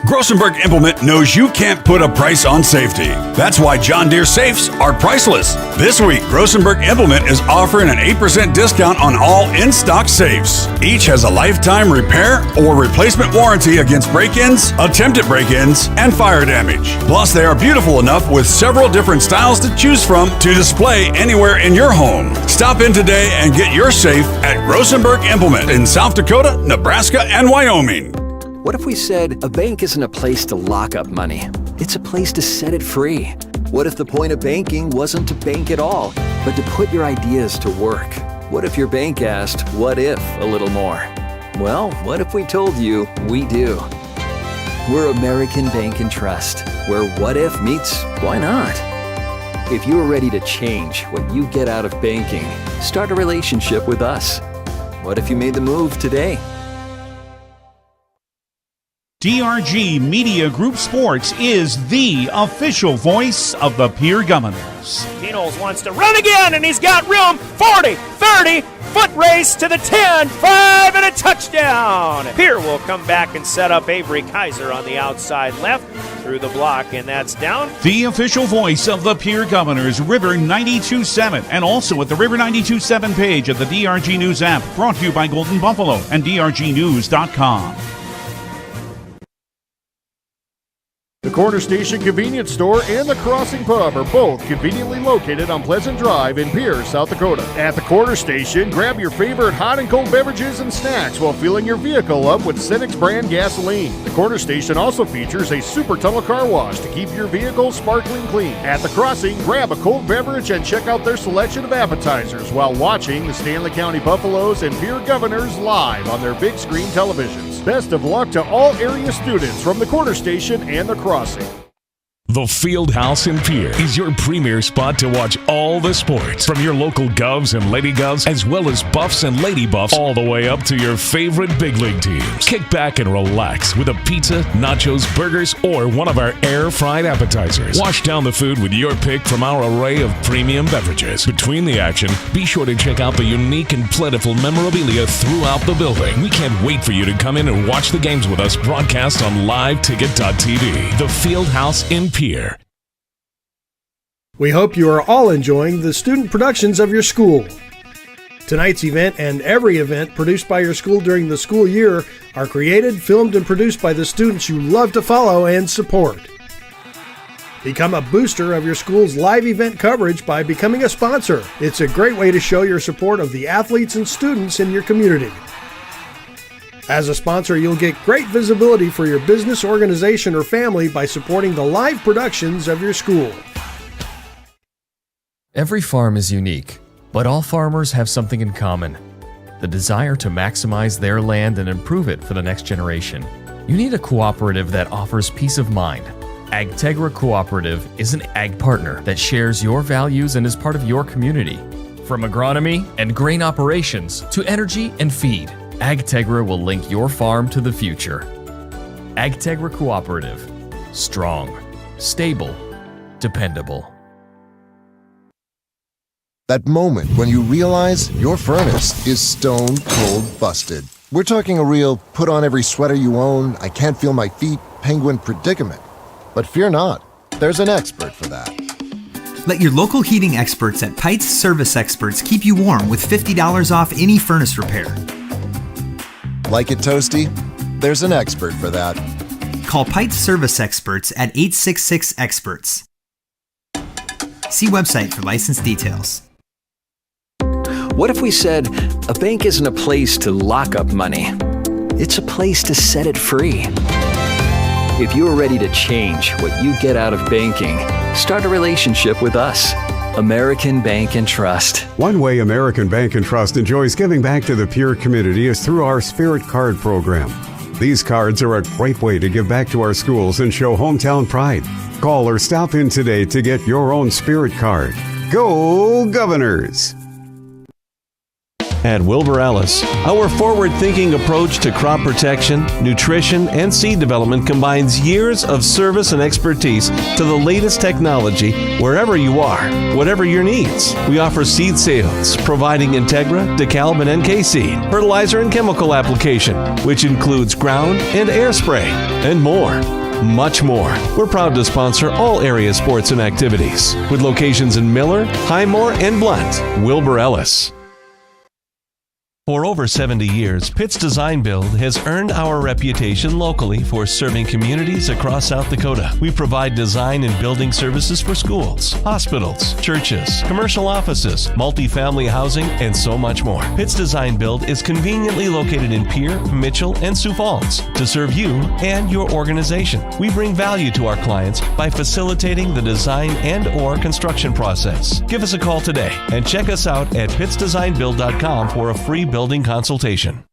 Grossenberg Implement knows you can't put a price on safety. That's why John Deere safes are priceless. This week, Grossenberg Implement is offering an 8% discount on all in-stock safes. Each has a lifetime repair or replacement warranty against break-ins, attempted break-ins, and fire damage. Plus, they are beautiful enough with several different styles to choose from to display anywhere in your home. Stop in today and get your safe at Grossenberg Implement in South Dakota, Nebraska, and Wyoming. What if we said a bank isn't a place to lock up money? It's a place to set it free. What if the point of banking wasn't to bank at all, but to put your ideas to work? What if your bank asked, what if, a little more? Well, what if we told you we do? We're American Bank and Trust, where what if meets why not? If you are ready to change what you get out of banking, start a relationship with us. What if you made the move today? DRG Media Group Sports is the official voice of the Pierre Governors. Knowles wants to run again, and he's got room. 40, 30, foot race to the 10, 5, and a touchdown. Pierre will come back and set up Avery Kaiser on the outside left through the block, and that's down. The official voice of the Pierre Governors, River 92.7, and also at the River 92.7 page of the DRG News app, brought to you by Golden Buffalo and DRGnews.com. The Corner Station Convenience Store and the Crossing Pub are both conveniently located on Pleasant Drive in Pierre, South Dakota. At the Corner Station, grab your favorite hot and cold beverages and snacks while filling your vehicle up with Cenex brand gasoline. The Corner Station also features a super tunnel car wash to keep your vehicle sparkling clean. At the Crossing, grab a cold beverage and check out their selection of appetizers while watching the Stanley County Buffaloes and Pierre Governors live on their big screen televisions. Best of luck to all area students from the Corner Station and the Crossing. The Fieldhouse in Pierre is your premier spot to watch all the sports, from your local Govs and Lady Govs, as well as Buffs and Lady Buffs, all the way up to your favorite big league teams. Kick back and relax with a pizza, nachos, burgers, or one of our air-fried appetizers. Wash down the food with your pick from our array of premium beverages. Between the action, be sure to check out the unique and plentiful memorabilia throughout the building. We can't wait for you to come in and watch the games with us broadcast on liveticket.tv. The Fieldhouse in Pierre. We hope you are all enjoying the student productions of your school. Tonight's event and every event produced by your school during the school year are created, filmed, and produced by the students you love to follow and support. Become a booster of your school's live event coverage by becoming a sponsor. It's a great way to show your support of the athletes and students in your community. As a sponsor, you'll get great visibility for your business, organization, or family by supporting the live productions of your school. Every farm is unique, but all farmers have something in common: the desire to maximize their land and improve it for the next generation. You need a cooperative that offers peace of mind. AgTegra Cooperative is an ag partner that shares your values and is part of your community. From agronomy and grain operations to energy and feed, AgTegra will link your farm to the future. AgTegra Cooperative. Strong, stable, dependable. That moment when you realize your furnace is stone cold busted. We're talking a real put on every sweater you own, I can't feel my feet, penguin predicament. But fear not, there's an expert for that. Let your local heating experts at Pites Service Experts keep you warm with $50 off any furnace repair. Like it toasty? There's an expert for that. Call Pites Service Experts at 866-EXPERTS. See website for license details. What if we said a bank isn't a place to lock up money? It's a place to set it free. If you are ready to change what you get out of banking, start a relationship with us. American Bank and Trust. One way American Bank and Trust enjoys giving back to the Pierre community is through our Spirit Card program. These cards are a great way to give back to our schools and show hometown pride. Call or stop in today to get your own Spirit Card. Go Governors! At Wilbur Ellis, our forward-thinking approach to crop protection, nutrition, and seed development combines years of service and expertise to the latest technology wherever you are, whatever your needs. We offer seed sales, providing Integra, DeKalb, and NK seed, fertilizer and chemical application, which includes ground and air spray, and more. Much more. We're proud to sponsor all area sports and activities with locations in Miller, Highmore, and Blunt. Wilbur Ellis. For over 70 years, Pitt's Design Build has earned our reputation locally for serving communities across South Dakota. We provide design and building services for schools, hospitals, churches, commercial offices, multifamily housing, and so much more. Pitt's Design Build is conveniently located in Pierre, Mitchell, and Sioux Falls to serve you and your organization. We bring value to our clients by facilitating the design and/or construction process. Give us a call today and check us out at pittsdesignbuild.com for a free building consultation.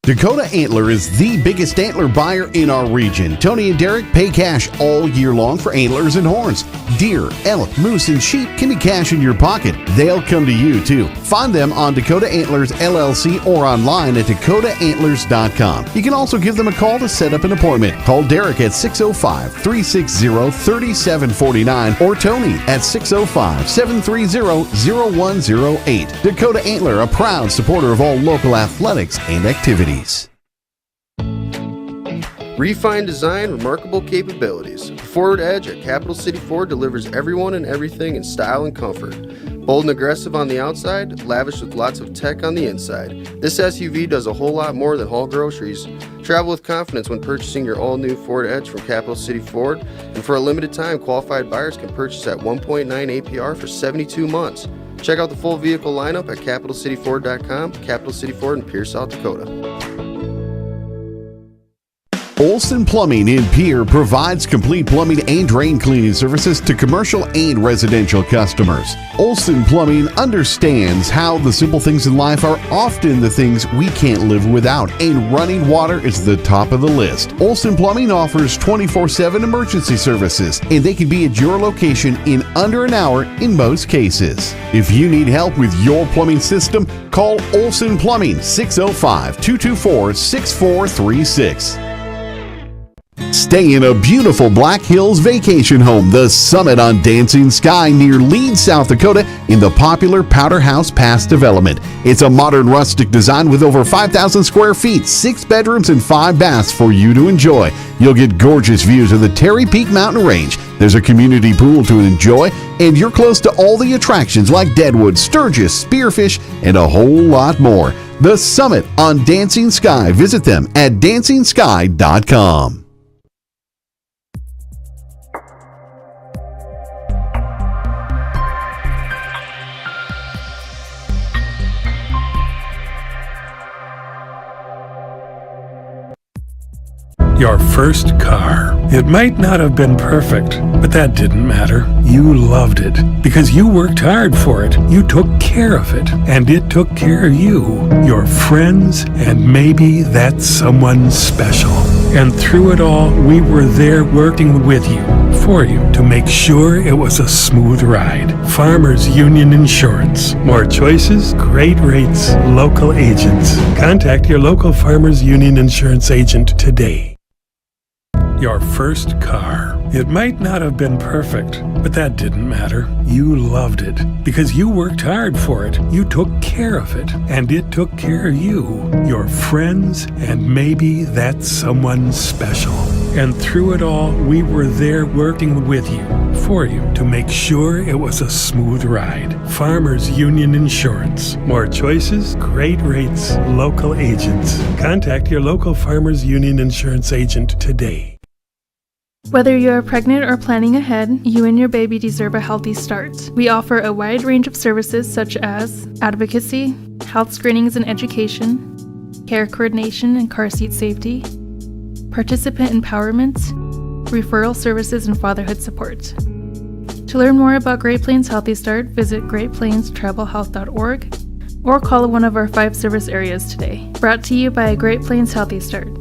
Dakota Antler is the biggest antler buyer in our region. Tony and Derek pay cash all year long for antlers and horns. Deer, elk, moose, and sheep can be cash in your pocket. They'll come to you too. Find them on Dakota Antlers LLC or online at dakotaantlers.com. You can also give them a call to set up an appointment. Call Derek at 605-360-3749 or Tony at 605-730-0108. Dakota Antler, a proud supporter of all local athletics and activities. Refined design, remarkable capabilities. The Forward Edge at Capital City Ford delivers everyone and everything in style and comfort. Bold and aggressive on the outside, lavish with lots of tech on the inside. This SUV does a whole lot more than haul groceries. Travel with confidence when purchasing your all-new Ford Edge from Capital City Ford. And for a limited time, qualified buyers can purchase at 1.9 APR for 72 months. Check out the full vehicle lineup at CapitalCityFord.com. Capital City Ford in Pierre, South Dakota. Olson Plumbing in Pierre provides complete plumbing and drain cleaning services to commercial and residential customers. Olson Plumbing understands how the simple things in life are often the things we can't live without, and running water is the top of the list. Olson Plumbing offers 24/7 emergency services, and they can be at your location in under an hour in most cases. If you need help with your plumbing system, call Olson Plumbing 605-224-6436. Stay in a beautiful Black Hills vacation home, the Summit on Dancing Sky near Leeds, South Dakota, in the popular Powder House Pass development. It's a modern rustic design with over 5,000 square feet, 6 bedrooms, and 5 baths for you to enjoy. You'll get gorgeous views of the Terry Peak Mountain Range. There's a community pool to enjoy, and you're close to all the attractions like Deadwood, Sturgis, Spearfish, and a whole lot more. The Summit on Dancing Sky. Visit them at DancingSky.com. Your first car. It might not have been perfect, but that didn't matter. You loved it because you worked hard for it. You took care of it, and it took care of you, your friends, and maybe that someone special. And through it all, we were there working with you, for you, to make sure it was a smooth ride. Farmers Union Insurance. More choices, great rates, local agents. Contact your local Farmers Union Insurance agent today. Your first car. It might not have been perfect, but that didn't matter. You loved it because you worked hard for it. You took care of it, and it took care of you, your friends, and maybe that someone special. And through it all, we were there working with you, for you, to make sure it was a smooth ride. Farmers Union Insurance. More choices, great rates, local agents. Contact your local Farmers Union Insurance agent today. Whether you are pregnant or planning ahead, you and your baby deserve a healthy start. We offer a wide range of services such as advocacy, health screenings and education, care coordination and car seat safety, participant empowerment, referral services, and fatherhood support. To learn more about Great Plains Healthy Start, visit greatplainstravelhealth.org or call one of our 5 service areas today. Brought to you by Great Plains Healthy Start,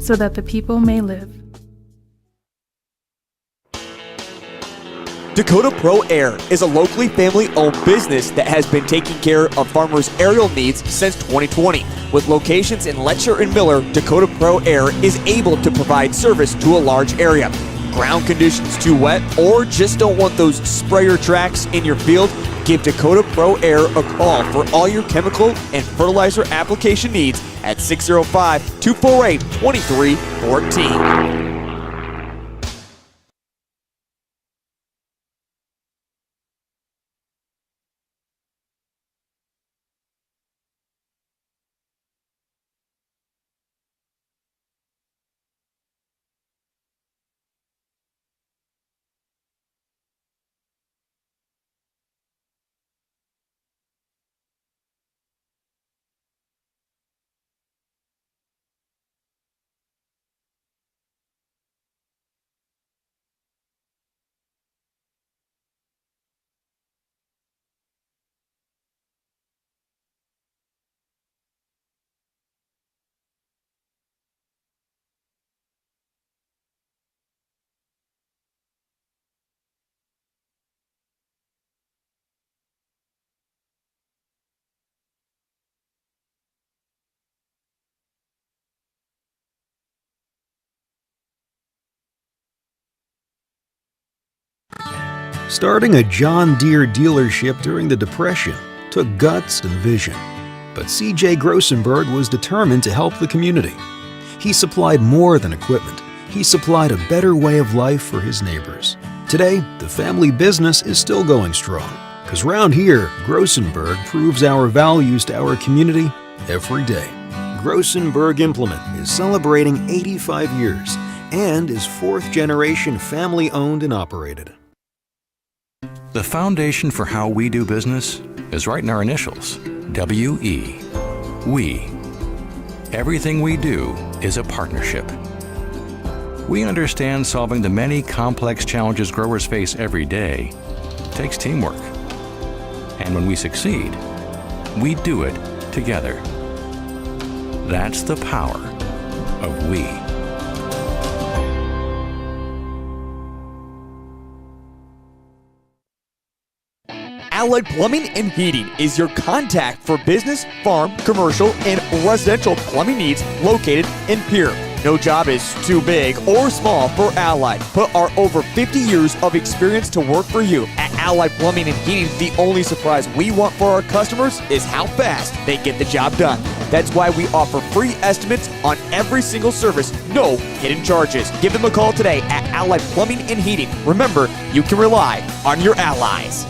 so that the people may live. Dakota Pro Air is a locally family-owned business that has been taking care of farmers' aerial needs since 2020. With locations in Letcher and Miller, Dakota Pro Air is able to provide service to a large area. Ground conditions too wet, or just don't want those sprayer tracks in your field? Give Dakota Pro Air a call for all your chemical and fertilizer application needs at 605-248-2314. Starting a John Deere dealership during the Depression took guts and vision, but C.J. Grossenberg was determined to help the community. He supplied more than equipment. He supplied a better way of life for his neighbors. Today, the family business is still going strong, because round here, Grossenberg proves our values to our community every day. Grossenberg Implement is celebrating 85 years and is fourth-generation family-owned and operated. The foundation for how we do business is right in our initials, W-E. We. Everything we do is a partnership. We understand solving the many complex challenges growers face every day takes teamwork. And when we succeed, we do it together. That's the power of we. Allied Plumbing and Heating is your contact for business, farm, commercial, and residential plumbing needs located in Pierre. No job is too big or small for Allied. Put our over 50 years of experience to work for you. At Allied Plumbing and Heating, the only surprise we want for our customers is how fast they get the job done. That's why we offer free estimates on every single service, no hidden charges. Give them a call today at Allied Plumbing and Heating. Remember, you can rely on your allies.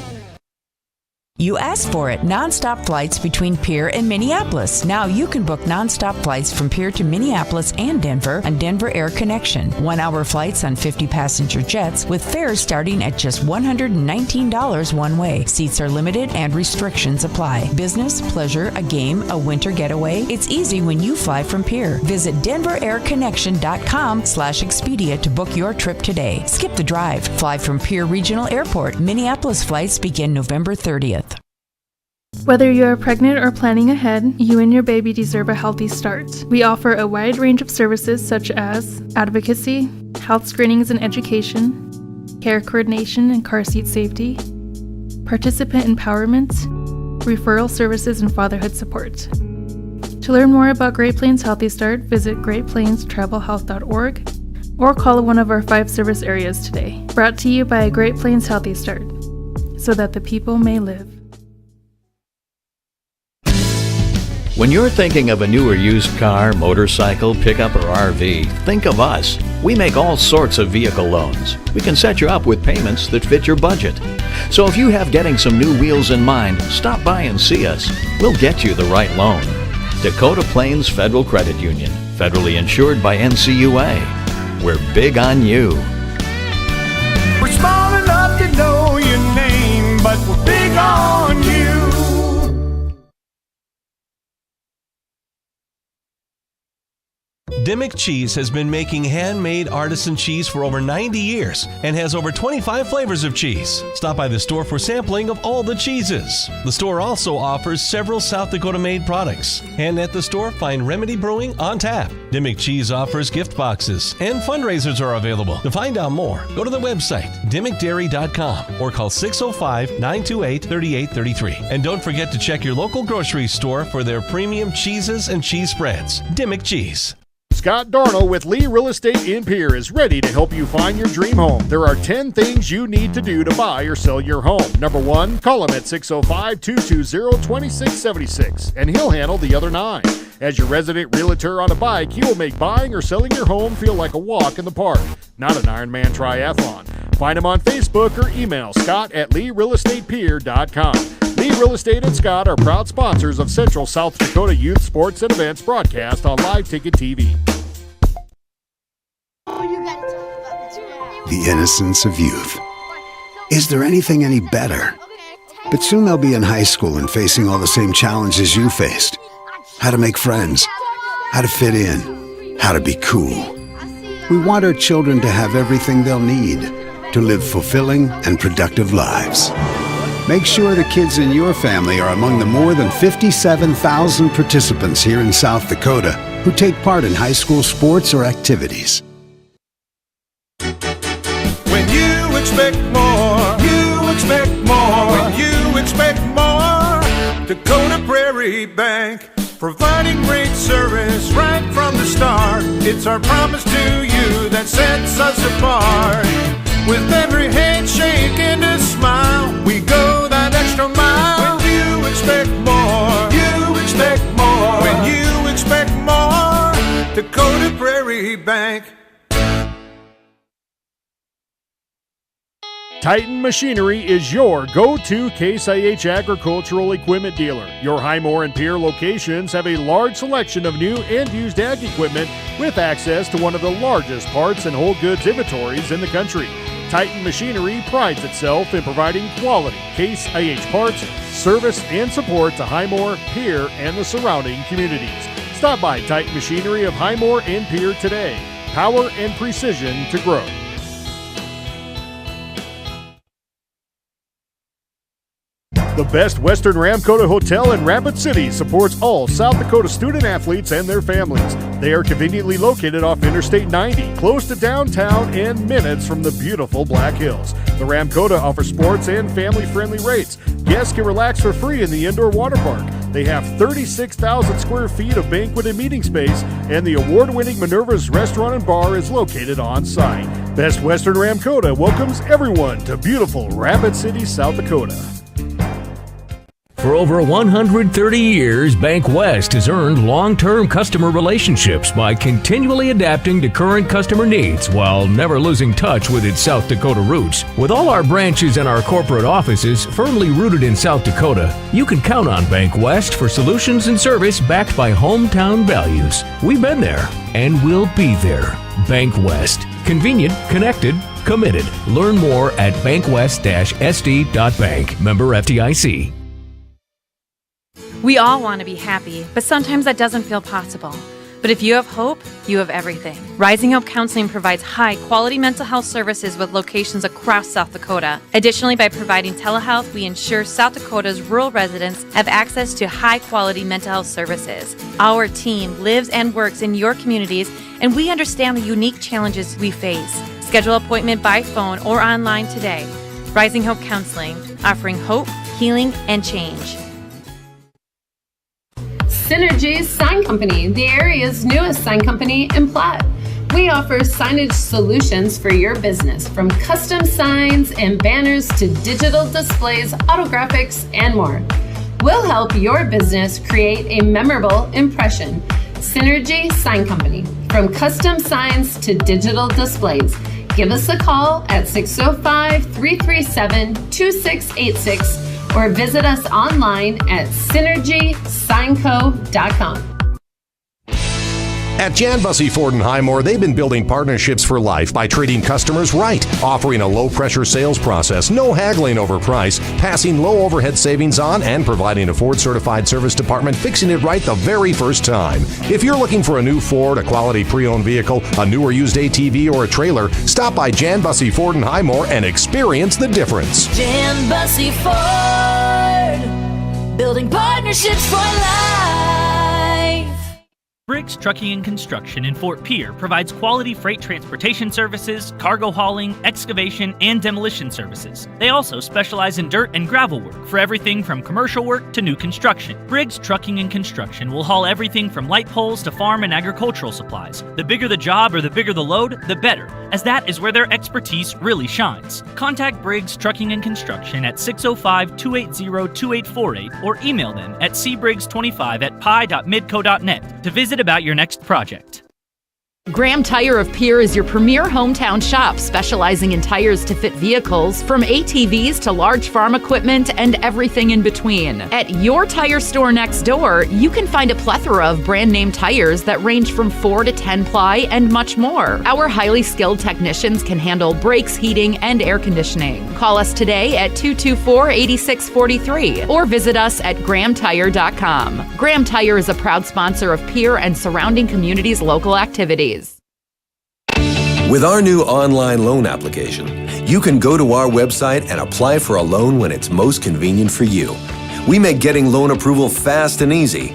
You asked for it. Non-stop flights between Pierre and Minneapolis. Now you can book non-stop flights from Pierre to Minneapolis and Denver on Denver Air Connection. 1-hour flights on 50-passenger jets with fares starting at just $119 one way. Seats are limited and restrictions apply. Business, pleasure, a game, a winter getaway. It's easy when you fly from Pierre. Visit DenverAirConnection.com/Expedia to book your trip today. Skip the drive. Fly from Pierre Regional Airport. Minneapolis flights begin November 30th. Whether you're pregnant or planning ahead, you and your baby deserve a healthy start. We offer a wide range of services such as advocacy, health screenings and education, care coordination and car seat safety, participant empowerment, referral services, and fatherhood support. To learn more about Great Plains Healthy Start, visit greatplainstravelhealth.org or call one of our 5 service areas today. Brought to you by Great Plains Healthy Start, so that the people may live. When you're thinking of a new or used car, motorcycle, pickup, or RV, think of us. We make all sorts of vehicle loans. We can set you up with payments that fit your budget. So if you have getting some new wheels in mind, stop by and see us. We'll get you the right loan. Dakota Plains Federal Credit Union, federally insured by NCUA. We're big on you. We're small enough to know your name, but we're big on you. Dimmick Cheese has been making handmade artisan cheese for over 90 years and has over 25 flavors of cheese. Stop by the store for sampling of all the cheeses. The store also offers several South Dakota-made products. And at the store, find Remedy Brewing on tap. Dimmick Cheese offers gift boxes, and fundraisers are available. To find out more, go to the website, dimmickdairy.com, or call 605-928-3833. And don't forget to check your local grocery store for their premium cheeses and cheese spreads. Dimmick Cheese. Scott Darnell with Lee Real Estate in Pierre is ready to help you find your dream home. There are 10 things you need to do to buy or sell your home. Number 1, call him at 605-220-2676, and he'll handle the other 9. As your resident realtor on a bike, he will make buying or selling your home feel like a walk in the park, not an Ironman triathlon. Find him on Facebook or email Scott at LeeRealEstatePierre.com. Lee Real Estate and Scott are proud sponsors of Central South Dakota Youth Sports and Events broadcast on Live Ticket TV. The innocence of youth. Is there anything any better? But soon they'll be in high school and facing all the same challenges you faced. How to make friends, how to fit in, how to be cool. We want our children to have everything they'll need to live fulfilling and productive lives. Make sure the kids in your family are among the more than 57,000 participants here in South Dakota who take part in high school sports or activities. When you expect more, you expect more. When you expect more, Dakota Prairie Bank, providing great service right from the start. It's our promise to you that sets us apart. With every handshake and a smile, we go that extra mile. When you expect more, you expect more. When you expect more, Dakota Prairie Bank. Titan Machinery is your go-to Case IH agricultural equipment dealer. Your Highmore and Pierre locations have a large selection of new and used ag equipment with access to one of the largest parts and whole goods inventories in the country. Titan Machinery prides itself in providing quality Case IH parts, service, and support to Highmore, Pierre, and the surrounding communities. Stop by Titan Machinery of Highmore and Pierre today. Power and precision to grow. The Best Western Ramkota Hotel in Rapid City supports all South Dakota student athletes and their families. They are conveniently located off Interstate 90, close to downtown and minutes from the beautiful Black Hills. The Ramkota offers sports and family-friendly rates. Guests can relax for free in the indoor water park. They have 36,000 square feet of banquet and meeting space, and the award-winning Minerva's Restaurant and Bar is located on site. Best Western Ramkota welcomes everyone to beautiful Rapid City, South Dakota. For over 130 years, Bank West has earned long-term customer relationships by continually adapting to current customer needs while never losing touch with its South Dakota roots. With all our branches and our corporate offices firmly rooted in South Dakota, you can count on Bank West for solutions and service backed by hometown values. We've been there and we'll be there. Bank West. Convenient, connected, committed. Learn more at bankwest-sd.bank. Member FDIC. We all want to be happy, but sometimes that doesn't feel possible. But if you have hope, you have everything. Rising Hope Counseling provides high-quality mental health services with locations across South Dakota. Additionally, by providing telehealth, we ensure South Dakota's rural residents have access to high-quality mental health services. Our team lives and works in your communities, and we understand the unique challenges we face. Schedule an appointment by phone or online today. Rising Hope Counseling, offering hope, healing, and change. Synergy Sign Company, the area's newest sign company in Platte. We offer signage solutions for your business, from custom signs and banners to digital displays, autographics, and more. We'll help your business create a memorable impression. Synergy Sign Company, from custom signs to digital displays. Give us a call at 605-337-2686 or visit us online at synergysignco.com. At Jan Bussey Ford in Highmore, they've been building partnerships for life by treating customers right, offering a low-pressure sales process, no haggling over price, passing low overhead savings on, and providing a Ford-certified service department fixing it right the very first time. If you're looking for a new Ford, a quality pre-owned vehicle, a new or used ATV, or a trailer, stop by Jan Bussey Ford in Highmore and experience the difference. Jan Bussey Ford, building partnerships for life. Briggs Trucking and Construction in Fort Pierre provides quality freight transportation services, cargo hauling, excavation, and demolition services. They also specialize in dirt and gravel work for everything from commercial work to new construction. Briggs Trucking and Construction will haul everything from light poles to farm and agricultural supplies. The bigger the job or the bigger the load, the better, as that is where their expertise really shines. Contact Briggs Trucking and Construction at 605-280-2848 or email them at cbriggs25@pi.midco.net to visit about your next project. Graham Tire of Pierre is your premier hometown shop, specializing in tires to fit vehicles, from ATVs to large farm equipment and everything in between. At your tire store next door, you can find a plethora of brand name tires that range from 4 to 10 ply and much more. Our highly skilled technicians can handle brakes, heating, and air conditioning. Call us today at 224-8643 or visit us at grahamtire.com. Graham Tire is a proud sponsor of Pierre and surrounding communities' local activities. With our new online loan application, you can go to our website and apply for a loan when it's most convenient for you. We make getting loan approval fast and easy.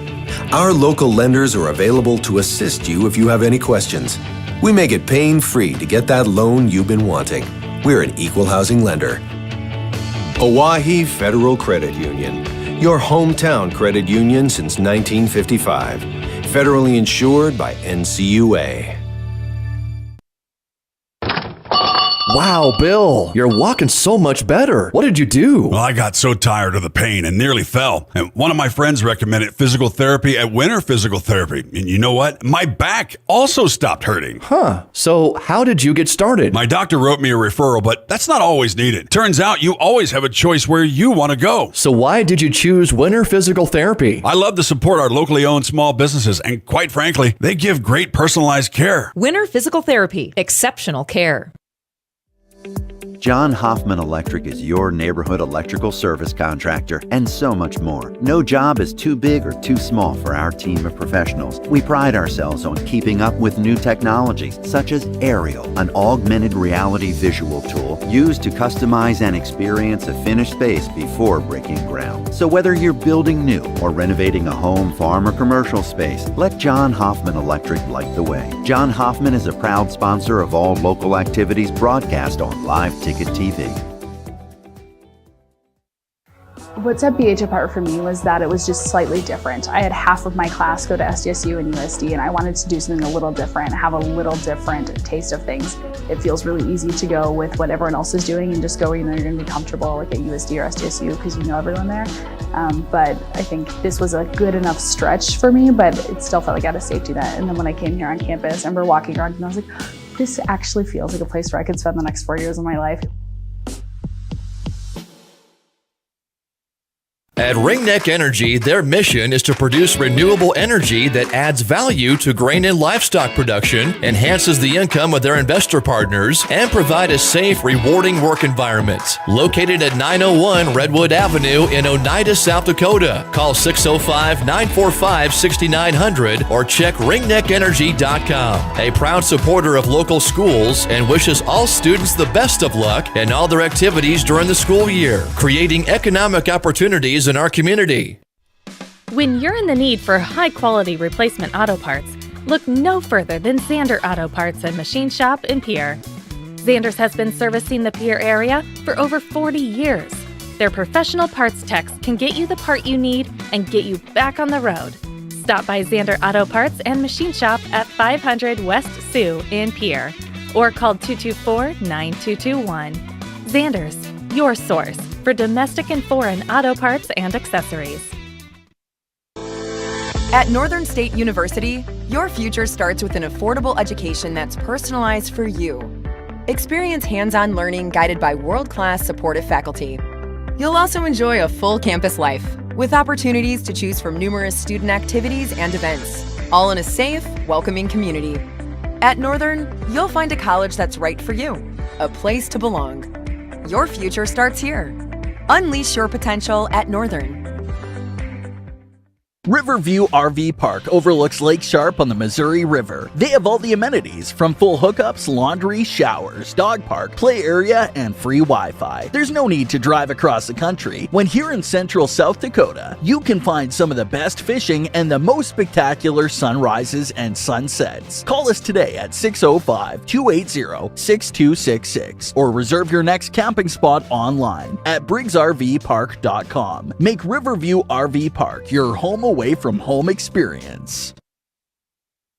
Our local lenders are available to assist you if you have any questions. We make it pain-free to get that loan you've been wanting. We're an equal housing lender. Oahe Federal Credit Union, your hometown credit union since 1955. Federally insured by NCUA. Wow, Bill, you're walking so much better. What did you do? Well, I got so tired of the pain and nearly fell. And one of my friends recommended physical therapy at Winter Physical Therapy. And you know what? My back also stopped hurting. Huh. So how did you get started? My doctor wrote me a referral, but that's not always needed. Turns out you always have a choice where you want to go. So why did you choose Winter Physical Therapy? I love to support our locally owned small businesses, and quite frankly, they give great personalized care. Winter Physical Therapy. Exceptional care. John Hoffman Electric is your neighborhood electrical service contractor, and so much more. No job is too big or too small for our team of professionals. We pride ourselves on keeping up with new technologies, such as Aerial, an augmented reality visual tool used to customize and experience a finished space before breaking ground. So whether you're building new or renovating a home, farm, or commercial space, let John Hoffman Electric light the way. John Hoffman is a proud sponsor of all local activities broadcast on Live Ticket TV. What set BH apart for me was that it was just slightly different. I had half of my class go to SDSU and USD, and I wanted to do something a little different, have a little different taste of things. It feels really easy to go with what everyone else is doing and just go where you know you're going to be comfortable, like at USD or SDSU, because you know everyone there. But I think this was a good enough stretch for me, but it still felt like I had a safety net. And then when I came here on campus, I remember walking around and I was like, this actually feels like a place where I could spend the next 4 years of my life. At Ringneck Energy, their mission is to produce renewable energy that adds value to grain and livestock production, enhances the income of their investor partners, and provide a safe, rewarding work environment. Located at 901 Redwood Avenue in Oneida, South Dakota. Call 605-945-6900 or check ringneckenergy.com. A proud supporter of local schools and wishes all students the best of luck in all their activities during the school year, creating economic opportunities in our community. When you're in the need for high-quality replacement auto parts, look no further than Zander Auto Parts and Machine Shop in Pierre. Zander's has been servicing the Pierre area for over 40 years. Their professional parts techs can get you the part you need and get you back on the road. Stop by Zander Auto Parts and Machine Shop at 500 West Sioux in Pierre or call 224-9221. Zander's, your source for domestic and foreign auto parts and accessories. At Northern State University, your future starts with an affordable education that's personalized for you. Experience hands-on learning guided by world-class supportive faculty. You'll also enjoy a full campus life with opportunities to choose from numerous student activities and events. all in a safe, welcoming community. At Northern, you'll find a college that's right for you, a place to belong. Your future starts here. Unleash your potential at Northern. Riverview RV Park overlooks Lake Sharp on the Missouri River. They have all the amenities from full hookups, laundry, showers, dog park, play area, and free Wi-Fi. There's no need to drive across the country. When here in central South Dakota, you can find some of the best fishing and the most spectacular sunrises and sunsets. Call us today at 605-280-6266 or reserve your next camping spot online at briggsrvpark.com. Make Riverview RV Park your home away from home experience.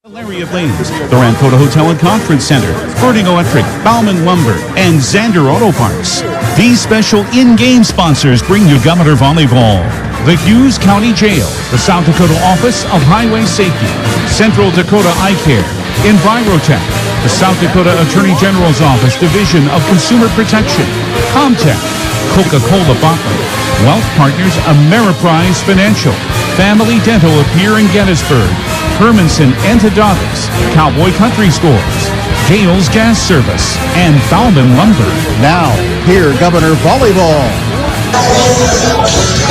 Larry of Lanes, the Rancoda Hotel and Conference Center, Vertigo Electric, Bauman Lumber, and Zander Auto Parts. These special in-game sponsors bring you Governor Volleyball, the Hughes County Jail, the South Dakota Office of Highway Safety, Central Dakota Eye Care, Envirotech, the South Dakota Attorney General's Office Division of Consumer Protection, Comtech, Coca-Cola Bottling, Wealth Partners Ameriprise Financial, Family Dental of here in Gettysburg, Hermanson Antidotix, Cowboy Country Stores, Gales Gas Service, and Bauman Lumber. Now, here Governor Volleyball.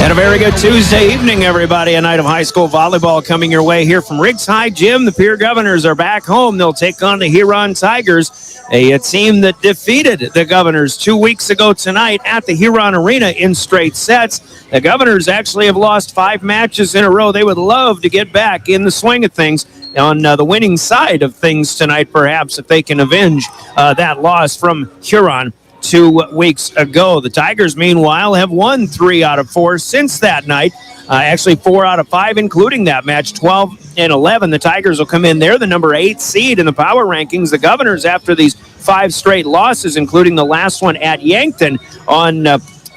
And a very good Tuesday evening, everybody. A night of high school volleyball coming your way here from Riggs High Gym. The Pierre Governors are back home. They'll take on the Huron Tigers, a team that defeated the Governors 2 weeks ago tonight at the Huron Arena in straight sets. The Governors actually have lost 5 matches in a row. They would love to get back in the swing of things on the winning side of things tonight, perhaps, if they can avenge that loss from Huron 2 weeks ago. The Tigers, meanwhile, have won 3 out of 4 since that night. Actually, 4 out of 5, including that match, 12-11. The Tigers will come in there, the number 8 seed in the power rankings. The Governors, after these 5 straight losses, including the last one at Yankton on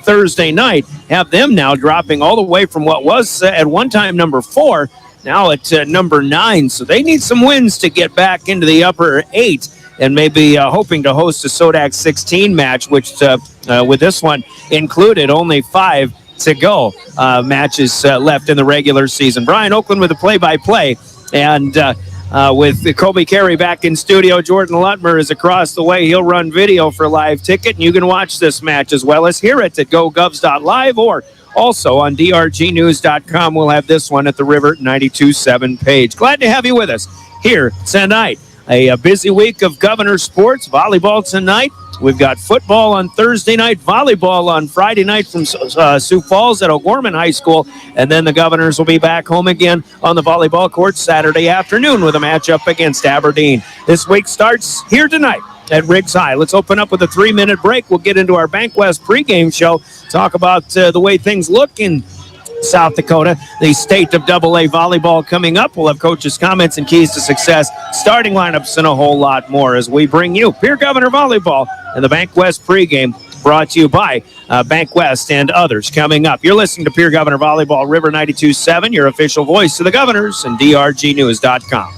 Thursday night, have them now dropping all the way from what was at one time number 4, now at number 9. So they need some wins to get back into the upper 8. And maybe hoping to host a Sodak 16 match, which with this one included only 5 to go matches left in the regular season. Brian Oakland with the play-by-play. And with Colby Carey back in studio, Jordan Lutmer is across the way. He'll run video for Live Ticket, and you can watch this match as well as hear it at GoGovs.live or also on drgnews.com. We'll have this one at the River 92.7 page. Glad to have you with us here tonight. A busy week of Governor sports. Volleyball tonight. We've got football on Thursday night, volleyball on Friday night from Sioux Falls at O'Gorman High School, and then the Governors will be back home again on the volleyball court Saturday afternoon with a matchup against Aberdeen. This week starts here tonight at Riggs High. Let's open up with a 3-minute break. We'll get into our Bank West pregame show, talk about the way things look in South Dakota, the state of AA volleyball coming up. We'll have coaches' comments and keys to success, starting lineups, and a whole lot more as we bring you Pierre Governor Volleyball and the Bank West pregame, brought to you by Bank West and others coming up. You're listening to Pierre Governor Volleyball, River 92.7, your official voice of the Governors, and drgnews.com.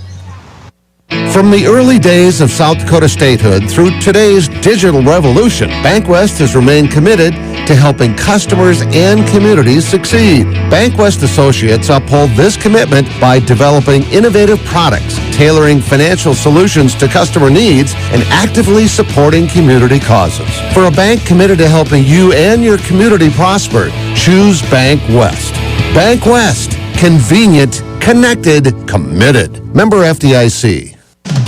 From the early days of South Dakota statehood through today's digital revolution, Bank West has remained committed to helping customers and communities succeed. Bank West Associates uphold this commitment by developing innovative products, tailoring financial solutions to customer needs, and actively supporting community causes. For a bank committed to helping you and your community prosper, choose Bank West. Bank West. Convenient, connected, committed. Member FDIC.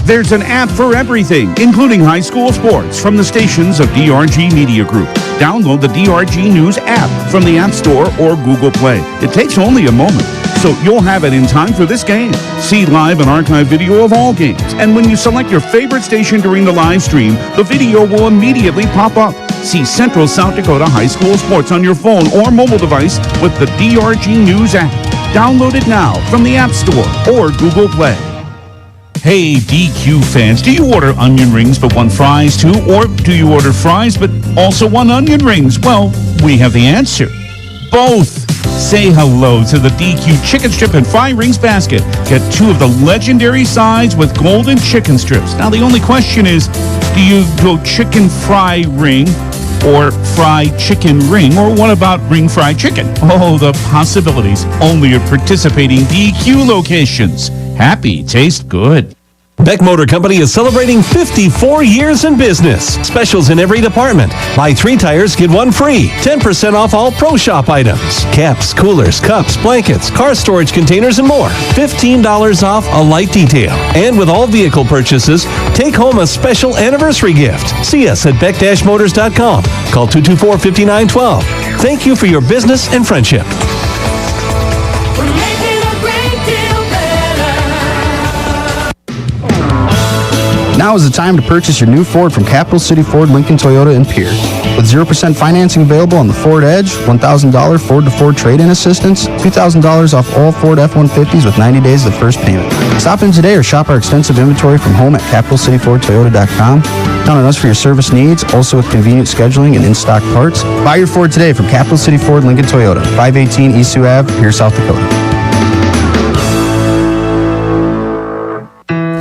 There's an app for everything, including high school sports, from the stations of DRG Media Group. Download the DRG News app from the App Store or Google Play. It takes only a moment, so you'll have it in time for this game. See live and archive video of all games. And when you select your favorite station during the live stream, the video will immediately pop up. See Central South Dakota High School Sports on your phone or mobile device with the DRG News app. Download it now from the App Store or Google Play. Hey, DQ fans, do you order onion rings but want fries too? Or do you order fries but also want onion rings? Well, we have the answer. Both. Say hello to the DQ Chicken Strip and Fry Rings basket. Get 2 of the legendary sides with golden chicken strips. Now, the only question is, do you go chicken fry ring or fried chicken ring, or what about ring fried chicken? Oh, the possibilities, only at participating DQ locations. Happy tastes good. Beck Motor Company is celebrating 54 years in business. Specials in every department. Buy 3 tires, get 1 free. 10% off all Pro Shop items. Caps, coolers, cups, blankets, car storage containers, and more. $15 off a light detail. And with all vehicle purchases, take home a special anniversary gift. See us at beck-motors.com. Call 224-5912. Thank you for your business and friendship. Now is the time to purchase your new Ford from Capital City Ford, Lincoln, Toyota, and Pierre. With 0% financing available on the Ford Edge, $1,000 Ford-to-Ford trade-in assistance, $2,000 off all Ford F-150s with 90 days of the first payment. Stop in today or shop our extensive inventory from home at CapitalCityFordToyota.com. Count on us for your service needs, also with convenient scheduling and in-stock parts. Buy your Ford today from Capital City Ford, Lincoln, Toyota, 518 East Sioux Ave, Pierre, South Dakota.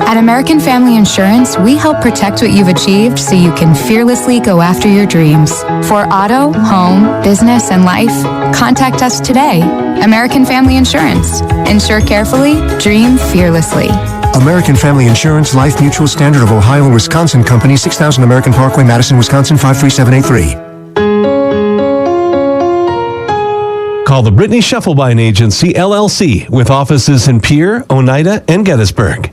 At American Family Insurance, we help protect what you've achieved so you can fearlessly go after your dreams. For auto, home, business, and life, contact us today. American Family Insurance. Insure carefully, dream fearlessly. American Family Insurance, Life Mutual, Standard of Ohio and Wisconsin Company, 6000 American Parkway, Madison, Wisconsin, 53783. Call the Brittany Shufflebine Agency, LLC, with offices in Pierre, Oneida, and Gettysburg.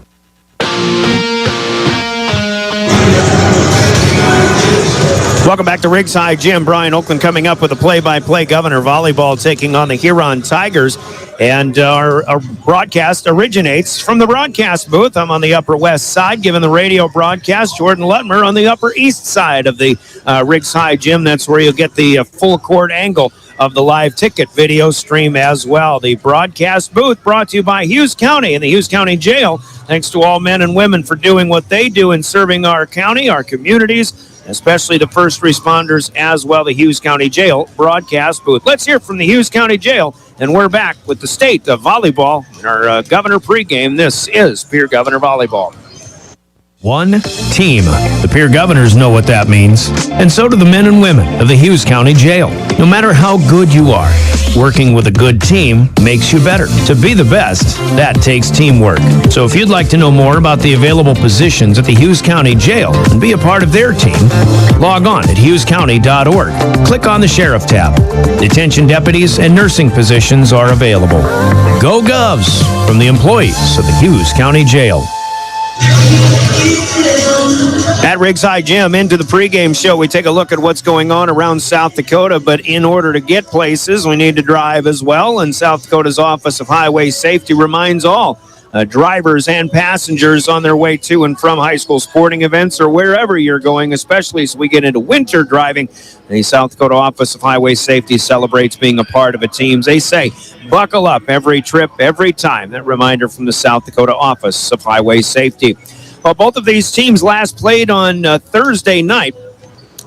Welcome back to Riggs High Gym. Brian Oakland coming up with a play-by-play. Governor Volleyball taking on the Huron Tigers. And our broadcast originates from the broadcast booth. I'm on the Upper West Side, giving the radio broadcast. Jordan Lutmer on the Upper East Side of the Riggs High Gym. That's where you'll get the full court angle of the live ticket video stream as well. The broadcast booth brought to you by Hughes County and the Hughes County Jail. Thanks to all men and women for doing what they do in serving our county, our communities, especially the first responders as well. The Hughes County Jail broadcast booth. Let's hear from the Hughes County Jail, and we're back with the state of volleyball in our Governor pregame. This is Pierre Governor Volleyball. One team. The Pierre Governors know what that means, and so do the men and women of the Hughes County Jail. No matter how good you are, working with a good team makes you better. To be the best, that takes teamwork. So if you'd like to know more about the available positions at the Hughes County Jail and be a part of their team, log on at hughescounty.org. Click on the Sheriff tab. Detention deputies and nursing positions are available. Go Govs from the employees of the Hughes County Jail. At Riggs High Gym, into the pregame show, we take a look at what's going on around South Dakota, but in order to get places, we need to drive as well, and South Dakota's Office of Highway Safety reminds all drivers and passengers on their way to and from high school sporting events or wherever you're going, especially as we get into winter driving. The South Dakota Office of Highway Safety celebrates being a part of a team. They say, buckle up every trip, every time. That reminder from the South Dakota Office of Highway Safety. Well, both of these teams last played on Thursday night.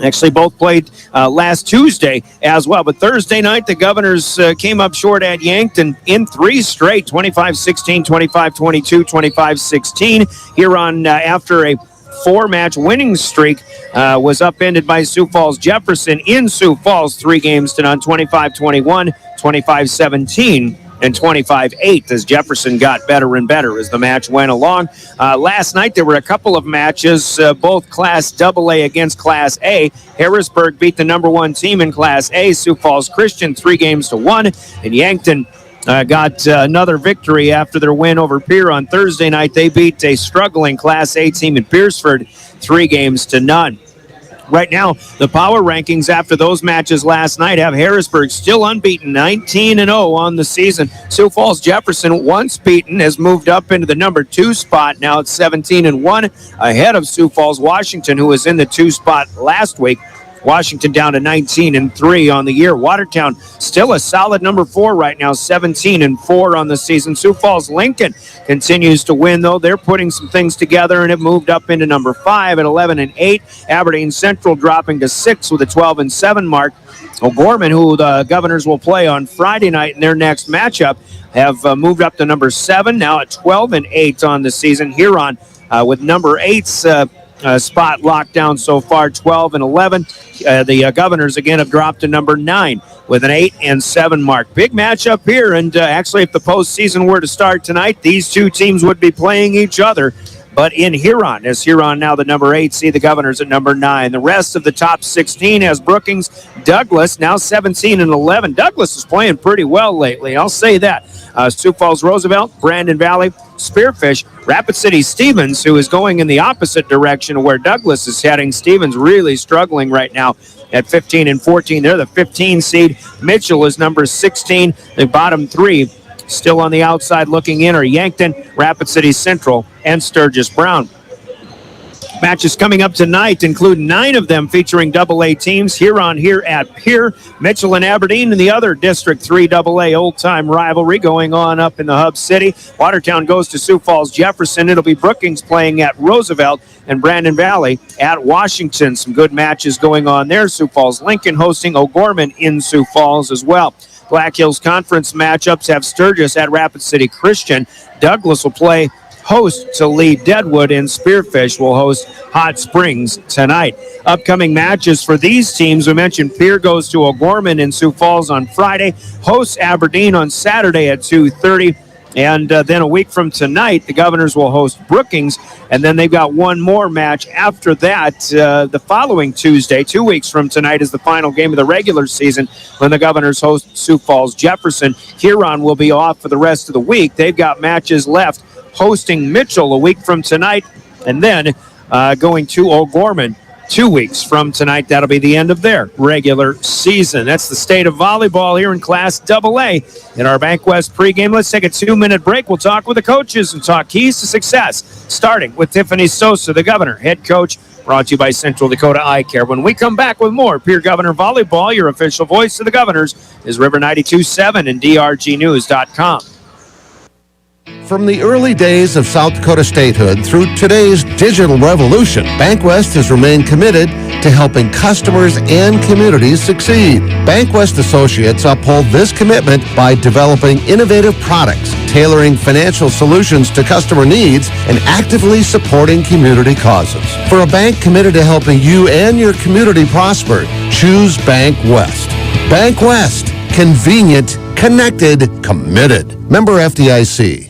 Actually, both played last Tuesday as well. But Thursday night, the Governors came up short at Yankton in 3 straight, 25-16, 25-22, 25-16. Huron, after a 4-match winning streak, was upended by Sioux Falls Jefferson in Sioux Falls, 3 games to none, 25-21, 25-17. And 25-8 as Jefferson got better and better as the match went along. Last night, there were a couple of matches, both Class AA against Class A. Harrisburg beat the number 1 team in Class A, Sioux Falls Christian, 3 games to 1. And Yankton got another victory after their win over Pierre on Thursday night. They beat a struggling Class A team in Pierceford, 3 games to none. Right now, the power rankings after those matches last night have Harrisburg still unbeaten, 19-0 on the season. Sioux Falls Jefferson, once beaten, has moved up into the number 2 spot. Now it's 17-1 ahead of Sioux Falls Washington, who was in the 2 spot last week. Washington down to 19-3 on the year. Watertown still a solid number 4 right now, 17-4 on the season. Sioux Falls Lincoln continues to win, though. They're putting some things together and have moved up into number 5 at 11-8. Aberdeen Central dropping to 6 with a 12-7 mark. O'Gorman, who the Governors will play on Friday night in their next matchup, have moved up to number 7, now at 12-8 on the season. Huron with number 8's spot locked down so far, 12 and 11. The Governors again have dropped to number 9 with an 8 and 7 mark. Big matchup here, and actually, if the postseason were to start tonight, these two teams would be playing each other. But in Huron, as Huron now the number 8 seed, the Governors at number 9. The rest of the top 16 has Brookings, Douglas, now 17 and 11. Douglas is playing pretty well lately, I'll say that. Sioux Falls, Roosevelt, Brandon Valley, Spearfish, Rapid City, Stevens, who is going in the opposite direction of where Douglas is heading. Stevens really struggling right now at 15 and 14. They're the 15 seed. Mitchell is number 16. The bottom 3 still on the outside looking in are Yankton, Rapid City Central, and Sturgis Brown. Matches coming up tonight include 9 of them featuring AA teams. Huron here at Pierre, Mitchell and Aberdeen, and the other District 3 AA old-time rivalry going on up in the Hub City. Watertown goes to Sioux Falls Jefferson. It'll be Brookings playing at Roosevelt and Brandon Valley at Washington. Some good matches going on there. Sioux Falls Lincoln hosting O'Gorman in Sioux Falls as well. Black Hills Conference matchups have Sturgis at Rapid City Christian. Douglas will play host to Lee Deadwood, and Spearfish will host Hot Springs tonight. Upcoming matches for these teams, we mentioned Pierre goes to O'Gorman in Sioux Falls on Friday, hosts Aberdeen on Saturday at 2:30. And then a week from tonight, the Governors will host Brookings, and then they've got one more match after that. The following Tuesday, 2 weeks from tonight, is the final game of the regular season when the Governors host Sioux Falls Jefferson. Huron will be off for the rest of the week. They've got matches left hosting Mitchell a week from tonight, and then going to O'Gorman 2 weeks from tonight. That'll be the end of their regular season. That's the state of volleyball here in Class AA in our Bank West pregame. Let's take a 2-minute break. We'll talk with the coaches and talk keys to success, starting with Tiffany Sosa, the Governor, head coach, brought to you by Central Dakota Eye Care. When we come back with more Pierre Governor Volleyball, your official voice of the Governors is River 92.7 and DRGnews.com. From the early days of South Dakota statehood through today's digital revolution, BankWest has remained committed to helping customers and communities succeed. BankWest Associates uphold this commitment by developing innovative products, tailoring financial solutions to customer needs, and actively supporting community causes. For a bank committed to helping you and your community prosper, choose BankWest. BankWest. Convenient, connected, committed. Member FDIC.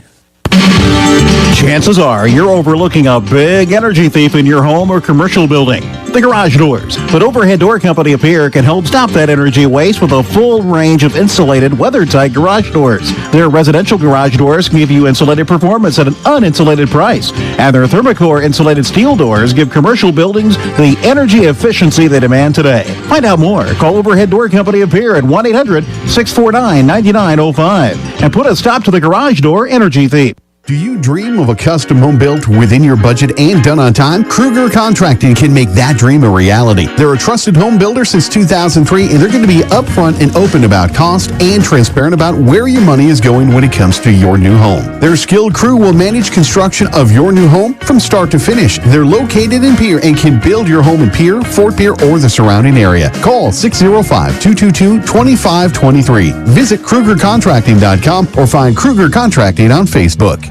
Chances are you're overlooking a big energy thief in your home or commercial building. The garage doors. But Overhead Door Company of Pierre can help stop that energy waste with a full range of insulated, weather-tight garage doors. Their residential garage doors give you insulated performance at an uninsulated price. And their Thermocore insulated steel doors give commercial buildings the energy efficiency they demand today. Find out more. Call Overhead Door Company of Pierre at 1-800-649-9905 and put a stop to the garage door energy thief. Do you dream of a custom home built within your budget and done on time? Kruger Contracting can make that dream a reality. They're a trusted home builder since 2003, and they're going to be upfront and open about cost and transparent about where your money is going when it comes to your new home. Their skilled crew will manage construction of your new home from start to finish. They're located in Pierre and can build your home in Pierre, Fort Pierre, or the surrounding area. Call 605-222-2523. Visit KrugerContracting.com or find Kruger Contracting on Facebook.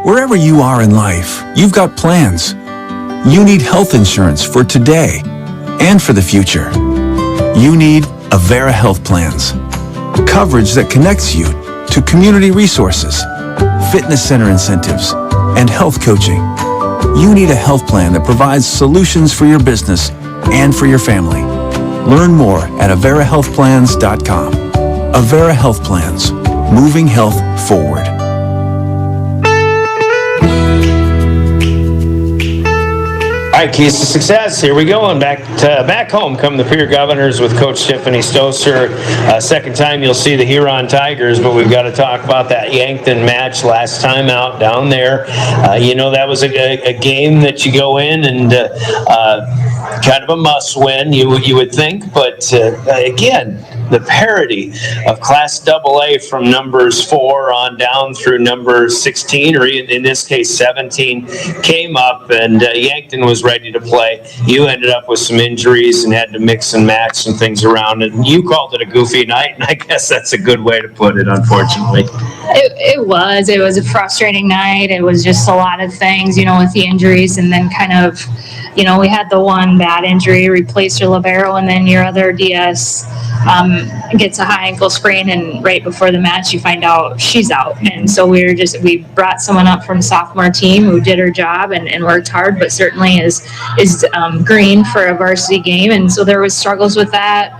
Wherever you are in life, you've got plans. You need health insurance for today and for the future. You need Avera Health Plans. Coverage that connects you to community resources, fitness center incentives, and health coaching. You need a health plan that provides solutions for your business and for your family. Learn more at AveraHealthPlans.com. Avera Health Plans, moving health forward. All right, keys to success. Here we go. And back home come the Pierre Governors with Coach Tiffany Stoser. Second time you'll see the Huron Tigers, but we've got to talk about that Yankton match last time out down there. That was a game that you go in and kind of a must-win, you would think. But again, the parity of Class AA from numbers 4 on down through number 16, or in this case 17, came up, and Yankton was ready to play. You ended up with some injuries and had to mix and match some things around, and you called it a goofy night, and I guess that's a good way to put it, unfortunately. It was a frustrating night. It was just a lot of things, with the injuries, and then kind of, we had the one bad injury, replaced your libero, and then your other DS gets a high ankle sprain, and right before the match you find out she's out. And so we brought someone up from sophomore team who did her job and worked hard, but certainly is green for a varsity game, and so there was struggles with that.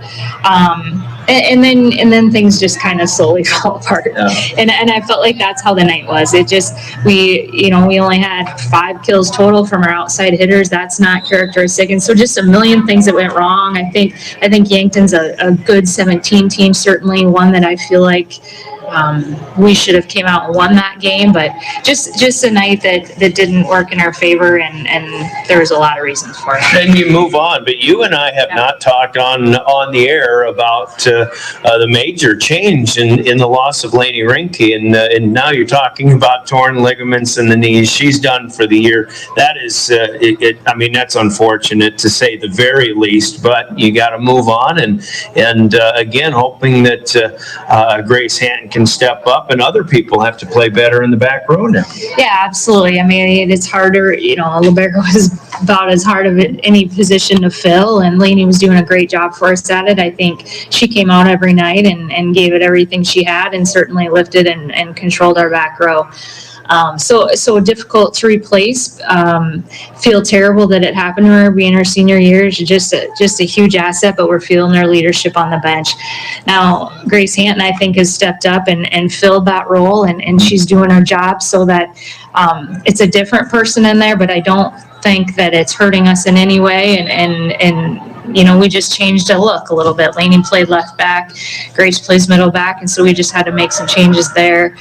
And then things just kind of slowly fell apart. Yeah. And I felt like that's how the night was. It just, we only had 5 kills total from our outside hitters. That's not characteristic. And so just a million things that went wrong. I think Yankton's a good 17 team, certainly one that I feel like we should have came out and won that game, but just a night that didn't work in our favor, and there was a lot of reasons for it. Then you move on, but you and I have not talked on the air about the major change in the loss of Lainey Rinke, and now you're talking about torn ligaments in the knees. She's done for the year. That is, that's unfortunate to say the very least, but you got to move on, and again, hoping that Grace Hanton can step up, and other people have to play better in the back row now. Yeah, absolutely. I mean, it's harder. Libero is about as hard of any position to fill, and Lainey was doing a great job for us at it. I think she came out every night and gave it everything she had, and certainly lifted and controlled our back row. So difficult to replace. Feel terrible that it happened to her being her senior year. She's just a huge asset, but we're feeling their leadership on the bench. Now, Grace Hanton, I think, has stepped up and filled that role, and she's doing her job so that it's a different person in there, but I don't think that it's hurting us in any way, and we just changed a look a little bit. Lainey played left back, Grace plays middle back, and so we just had to make some changes there.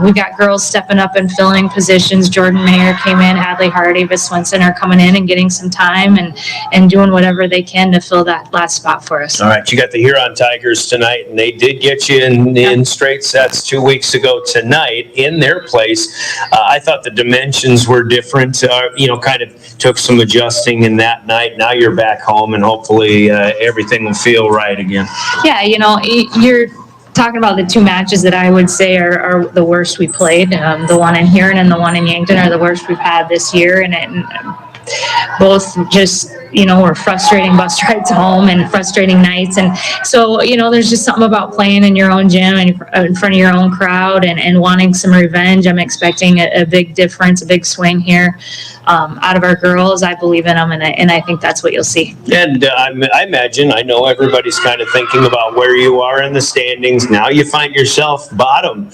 We've got girls stepping up and filling positions. Jordan Mayer came in, Hadley Hart, Ava Swenson are coming in and getting some time and doing whatever they can to fill that last spot for us. All right, you got the Huron Tigers tonight, and they did get you in straight sets 2 weeks ago tonight in their place. I thought the dimensions were different, kind of took some adjusting in that night. Now you're back home, and hopefully everything will feel right again. Yeah, you're talking about the 2 matches that I would say are the worst we played. The one in Huron and the one in Yankton are the worst we've had this year, and both just were frustrating bus rides home and frustrating nights. And so there's just something about playing in your own gym and in front of your own crowd and wanting some revenge. I'm expecting a big difference, a big swing here out of our girls. I believe in them, and I think that's what you'll see. And I imagine, I know everybody's kind of thinking about where you are in the standings. Now you find yourself bottom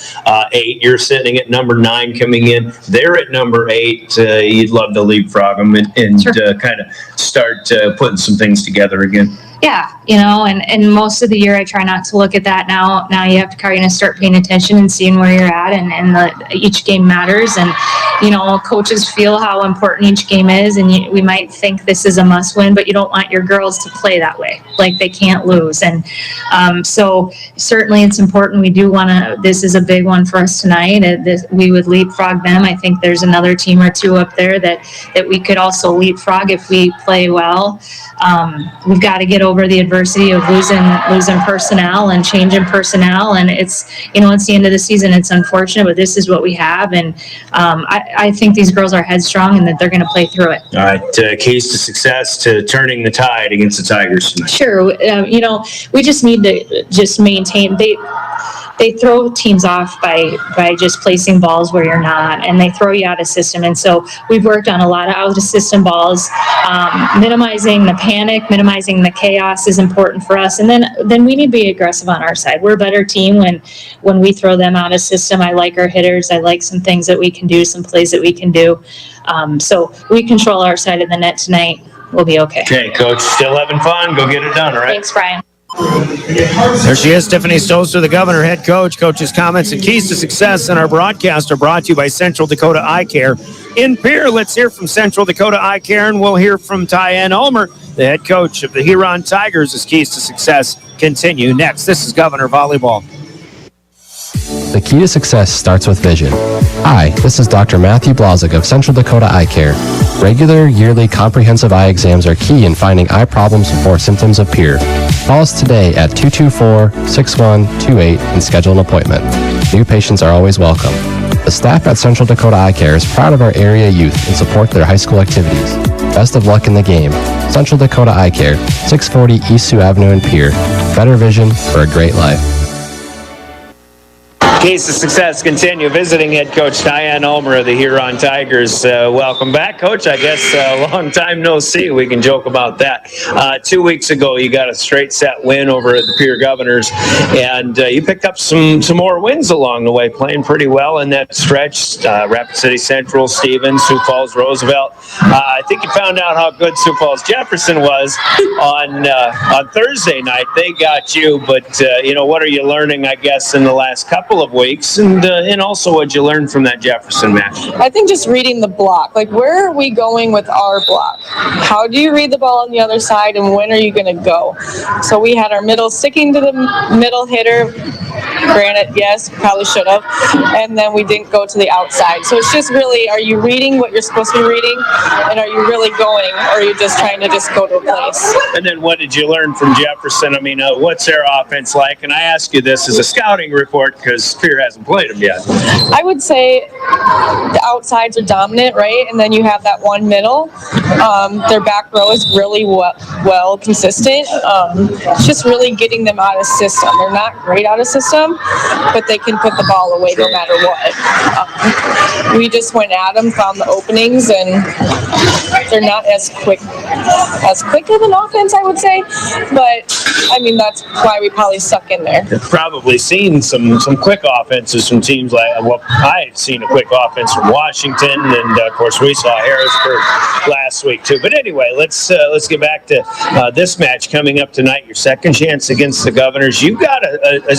8. You're sitting at number 9 coming in. They're at number 8. You'd love to leapfrog them and sure. Kind of start putting some things together again. Yeah, and most of the year I try not to look at that. Now you have to kind of start paying attention and seeing where you're at, and each game matters, and coaches feel how important each game is, and we might think this is a must win, but you don't want your girls to play that way, like they can't lose. And so certainly it's important. We do want to, this is a big one for us tonight. We would leapfrog them. I think there's another team or 2 up there that we could also leapfrog if we play well. We've got to get over the adversity of losing personnel and changing personnel, and it's it's the end of the season. It's unfortunate, but this is what we have, and I think these girls are headstrong and that they're going to play through it. All right, keys to success to turning the tide against the Tigers tonight. Sure, we just need to just maintain. They throw teams off by just placing balls where you're not, and they throw you out of system. And so we've worked on a lot of out of system balls. Minimizing the panic, minimizing the chaos is important for us. And then we need to be aggressive on our side. We're a better team when we throw them out of system. I like our hitters. I like some things that we can do, some plays that we can do. So we control our side of the net tonight. We'll be okay. Okay, Coach, still having fun. Go get it done, all right? Thanks, Brian. There she is, Tiffany Stoster, the Governor, head coach. Coach's comments and keys to success in our broadcast are brought to you by Central Dakota Eye Care. In Pierre, let's hear from Central Dakota Eye Care, and we'll hear from Tyann Ulmer the head coach of the Huron Tigers, as keys to success continue. Next, this is Governor Volleyball. The key to success starts with vision. Hi, this is Dr. Matthew Blazek of Central Dakota Eye Care. Regular, yearly, comprehensive eye exams are key in finding eye problems before symptoms appear. Call us today at 224-6128 and schedule an appointment. New patients are always welcome. The staff at Central Dakota Eye Care is proud of our area youth and support their high school activities. Best of luck in the game. Central Dakota Eye Care, 640 East Sioux Avenue in Pierre. Better vision for a great life. Keys to success continue. Visiting head coach Diane Ulmer of the Huron Tigers. Welcome back, Coach. I guess long time no see. We can joke about that. 2 weeks ago, you got a straight set win over at the Pierre Governors, and you picked up some more wins along the way, playing pretty well in that stretch. Rapid City Central, Stevens, Sioux Falls, Roosevelt. I think you found out how good Sioux Falls Jefferson was on Thursday night. They got you, but what are you learning, I guess, in the last couple of weeks, and also what you learned from that Jefferson match? I think just reading the block. Like, where are we going with our block? How do you read the ball on the other side, and when are you going to go? So we had our middle sticking to the middle hitter. Granted, yes, probably should have. And then we didn't go to the outside. So it's just really, are you reading what you're supposed to be reading? And are you really going? Or are you just trying to just go to a place? And then what did you learn from Jefferson? I mean, what's their offense like? And I ask you this as a scouting report because Pierre hasn't played them yet. I would say the outsides are dominant, right? And then you have that one middle. Their back row is really well consistent. It's just really getting them out of system. They're not great out of system, but they can put the ball away no matter what. We just went at them, found the openings, and they're not as quick of an offense, I would say. But I mean, that's why we probably suck in there. You've probably seen some quick offenses from teams like, well, I've seen a quick offense from Washington, and of course we saw Harrisburg last week too. But anyway, let's get back to this match coming up tonight. Your second chance against the Governors. You got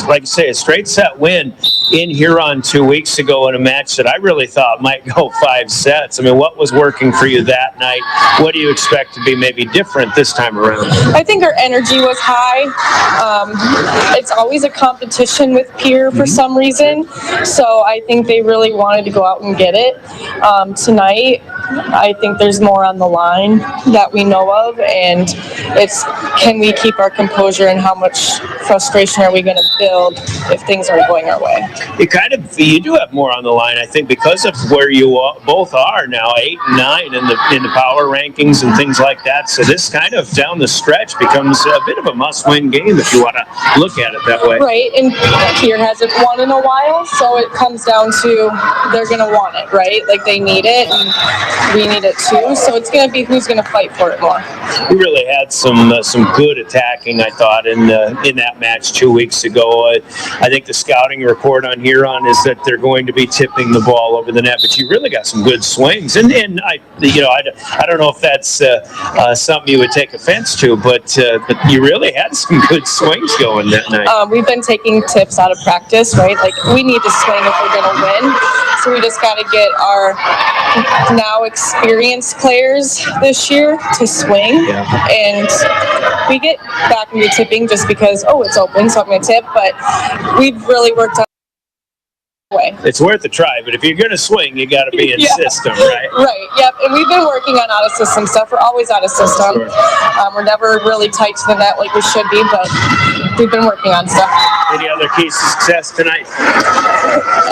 like I say, a straight set win in Huron 2 weeks ago in a match that I really thought might go 5 sets. I mean, what was working for you that night? What do you expect to be maybe different this time around? I think our energy was high. It's always a competition with Pierre for some reason, so I think they really wanted to go out and get it. Tonight, I think there's more on the line that we know of, and it's, can we keep our composure, and how much frustration are we going to build if things aren't going our way? You do have more on the line, I think, because of where you both are now, 8 and 9 in the power rankings and things like that. So this kind of down the stretch becomes a bit of a must-win game if you want to look at it that way. Right, and Pierre hasn't won in a while, so it comes down to they're going to want it, right? Like, they need it, and we need it too. So it's going to be who's going to fight for it more. We really had some good attacking, I thought, in that match 2 weeks ago. I think the scouting report on Huron is that they're going to be tipping the ball over the net, but you really got some good swings. And I don't know if that's something you would take offense to, but you really had some good swings going that night. We've been taking tips out of practice, right? Like, we need to swing if we're going to win. So we just got to get our now experienced players this year to swing. Yeah. And we get back into tipping just because, it's open, so I'm going to tip. But we've really worked on way. It's worth a try, but if you're going to swing, you got to be in system, right? Right, yep. And we've been working on out of system stuff. We're always out of system. Sure. We're never really tight to the net like we should be, but we've been working on stuff. Any other keys to success tonight?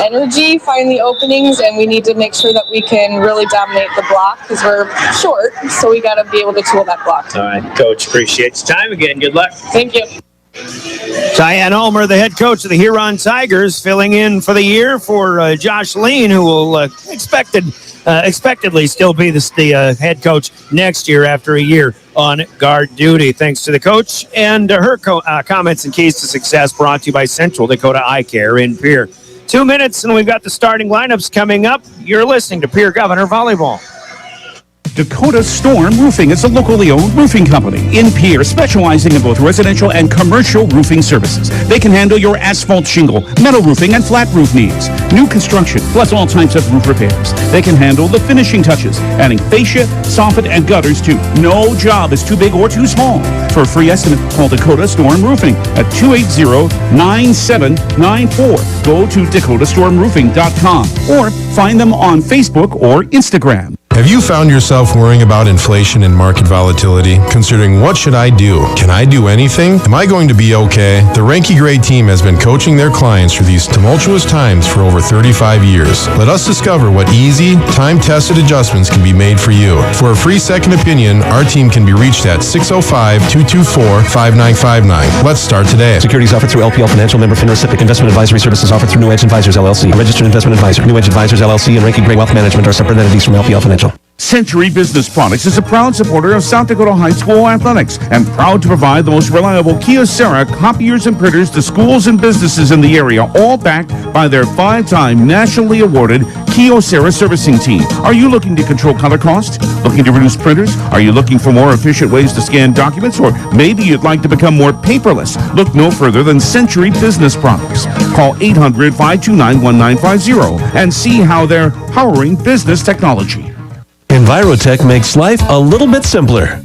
Energy, find the openings, and we need to make sure that we can really dominate the block because we're short, so we got to be able to tool that block. All right, Coach, appreciate your time again. Good luck. Thank you. Diane Ulmer, the head coach of the Huron Tigers, filling in for the year for Josh Lean, who will expectedly still be the head coach next year after a year on guard duty. Thanks to the coach and her comments and keys to success brought to you by Central Dakota Eye Care in Pierre. 2 minutes and we've got the starting lineups coming up. You're listening to Pierre Governor Volleyball. Dakota Storm Roofing is a locally owned roofing company in Pierre, specializing in both residential and commercial roofing services. They can handle your asphalt shingle, metal roofing, and flat roof needs. New construction, plus all types of roof repairs. They can handle the finishing touches, adding fascia, soffit, and gutters too. No job is too big or too small. For a free estimate, call Dakota Storm Roofing at 280-9794. Go to dakotastormroofing.com or find them on Facebook or Instagram. Have you found yourself worrying about inflation and market volatility? Considering what should I do? Can I do anything? Am I going to be okay? The Ranky Gray team has been coaching their clients through these tumultuous times for over 35 years. Let us discover what easy, time-tested adjustments can be made for you. For a free second opinion, our team can be reached at 605-224-5959. Let's start today. Securities offered through LPL Financial, member FINRA SIPC. Investment advisory services offered through New Edge Advisors LLC, a registered investment advisor. New Edge Advisors LLC and Ranky Gray Wealth Management are separate entities from LPL Financial. Century Business Products is a proud supporter of South Dakota High School athletics and proud to provide the most reliable Kyocera copiers and printers to schools and businesses in the area, all backed by their 5-time nationally awarded Kyocera servicing team. Are you looking to control color cost? Looking to reduce printers? Are you looking for more efficient ways to scan documents? Or maybe you'd like to become more paperless? Look no further than Century Business Products. Call 800-529-1950 and see how they're powering business technology. Envirotech makes life a little bit simpler.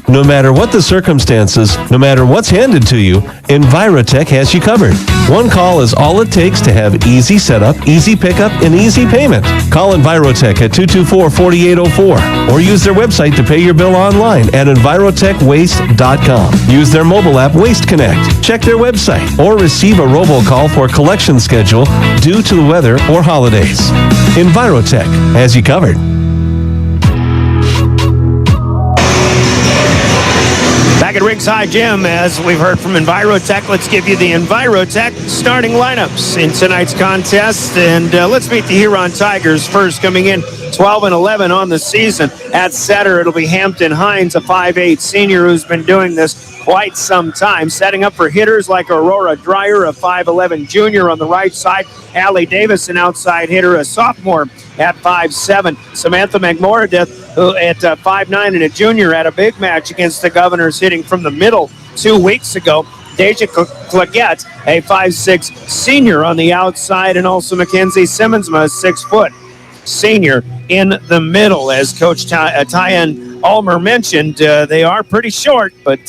No matter what the circumstances, no matter what's handed to you, Envirotech has you covered. One call is all it takes to have easy setup, easy pickup, and easy payment. Call Envirotech at 224-4804 or use their website to pay your bill online at envirotechwaste.com. Use their mobile app Waste Connect. Check their website or receive a robocall for collection schedule due to the weather or holidays. Envirotech has you covered. Back at Riggs High Gym, as we've heard from Envirotech, let's give you the Envirotech starting lineups in tonight's contest. And let's meet the Huron Tigers first, coming in 12-11 on the season. At setter, it'll be Hampton Hines, a 5'8 senior who's been doing this quite some time, setting up for hitters like Aurora Dreyer, a 5'11 junior on the right side. Allie Davis, an outside hitter, a sophomore at 5'7. Samantha McMoradith, who at 5'9 and a junior, had a big match against the Governors, hitting from the middle 2 weeks ago. Deja Clagette, a 5'6 senior on the outside, and also Mackenzie Simmonsma, a 6-foot senior in the middle. As Coach Tyann Ulmer mentioned, they are pretty short, but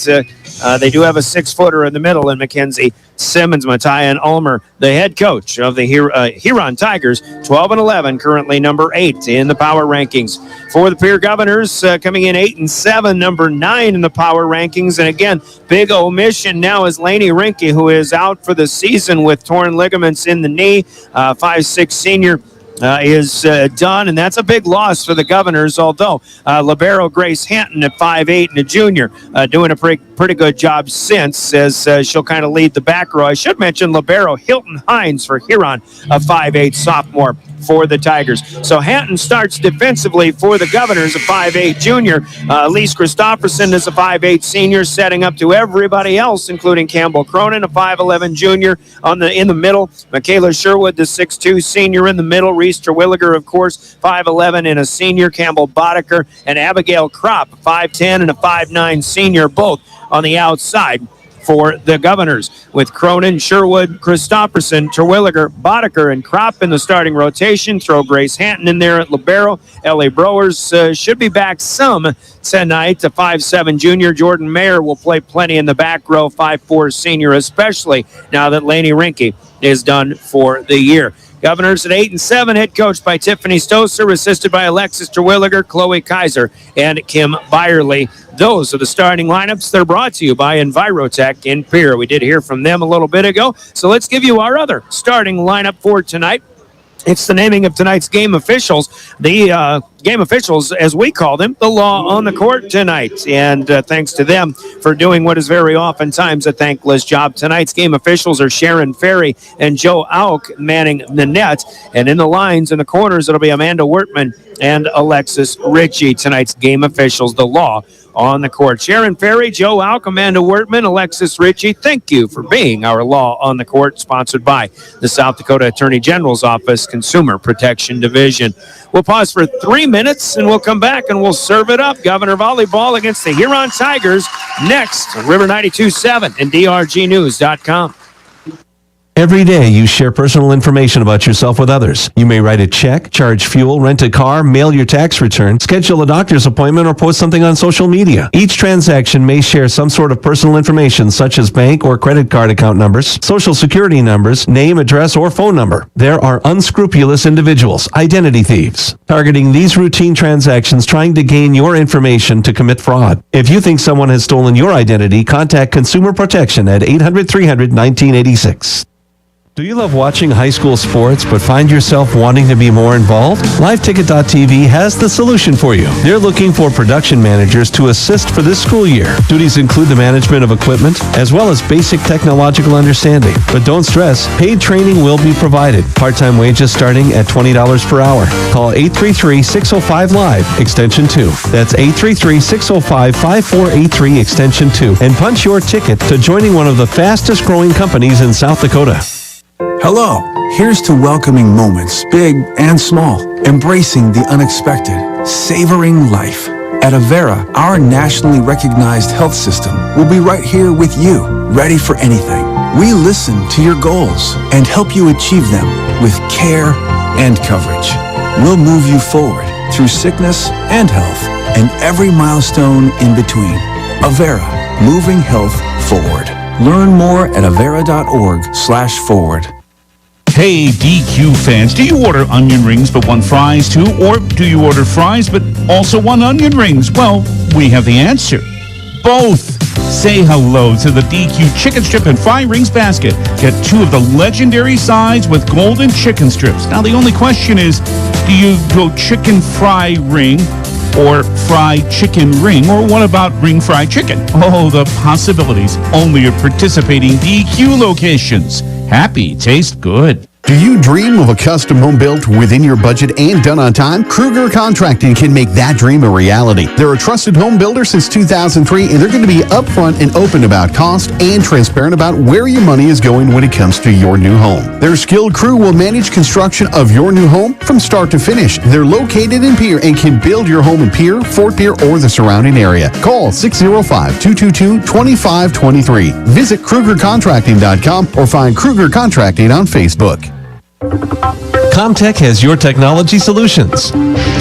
they do have a 6-footer in the middle, and Mackenzie Simmons, Tyann Ulmer, the head coach of the Huron Tigers, 12-11, currently number 8 in the power rankings. For the Pierre Governors, coming in 8-7, number 9 in the power rankings. And again, big omission now is Lainey Rinke, who is out for the season with torn ligaments in the knee. 5'6 senior is done, and that's a big loss for the Governors, although libero Grace Hanton at 5'8 and a junior doing a pretty good job since, as she'll kind of lead the back row. I should mention libero Hilton Hines for Huron, a 5'8 sophomore for the Tigers. So Hanton starts defensively for the Governors, a 5'8 junior. Elise Christopherson is a 5'8 senior, setting up to everybody else, including Campbell Cronin, a 5'11 junior in the middle. Michaela Sherwood, the 6'2 senior in the middle. Reese Terwilliger, of course, 5'11 and a senior. Campbell Boddicker and Abigail Kropp, 5'10 and a 5'9 senior, both on the outside for the Governors, with Cronin, Sherwood, Christopherson, Terwilliger, Boddicker, and Kropp in the starting rotation. Throw Grace Hanton in there at libero. Ellie Browers should be back some tonight. A 5'7 junior. Jordan Mayer will play plenty in the back row, 5'4 senior, especially now that Lainey Rinke is done for the year. Governors at 8-7, head coached by Tiffany Stoser, assisted by Alexis Terwilliger, Chloe Kaiser, and Kim Byerly. Those are the starting lineups. They're brought to you by Envirotech in Pierre. We did hear from them a little bit ago, so let's give you our other starting lineup for tonight. It's the naming of tonight's game officials. The game officials, as we call them, the law on the court tonight. And thanks to them for doing what is very oftentimes a thankless job. Tonight's game officials are Sharon Ferry and Joe Auk manning the net. And in the lines in the corners, it'll be Amanda Wertman and Alexis Ritchie. Tonight's game officials, the law on the court. Sharon Ferry, Joe Alk, Amanda Wertman, Alexis Ritchie, thank you for being our law on the court, sponsored by the South Dakota Attorney General's Office Consumer Protection Division. We'll pause for 3 minutes, and we'll come back and we'll serve it up. Governor Volleyball against the Huron Tigers next. River 92.7 and drgnews.com. Every day, you share personal information about yourself with others. You may write a check, charge fuel, rent a car, mail your tax return, schedule a doctor's appointment, or post something on social media. Each transaction may share some sort of personal information, such as bank or credit card account numbers, social security numbers, name, address, or phone number. There are unscrupulous individuals, identity thieves, targeting these routine transactions, trying to gain your information to commit fraud. If you think someone has stolen your identity, contact Consumer Protection at 800-300-1986. Do you love watching high school sports but find yourself wanting to be more involved? LiveTicket.tv has the solution for you. They're looking for production managers to assist for this school year. Duties include the management of equipment as well as basic technological understanding. But don't stress, paid training will be provided. Part-time wages starting at $20 per hour. Call 833-605-LIVE, extension 2. That's 833-605-5483, extension 2. And punch your ticket to joining one of the fastest growing companies in South Dakota. Hello, here's to welcoming moments, big and small, embracing the unexpected, savoring life. At Avera, our nationally recognized health system will be right here with you, ready for anything. We listen to your goals and help you achieve them with care and coverage. We'll move you forward through sickness and health and every milestone in between. Avera, moving health forward. Learn more at avera.org/forward. Hey, DQ fans, do you order onion rings but want fries too? Or do you order fries but also want onion rings? Well, we have the answer. Both. Say hello to the DQ Chicken Strip and Fry Rings basket. Get 2 of the legendary sides with golden chicken strips. Now, the only question is, do you go chicken fry ring or fried chicken ring, or what about ring fried chicken? Oh, the possibilities only at participating DQ locations. Happy taste good. Do you dream of a custom home built within your budget and done on time? Kruger Contracting can make that dream a reality. They're a trusted home builder since 2003, and they're going to be upfront and open about cost and transparent about where your money is going when it comes to your new home. Their skilled crew will manage construction of your new home from start to finish. They're located in Pierre and can build your home in Pierre, Fort Pierre, or the surrounding area. Call 605-222-2523. Visit KrugerContracting.com or find Kruger Contracting on Facebook. Comtech has your technology solutions.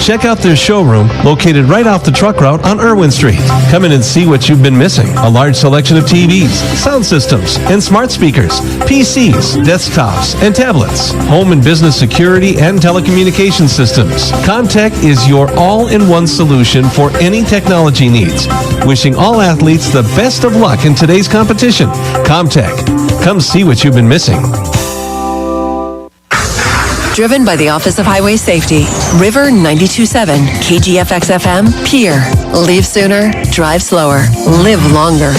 Check out their showroom located right off the truck route on Irwin Street. Come in and see what you've been missing. A large selection of TVs, sound systems, and smart speakers, PCs, desktops, and tablets, home and business security and telecommunication systems. Comtech is your all-in-one solution for any technology needs. Wishing all athletes the best of luck in today's competition. Comtech. Come see what you've been missing. Driven by the Office of Highway Safety. River 92.7, KGFX-FM, Pierre. Leave sooner, drive slower, live longer.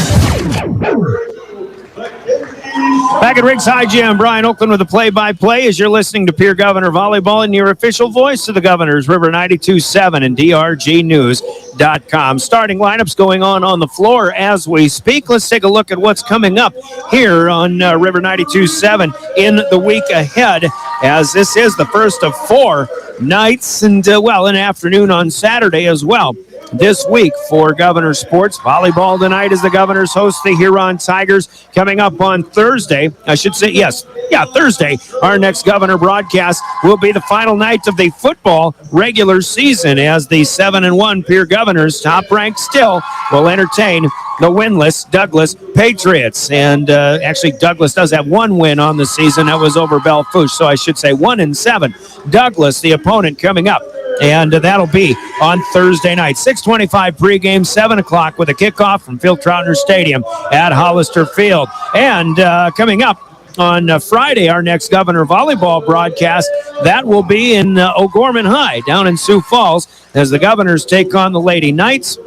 Back at Riggs High Gym, Brian Oakland with the play-by-play as you're listening to Pierre Governor Volleyball and your official voice of the Governors, River 92.7 and drgnews.com. Starting lineups going on the floor as we speak. Let's take a look at what's coming up here on River 92.7 in the week ahead, as this is the first of 4 nights and, an afternoon on Saturday as well. This week for Governor Sports. Volleyball tonight as the Governors host the Huron Tigers. Coming up on Thursday, Thursday, our next Governor broadcast will be the final night of the football regular season as the 7-1 Pierre Governors, top ranked still, will entertain the winless Douglas Patriots. And actually, Douglas does have 1 win on the season. That was over Bellefouche, so I should say 1-7. Douglas, the opponent, coming up. And that'll be on Thursday night. 6:25 pregame, 7 o'clock with a kickoff from Phil Troutner Stadium at Hollister Field. And coming up on Friday, our next Governor Volleyball broadcast, that will be in O'Gorman High down in Sioux Falls as the Governors take on the Lady Knights.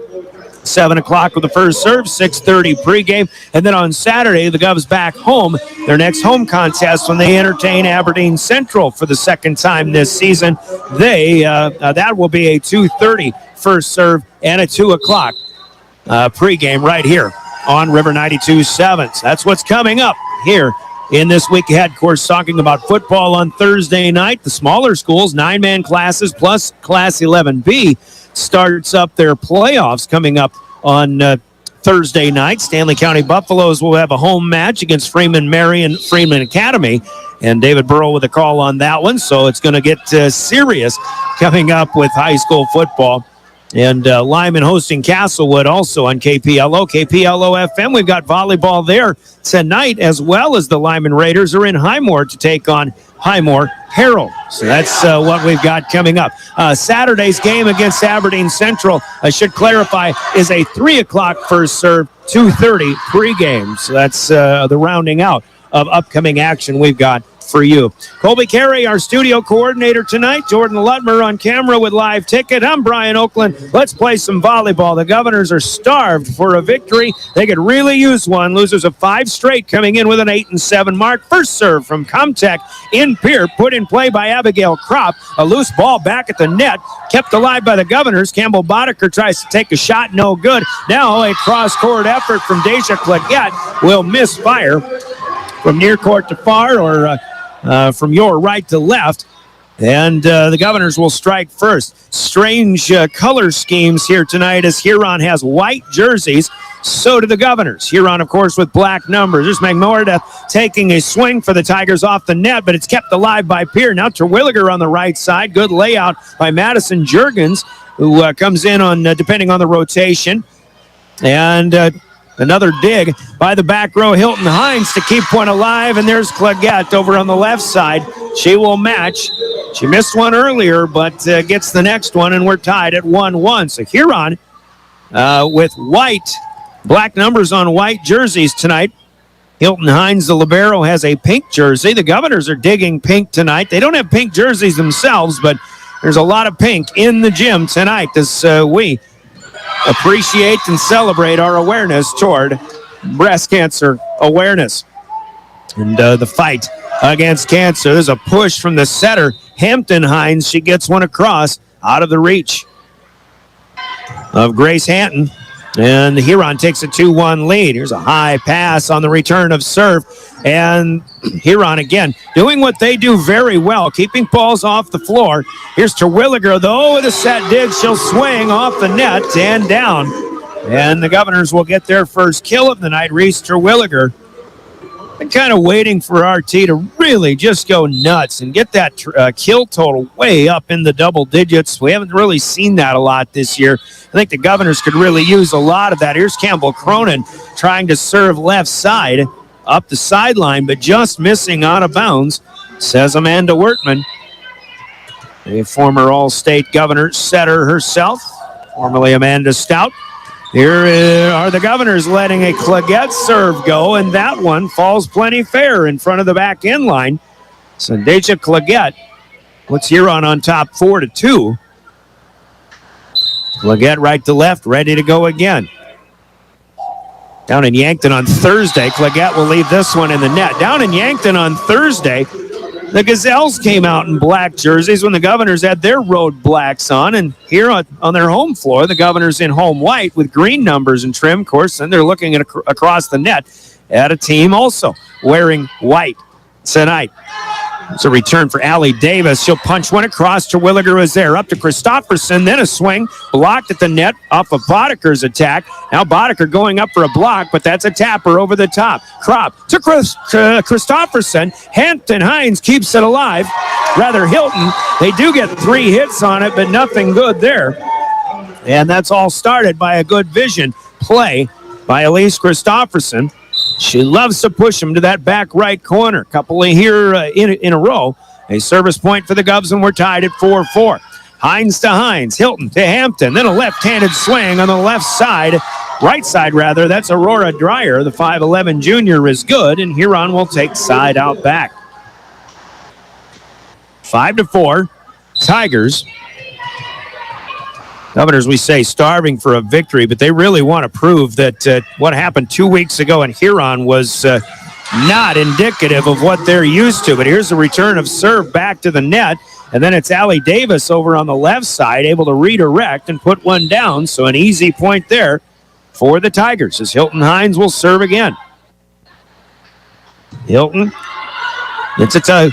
7 o'clock with the first serve, 6:30 pregame. And then on Saturday, the Govs back home, their next home contest when they entertain Aberdeen Central for the second time this season. That will be a 2:30 first serve and a 2 o'clock pregame right here on River 92.7. So that's what's coming up here in this week ahead. Of course, talking about football on Thursday night, the smaller schools, 9-man classes plus Class 11B starts up their playoffs coming up on Thursday night. Stanley County Buffaloes will have a home match against Freeman Marion Freeman Academy, and David Burrow with a call on that one. So it's going to get serious coming up with high school football. And Lyman hosting Castlewood also on KPLO FM. We've got volleyball there tonight, as well as the Lyman Raiders are in Highmore to take on Highmore Herald. So that's what we've got coming up. Saturday's game against Aberdeen Central, I should clarify, is a 3 o'clock first serve, 2:30 pregame. So that's the rounding out of upcoming action we've got for you. Colby Carey, our studio coordinator tonight. Jordan Lutmer on camera with live ticket. I'm Brian Oakland. Let's play some volleyball. The Governors are starved for a victory. They could really use one. Losers of 5 straight coming in with an 8-7 mark. First serve from Comtech in Pierre, put in play by Abigail Kropp. A loose ball back at the net, kept alive by the Governors. Campbell Boddicker tries to take a shot, no good. Now a cross-court effort from Deja Claggett will misfire from near court to far, or from your right to left. And the Governors will strike first. Strange color schemes here tonight as Huron has white jerseys. So do the Governors. Huron, of course, with black numbers. There's McMorda taking a swing for the Tigers off the net, but it's kept alive by Pierre. Now Terwilliger on the right side. Good layout by Madison Juergens, who comes in on depending on the rotation. And another dig by the back row, Hilton Hines, to keep one alive. And there's Claggett over on the left side. She will match. She missed one earlier, but gets the next one, and we're tied at 1-1. So Huron with black numbers on white jerseys tonight. Hilton Hines, the libero, has a pink jersey. The Governors are digging pink tonight. They don't have pink jerseys themselves, but there's a lot of pink in the gym tonight as we appreciate and celebrate our awareness toward breast cancer awareness. And the fight against cancer. There's a push from the setter, Hampton Hines. She gets one across out of the reach of Grace Hanton. And the Huron takes a 2-1 lead. Here's a high pass on the return of serve. And Huron, again, doing what they do very well, keeping balls off the floor. Here's Terwilliger, though, with a set dig. She'll swing off the net and down. And the Governors will get their first kill of the night. Reese Terwilliger. Been kind of waiting for RT to really just go nuts and get that kill total way up in the double digits. We haven't really seen that a lot this year. I think the Governors could really use a lot of that. Here's Campbell Cronin trying to serve left side up the sideline, but just missing out of bounds, says Amanda Wertman, a former All-State Governor setter herself, formerly Amanda Stout. Here are the Governors letting a Claggett serve go, and that one falls plenty fair in front of the back end line. So Deja Claggett puts Huron on top 4-2. Claggett right to left, ready to go again. Down in Yankton on Thursday, Claggett will leave this one in the net. Down in Yankton on Thursday, the Gazelles came out in black jerseys when the Governors had their road blacks on. And here on their home floor, the Governors in home white with green numbers and trim, of course. And they're looking at across the net at a team also wearing white tonight. It's a return for Allie Davis. She'll punch one across. Terwilliger is there. Up to Christofferson. Then a swing. Blocked at the net off of Boddicker's attack. Now Boddicker going up for a block, but that's a tapper over the top. Kropp to Christofferson. Hampton Hines keeps it alive. Rather, Hilton. They do get 3 hits on it, but nothing good there. And that's all started by a good vision play by Elise Christofferson. She loves to push him to that back right corner. Couple here in a row. A service point for the Govs, and we're tied at 4-4. Hines to Hines. Hilton to Hampton. Then a left-handed swing on the left side. Right side, rather. That's Aurora Dreyer. The 5'11 junior is good, and Huron will take side out back. 5-4. Tigers. Governors, we say, starving for a victory, but they really want to prove that what happened 2 weeks ago in Huron was not indicative of what they're used to. But here's the return of serve back to the net, and then it's Allie Davis over on the left side, able to redirect and put one down, so an easy point there for the Tigers as Hilton Hines will serve again. Hilton gets it to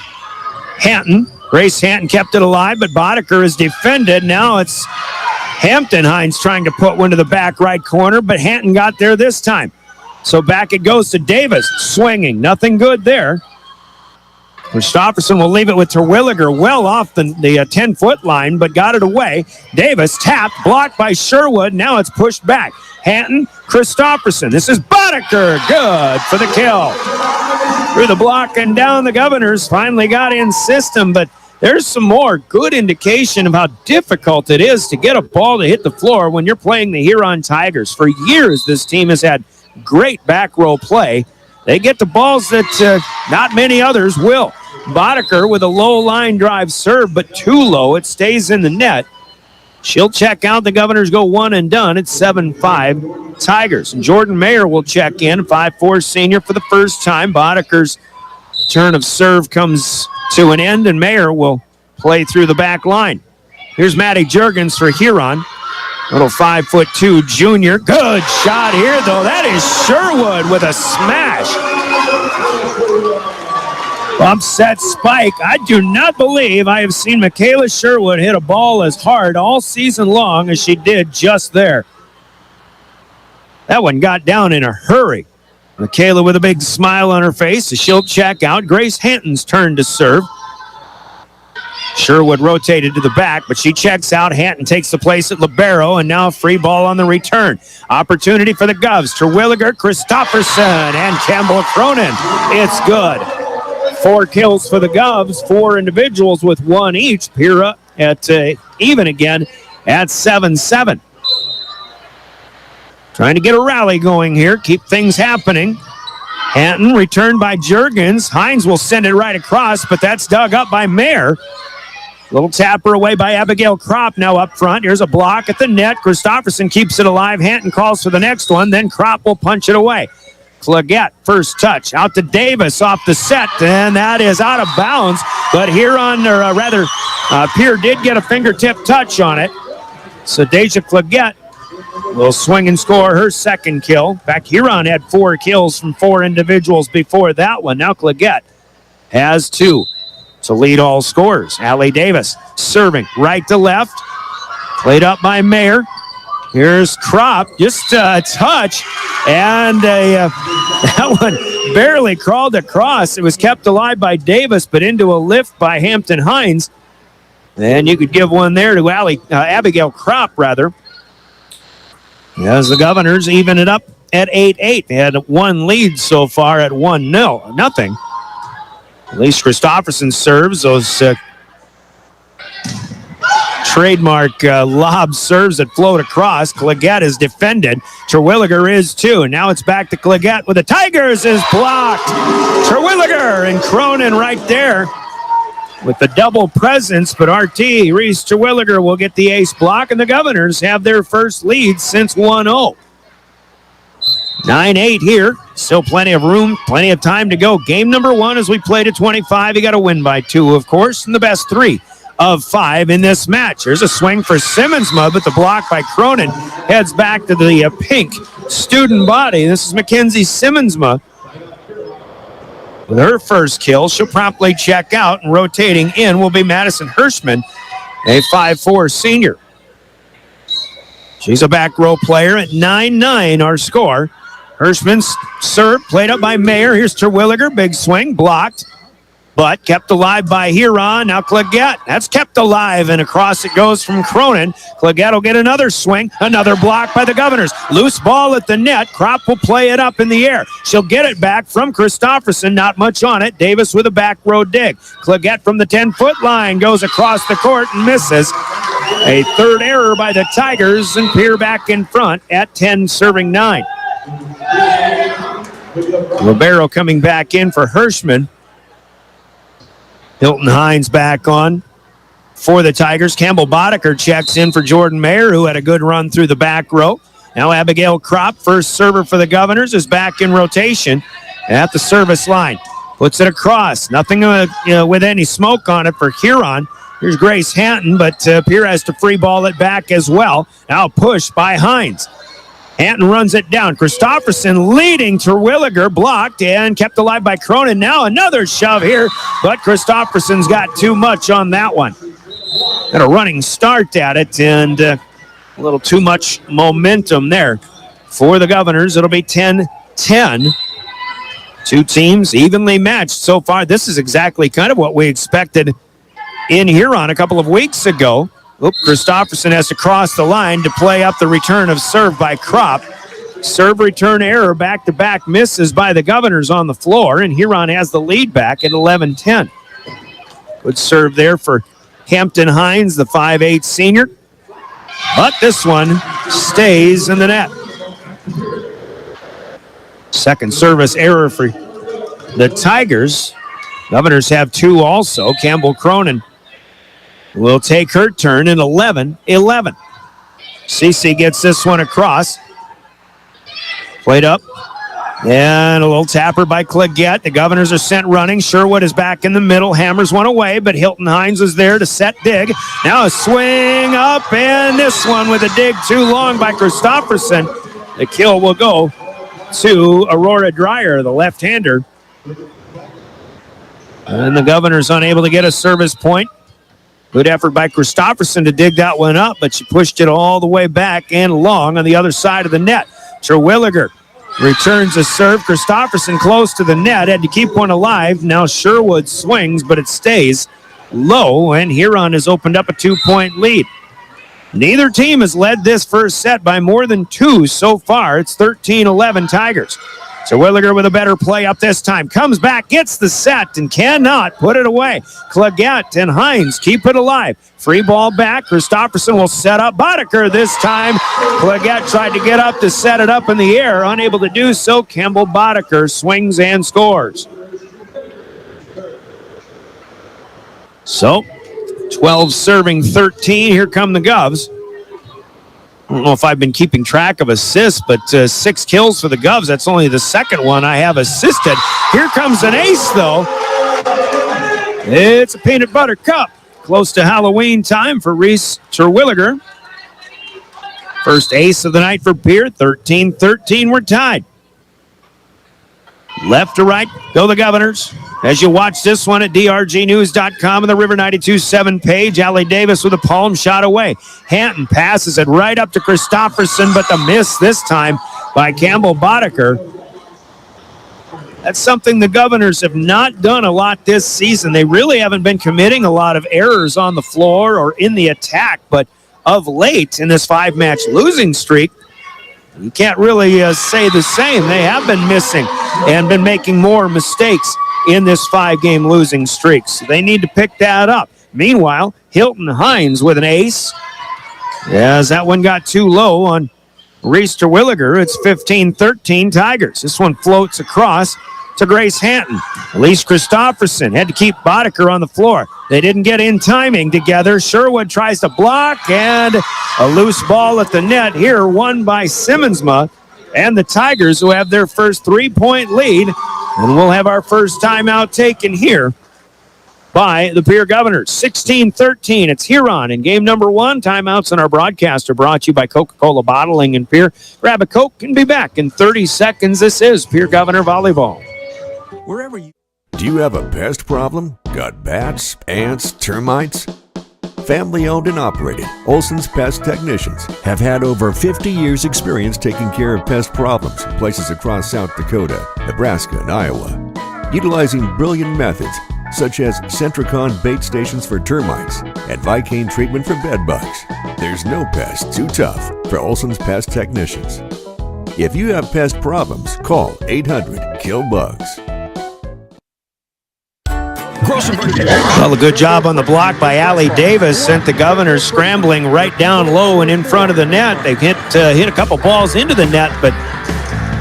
Hanton. Grace Hanton kept it alive, but Boddicker is defended. Now it's Hampton Hines trying to put one to the back right corner, but Hanton got there this time. So back it goes to Davis, swinging. Nothing good there. Christopherson will leave it with Terwilliger well off the 10-foot line, but got it away. Davis tapped, blocked by Sherwood. Now it's pushed back. Hanton, Christopherson. This is Boddicker. Good for the kill. Through the block and down, the Governors finally got in system, but there's some more good indication of how difficult it is to get a ball to hit the floor when you're playing the Huron Tigers. For years, this team has had great back row play. They get the balls that not many others will. Boddicker with a low line drive serve, but too low. It stays in the net. She'll check out. The Governors go one and done. It's 7-5 Tigers. And Jordan Mayer will check in, 5'4" senior for the first time. Boddicker's turn of serve comes to an end, and Mayer will play through the back line. Here's Maddie Juergens for Huron. Little 5'2" junior. Good shot here, though. That is Sherwood with a smash. Upset spike. I do not believe I have seen Michaela Sherwood hit a ball as hard all season long as she did just there. That one got down in a hurry. Michaela with a big smile on her face as she'll check out. Grace Hanton's turn to serve. Sherwood rotated to the back, but she checks out. Hanton takes the place at libero, and now a free ball on the return. Opportunity for the Govs. Terwilliger, Christopherson, and Campbell Cronin. It's good. 4 kills for the Govs, 4 individuals with 1 each. Pira at even again at 7-7. Trying to get a rally going here, keep things happening. Hanton returned by Juergens. Hines will send it right across, but that's dug up by Mayer. Little tapper away by Abigail Kropp now up front. Here's a block at the net. Christopherson keeps it alive. Hanton calls for the next one. Then Kropp will punch it away. Claggett, first touch. Out to Davis off the set. And that is out of bounds. But Pierre did get a fingertip touch on it. So Deja Claggett will swing and score her second kill. In fact, Huron had 4 kills from 4 individuals before that one. Now Claggett has 2. to lead all scorers. Allie Davis serving right to left. Played up by Mayer. Here's Kropp, just a touch, and that one barely crawled across. It was kept alive by Davis, but into a lift by Hampton Hines. And you could give one there to Abigail Kropp, rather. As the Governors even it up at 8-8. They had one lead so far at 1-0. At least Christopherson serves those trademark lob serves that float across. Claggett is defended. Terwilliger is too. And now it's back to Claggett with the Tigers is blocked. Terwilliger and Cronin right there with the double presence. But RT, Reese Terwilliger will get the ace block, and the Governors have their first lead since 1-0. 9-8 here. Still plenty of room, plenty of time to go. Game number 1 as we play to 25. You got to win by 2, of course, and the best 3 of 5 in this match. There's a swing for Simmonsma, but the block by Cronin heads back to the pink student body. This is Mackenzie Simmonsma with her first kill. She'll promptly check out, and rotating in will be Madison Hirschman, a 5'4" senior. She's a back row player at 9-9, our score. Hirschman's serve, played up by Mayer. Here's Terwilliger, big swing, blocked, but kept alive by Huron. Now Claggett, that's kept alive, and across it goes from Cronin. Claggett will get another swing, another block by the Governors. Loose ball at the net. Kropp will play it up in the air. She'll get it back from Christopherson, not much on it. Davis with a back row dig. Claggett from the 10-foot line goes across the court and misses. A third error by the Tigers, and Pierre back in front at 10, serving 9. Libero coming back in for Hirschman. Hilton Hines back on for the Tigers. Campbell Boddicker checks in for Jordan Mayer, who had a good run through the back row. Now Abigail Kropp, first server for the Governors, is back in rotation at the service line. Puts it across. Nothing with any smoke on it for Huron. Here's Grace Hanton, but Pierre has to free ball it back as well. Now pushed by Hines. Hanton runs it down. Christofferson leading Terwilliger, blocked and kept alive by Cronin. Now another shove here, but Christofferson's got too much on that one. Got a running start at it, and a little too much momentum there for the Governors. It'll be 10-10. Two teams evenly matched so far. This is exactly kind of what we expected in Huron a couple of weeks ago. Christofferson has to cross the line to play up the return of serve by Kropp. Serve return error, back-to-back misses by the Governors on the floor, and Huron has the lead back at 11-10. Good serve there for Hampton Hines, the 5'8 senior. But this one stays in the net. Second service error for the Tigers. Governors have two also. Campbell Cronin will take her turn in 11-11. Cece gets this one across. Played up. And a little tapper by Claggett. The Governors are sent running. Sherwood is back in the middle. Hammers one away, but Hilton Hines is there to set dig. Now a swing up, and this one with a dig too long by Christofferson. The kill will go to Aurora Dreyer, the left-hander. And the Governors unable to get a service point. Good effort by Christofferson to dig that one up, but she pushed it all the way back and long on the other side of the net. Terwilliger returns a serve. Christofferson close to the net, had to keep one alive. Now Sherwood swings, but it stays low, and Huron has opened up a 2-point lead. Neither team has led this first set by more than two so far. It's 13-11 Tigers. Terwilliger with a better play up this time. Comes back, gets the set, and cannot put it away. Claggett and Hines keep it alive. Free ball back. Christofferson will set up Boddicker this time. Claggett tried to get up to set it up in the air. Unable to do so. Campbell Boddicker swings and scores. So, 12 serving 13. Here come the Govs. I don't know if I've been keeping track of assists, but 6 kills for the Govs. That's only the second one I have assisted. Here comes an ace, though. It's a peanut butter cup. Close to Halloween time for Reese Terwilliger. First ace of the night for Pierre. 13-13, we're tied. Left to right go the Governors. As you watch this one at drgnews.com and the River 92.7 page, Allie Davis with a palm shot away. Hanton passes it right up to Christofferson, but the miss this time by Campbell Boddicker. That's something the Governors have not done a lot this season. They really haven't been committing a lot of errors on the floor or in the attack, but of late in this 5-match losing streak, you can't really say the same. They have been missing and been making more mistakes in this 5-game losing streak. So they need to pick that up. Meanwhile, Hilton Hines with an ace. As that one got too low on Reese Terwilliger, it's 15-13 Tigers. This one floats across to Grace Hanton. Elise Christofferson had to keep Boddicker on the floor. They didn't get in timing together. Sherwood tries to block, and a loose ball at the net here, won by Simmonsma. And the Tigers, who have their first 3-point lead, and we'll have our first timeout taken here by the Pierre Governors. 16-13, it's Huron in game number 1. Timeouts on our broadcast are brought to you by Coca-Cola Bottling and Pierre. Grab a Coke and be back in 30 seconds. This is Pierre Governor Volleyball. Wherever you... Do you have a pest problem? Got bats, ants, termites? Family owned and operated, Olson's Pest Technicians have had over 50 years experience taking care of pest problems in places across South Dakota, Nebraska, and Iowa. Utilizing brilliant methods such as Centricon bait stations for termites and Vicane treatment for bed bugs. There's no pest too tough for Olson's Pest Technicians. If you have pest problems, call 800-KILL-BUGS. Well, a good job on the block by Allie Davis sent the Governors scrambling right down low and in front of the net. They hit a couple balls into the net, but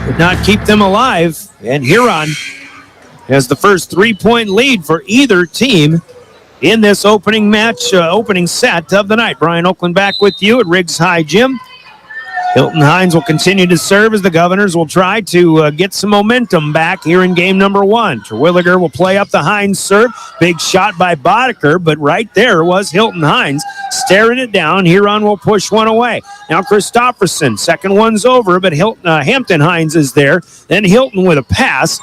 could not keep them alive. And Huron has the first 3-point lead for either team in this opening match, opening set of the night. Brian Oakland back with you at Riggs High Gym. Hilton Hines will continue to serve as the Governors will try to get some momentum back here in game number one. Terwilliger will play up the Hines serve. Big shot by Boddicker, but right there was Hilton Hines staring it down. Huron will push one away. Now Christofferson, second one's over, but Hampton Hines is there. Then Hilton with a pass.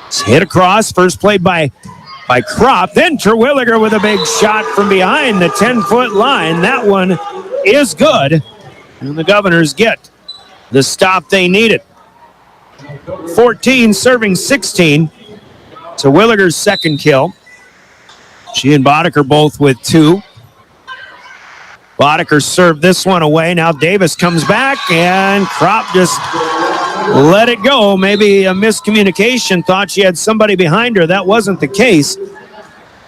It's hit across, first played by Kropp. Then Terwilliger with a big shot from behind the 10-foot line. That one is good. And the Governors get the stop they needed. 14 serving 16. Terwilliger's second kill. She and Boddicker both with 2. Boddicker served this one away. Now Davis comes back, and Kropp just let it go. Maybe a miscommunication. Thought she had somebody behind her. That wasn't the case.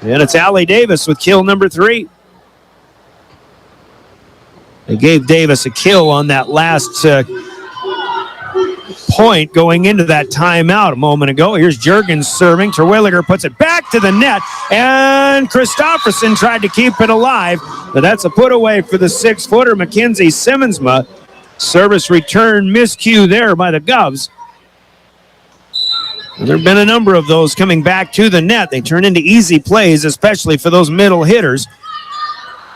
And it's Allie Davis with kill number 3. They gave Davis a kill on that last point going into that timeout a moment ago. Here's Juergens serving. Terwilliger puts it back to the net, and Christofferson tried to keep it alive, but that's a put away for the 6-footer, Mackenzie Simmonsma. Service return miscue there by the Govs. There have been a number of those coming back to the net. They turn into easy plays, especially for those middle hitters.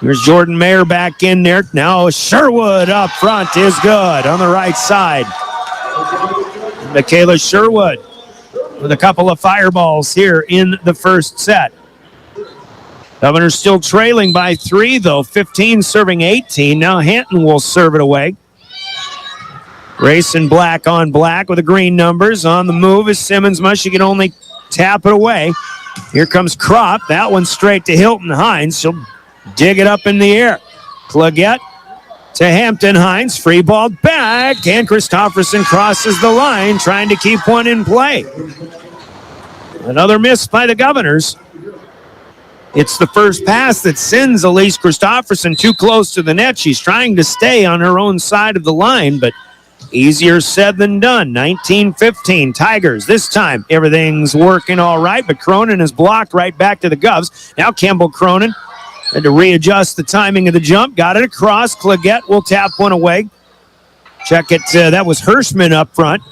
Here's Jordan Mayer back in there. Now Sherwood up front is good on the right side. Michaela Sherwood with a couple of fireballs here in the first set. Governors still trailing by 3, though. 15 serving 18. Now Hanton will serve it away. Grayson black on black with the green numbers. On the move is Simmonsma. She can only tap it away. Here comes Kropp. That one straight to Hilton Hines. She'll dig it up in the air. Claggett to Hampton Hines. Free ball back, and Christofferson crosses the line, trying to keep one in play. Another miss by the Governors. It's the first pass that sends Elise Christofferson too close to the net. She's trying to stay on her own side of the line, but easier said than done. 19-15 Tigers. This time everything's working all right, but Cronin is blocked right back to the Govs. Now Campbell Cronin had to readjust the timing of the jump. Got it across. Claggett will tap one away. Check it. That was Hirschman up front.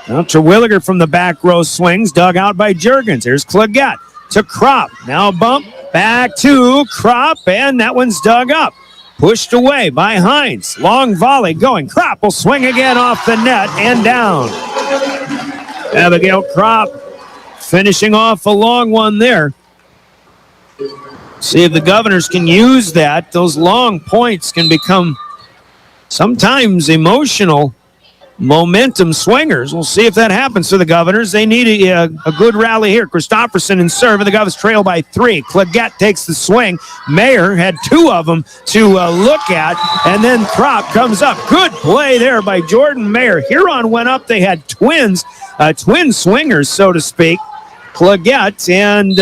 Now Terwilliger from the back row swings. Dug out by Juergens. Here's Claggett to Kropp. Now a bump back to Kropp, and that one's dug up. Pushed away by Hines. Long volley going. Kropp will swing again off the net and down. Abigail Kropp finishing off a long one there. See if the Governors can use that. Those long points can become sometimes emotional momentum swingers. We'll see if that happens to the Governors. They need a good rally here. Christofferson in serve, and the Govs trail by 3. Claggett takes the swing. Mayer had 2 of them to look at, and then Kropp comes up. Good play there by Jordan Mayer. Huron went up. They had twin swingers, so to speak. Claggett and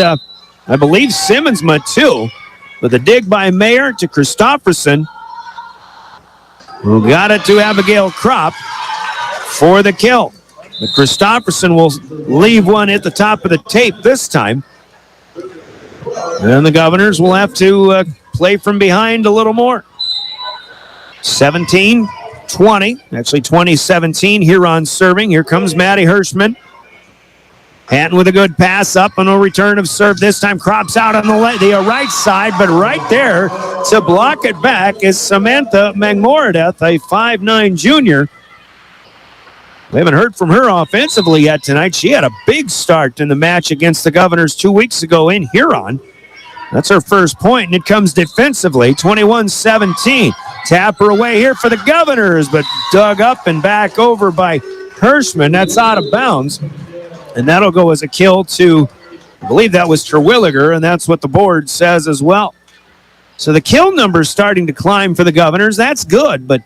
I believe Simmonsma too. With a dig by Mayer to Christofferson, who got it to Abigail Kropp for the kill. But Christofferson will leave one at the top of the tape this time. And the Governors will have to play from behind a little more. 17-20, actually 20-17. Huron serving. Here comes Maddie Hirschman. Hanton with a good pass up and a return of serve. This time Kropp's out on the right side, but right there to block it back is Samantha Magmoradeth, a 5'9 junior. We haven't heard from her offensively yet tonight. She had a big start in the match against the Governors 2 weeks ago in Huron. That's her first point, and it comes defensively, 21-17. Tap her away here for the Governors, but dug up and back over by Hirschman. That's out of bounds. And that'll go as a kill to, I believe that was Terwilliger, and that's what the board says as well. So the kill number's starting to climb for the Governors. That's good, but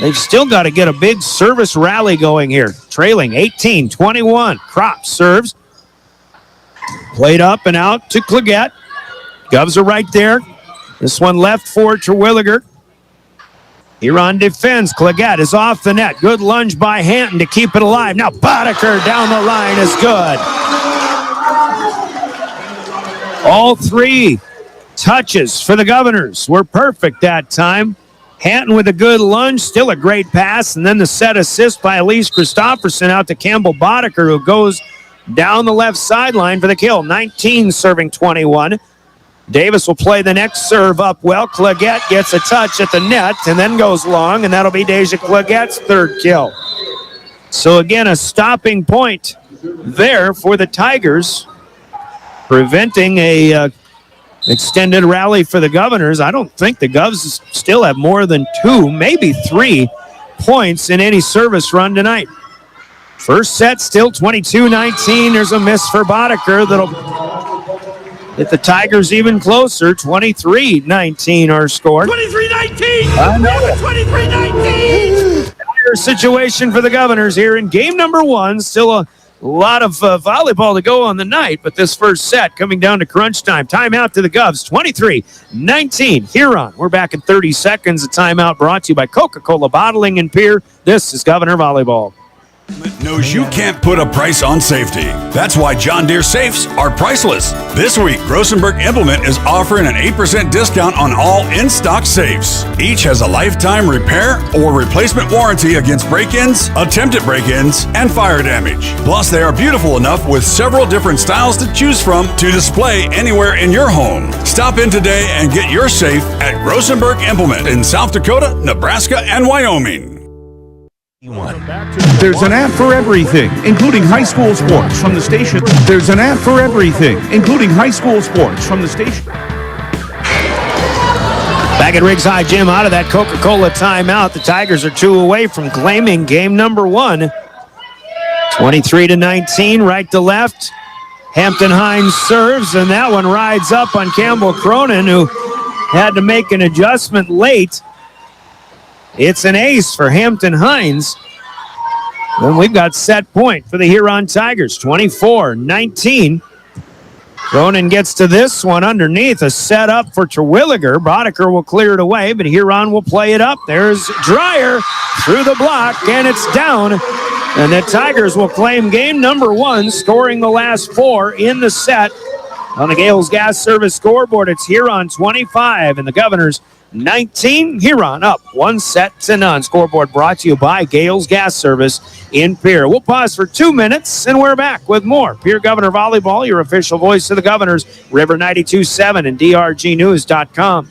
they've still got to get a big service rally going here. Trailing 18-21. Kropp serves. Played up and out to Claggett. Govs are right there. This one left for Terwilliger. Huron defends. Claggett is off the net. Good lunge by Hanton to keep it alive. Now Boddicker down the line is good. All 3 touches for the Governors were perfect that time. Hanton with a good lunge, still a great pass, and then the set assist by Elise Christofferson out to Campbell Boddicker, who goes down the left sideline for the kill. 19 serving 21. Davis will play the next serve up well. Claggett gets a touch at the net and then goes long, and that'll be Deja Claggett's 3rd kill. So again, a stopping point there for the Tigers, preventing a extended rally for the Governors. I don't think the Govs still have more than 2, maybe 3 points in any service run tonight. First set still 22-19. There's a miss for Boddicker that'll hit the Tigers even closer. 23-19 our score. 23-19! I know it. 23-19! Situation for the Governors here in game number 1. Still a lot of volleyball to go on the night, but this first set coming down to crunch time. Timeout to the Govs, 23-19. Huron, we're back in 30 seconds. A timeout brought to you by Coca-Cola Bottling and Pier. This is Governor Volleyball. Knows you can't put a price on safety. That's why John Deere safes are priceless. This week, Grossenberg Implement is offering an 8% discount on all in-stock safes. Each has a lifetime repair or replacement warranty against break-ins, attempted break-ins, and fire damage. Plus, they are beautiful enough with several different styles to choose from to display anywhere in your home. Stop in today and get your safe at Grossenberg Implement in South Dakota, Nebraska, and Wyoming. There's an app for everything, including high school sports from the station. There's an app for everything, including high school sports from the station. Back at Riggs High Gym, out of that Coca-Cola timeout. The Tigers are 2 away from claiming game number 1. 23-19, right to left. Hampton Hines serves, and that one rides up on Campbell Cronin, who had to make an adjustment late. It's an ace for Hampton Hines. Then we've got set point for the Huron Tigers, 24-19. Cronin gets to this one underneath, a set up for Terwilliger. Boddicker will clear it away, but Huron will play it up. There's Dreyer through the block, and it's down. And the Tigers will claim game number 1, scoring the last 4 in the set. On the Gales Gas Service scoreboard, it's Huron 25 and the Governors 19. Huron up 1-0. Scoreboard brought to you by Gales Gas Service in Pierre. We'll pause for 2 minutes, and we're back with more Pierre Governor Volleyball, your official voice of the Governors, River 92.7 and drgnews.com.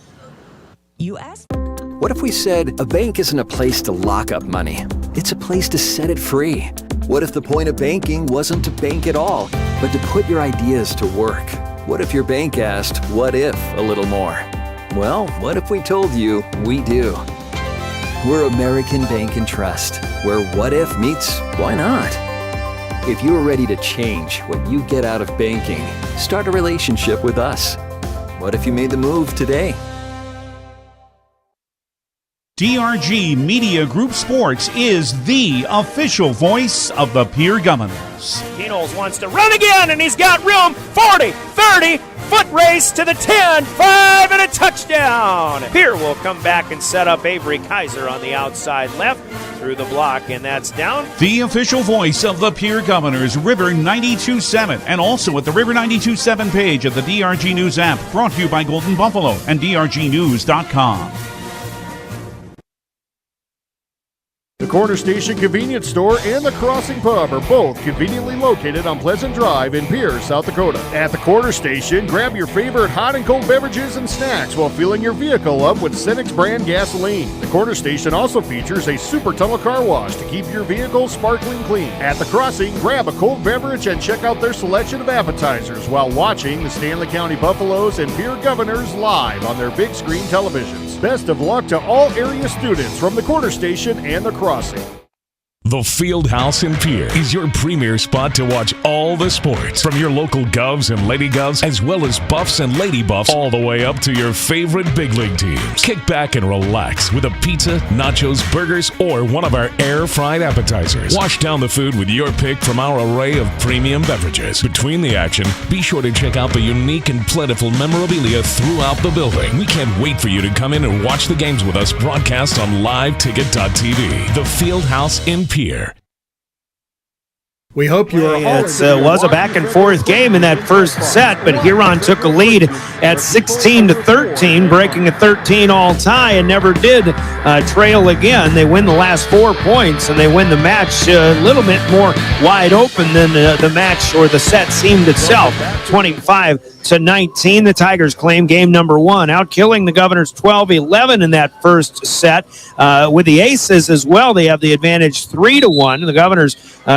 You asked? What if we said a bank isn't a place to lock up money? It's a place to set it free. What if the point of banking wasn't to bank at all, but to put your ideas to work? What if your bank asked, what if, a little more? Well, what if we told you we do? We're American Bank and Trust, where what if meets why not? If you're ready to change what you get out of banking, start a relationship with us. What if you made the move today? DRG Media Group Sports is the official voice of the Pierre Governors. Keenholz wants to run again, and he's got room. 40, 30, foot race to the 10, 5, and a touchdown. Pierre will come back and set up Avery Kaiser on the outside left through the block, and that's down. The official voice of the Pierre Governors, River 92.7, and also at the River 92.7 page of the DRG News app, brought to you by Golden Buffalo and drgnews.com. The Corner Station Convenience Store and the Crossing Pub are both conveniently located on Pleasant Drive in Pierre, South Dakota. At the Corner Station, grab your favorite hot and cold beverages and snacks while filling your vehicle up with Cenex brand gasoline. The Corner Station also features a super tunnel car wash to keep your vehicle sparkling clean. At the Crossing, grab a cold beverage and check out their selection of appetizers while watching the Stanley County Buffaloes and Pierre Governors live on their big screen televisions. Best of luck to all area students from the Corner Station and the Crossing. The Fieldhouse in Pierre is your premier spot to watch all the sports, from your local Govs and Lady Govs, as well as Buffs and Lady Buffs, all the way up to your favorite big league teams. Kick back and relax with a pizza, nachos, burgers, or one of our air-fried appetizers. Wash down the food with your pick from our array of premium beverages. Between the action, be sure to check out the unique and plentiful memorabilia throughout the building. We can't wait for you to come in and watch the games with us broadcast on liveticket.tv. The Fieldhouse in Pierre. We hope you are. It was a back and forth game in that first set, but Huron took a lead at 16-13, breaking a 13-all tie, and never did trail again. They win the last 4 points, and they win the match a little bit more wide open than the match or the set seemed itself. 25-19, the Tigers claim game number 1, outkilling the Governors 12-11 in that first set. With the aces as well, they have the advantage 3-1. The Governors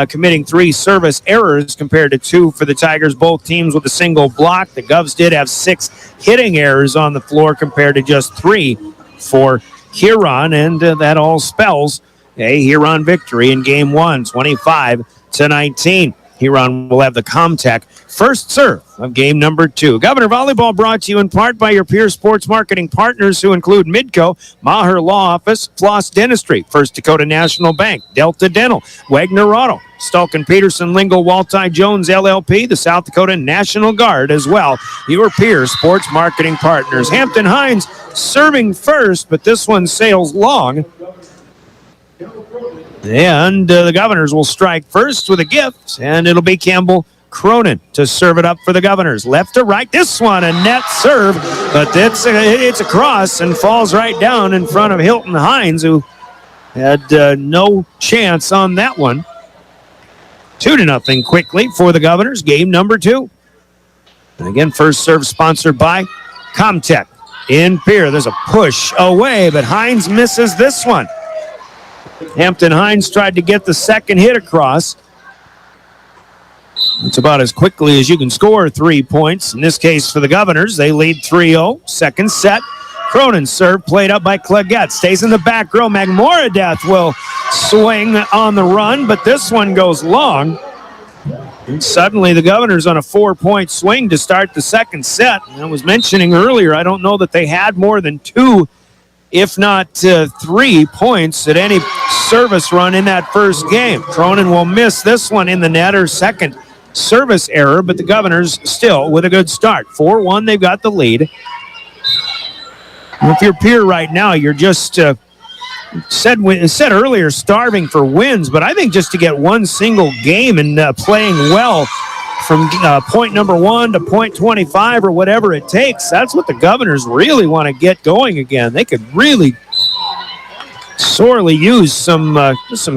committing 3 service errors compared to 2 for the Tigers, both teams with a single block. The Govs did have 6 hitting errors on the floor compared to just 3 for Huron, and that all spells a Huron victory in game 1, 25-19. Huron will have the Comtech first serve of game number 2. Governor Volleyball brought to you in part by your Pierce Sports Marketing partners who include Midco, Maher Law Office, Floss Dentistry, First Dakota National Bank, Delta Dental, Wagner Auto, Stulkin Peterson, Lingle, Walti Jones, LLP, the South Dakota National Guard as well. Your Pierce Sports Marketing partners. Hampton Hines serving first, but this one sails long. And the Governors will strike first with a gift, and it'll be Campbell Cronin to serve it up for the Governors. Left to right, this one, a net serve, but it's across and falls right down in front of Hilton Hines, who had no chance on that one. 2-0 quickly for the Governors, game number 2. And again, first serve sponsored by Comtech in Pierre. There's a push away, but Hines misses this one. Hampton Hines tried to get the second hit across. It's about as quickly as you can score 3 points. In this case for the Governors, they lead 3-0. Second set. Cronin's serve played up by Claggett. Stays in the back row. Magmoradeth will swing on the run, but this one goes long. And suddenly the Governors on a 4-point swing to start the second set. And I was mentioning earlier, I don't know that they had more than 2, if not 3 points at any service run in that first game. Cronin will miss this one in the net, her second service error, but the Governors still with a good start. 4-1, they've got the lead. And if you're Pierre right now, you're just said earlier starving for wins, but I think just to get one single game and playing well from point number 1 to point 25 or whatever it takes, that's what the Governors really want to get going again. They could really sorely use some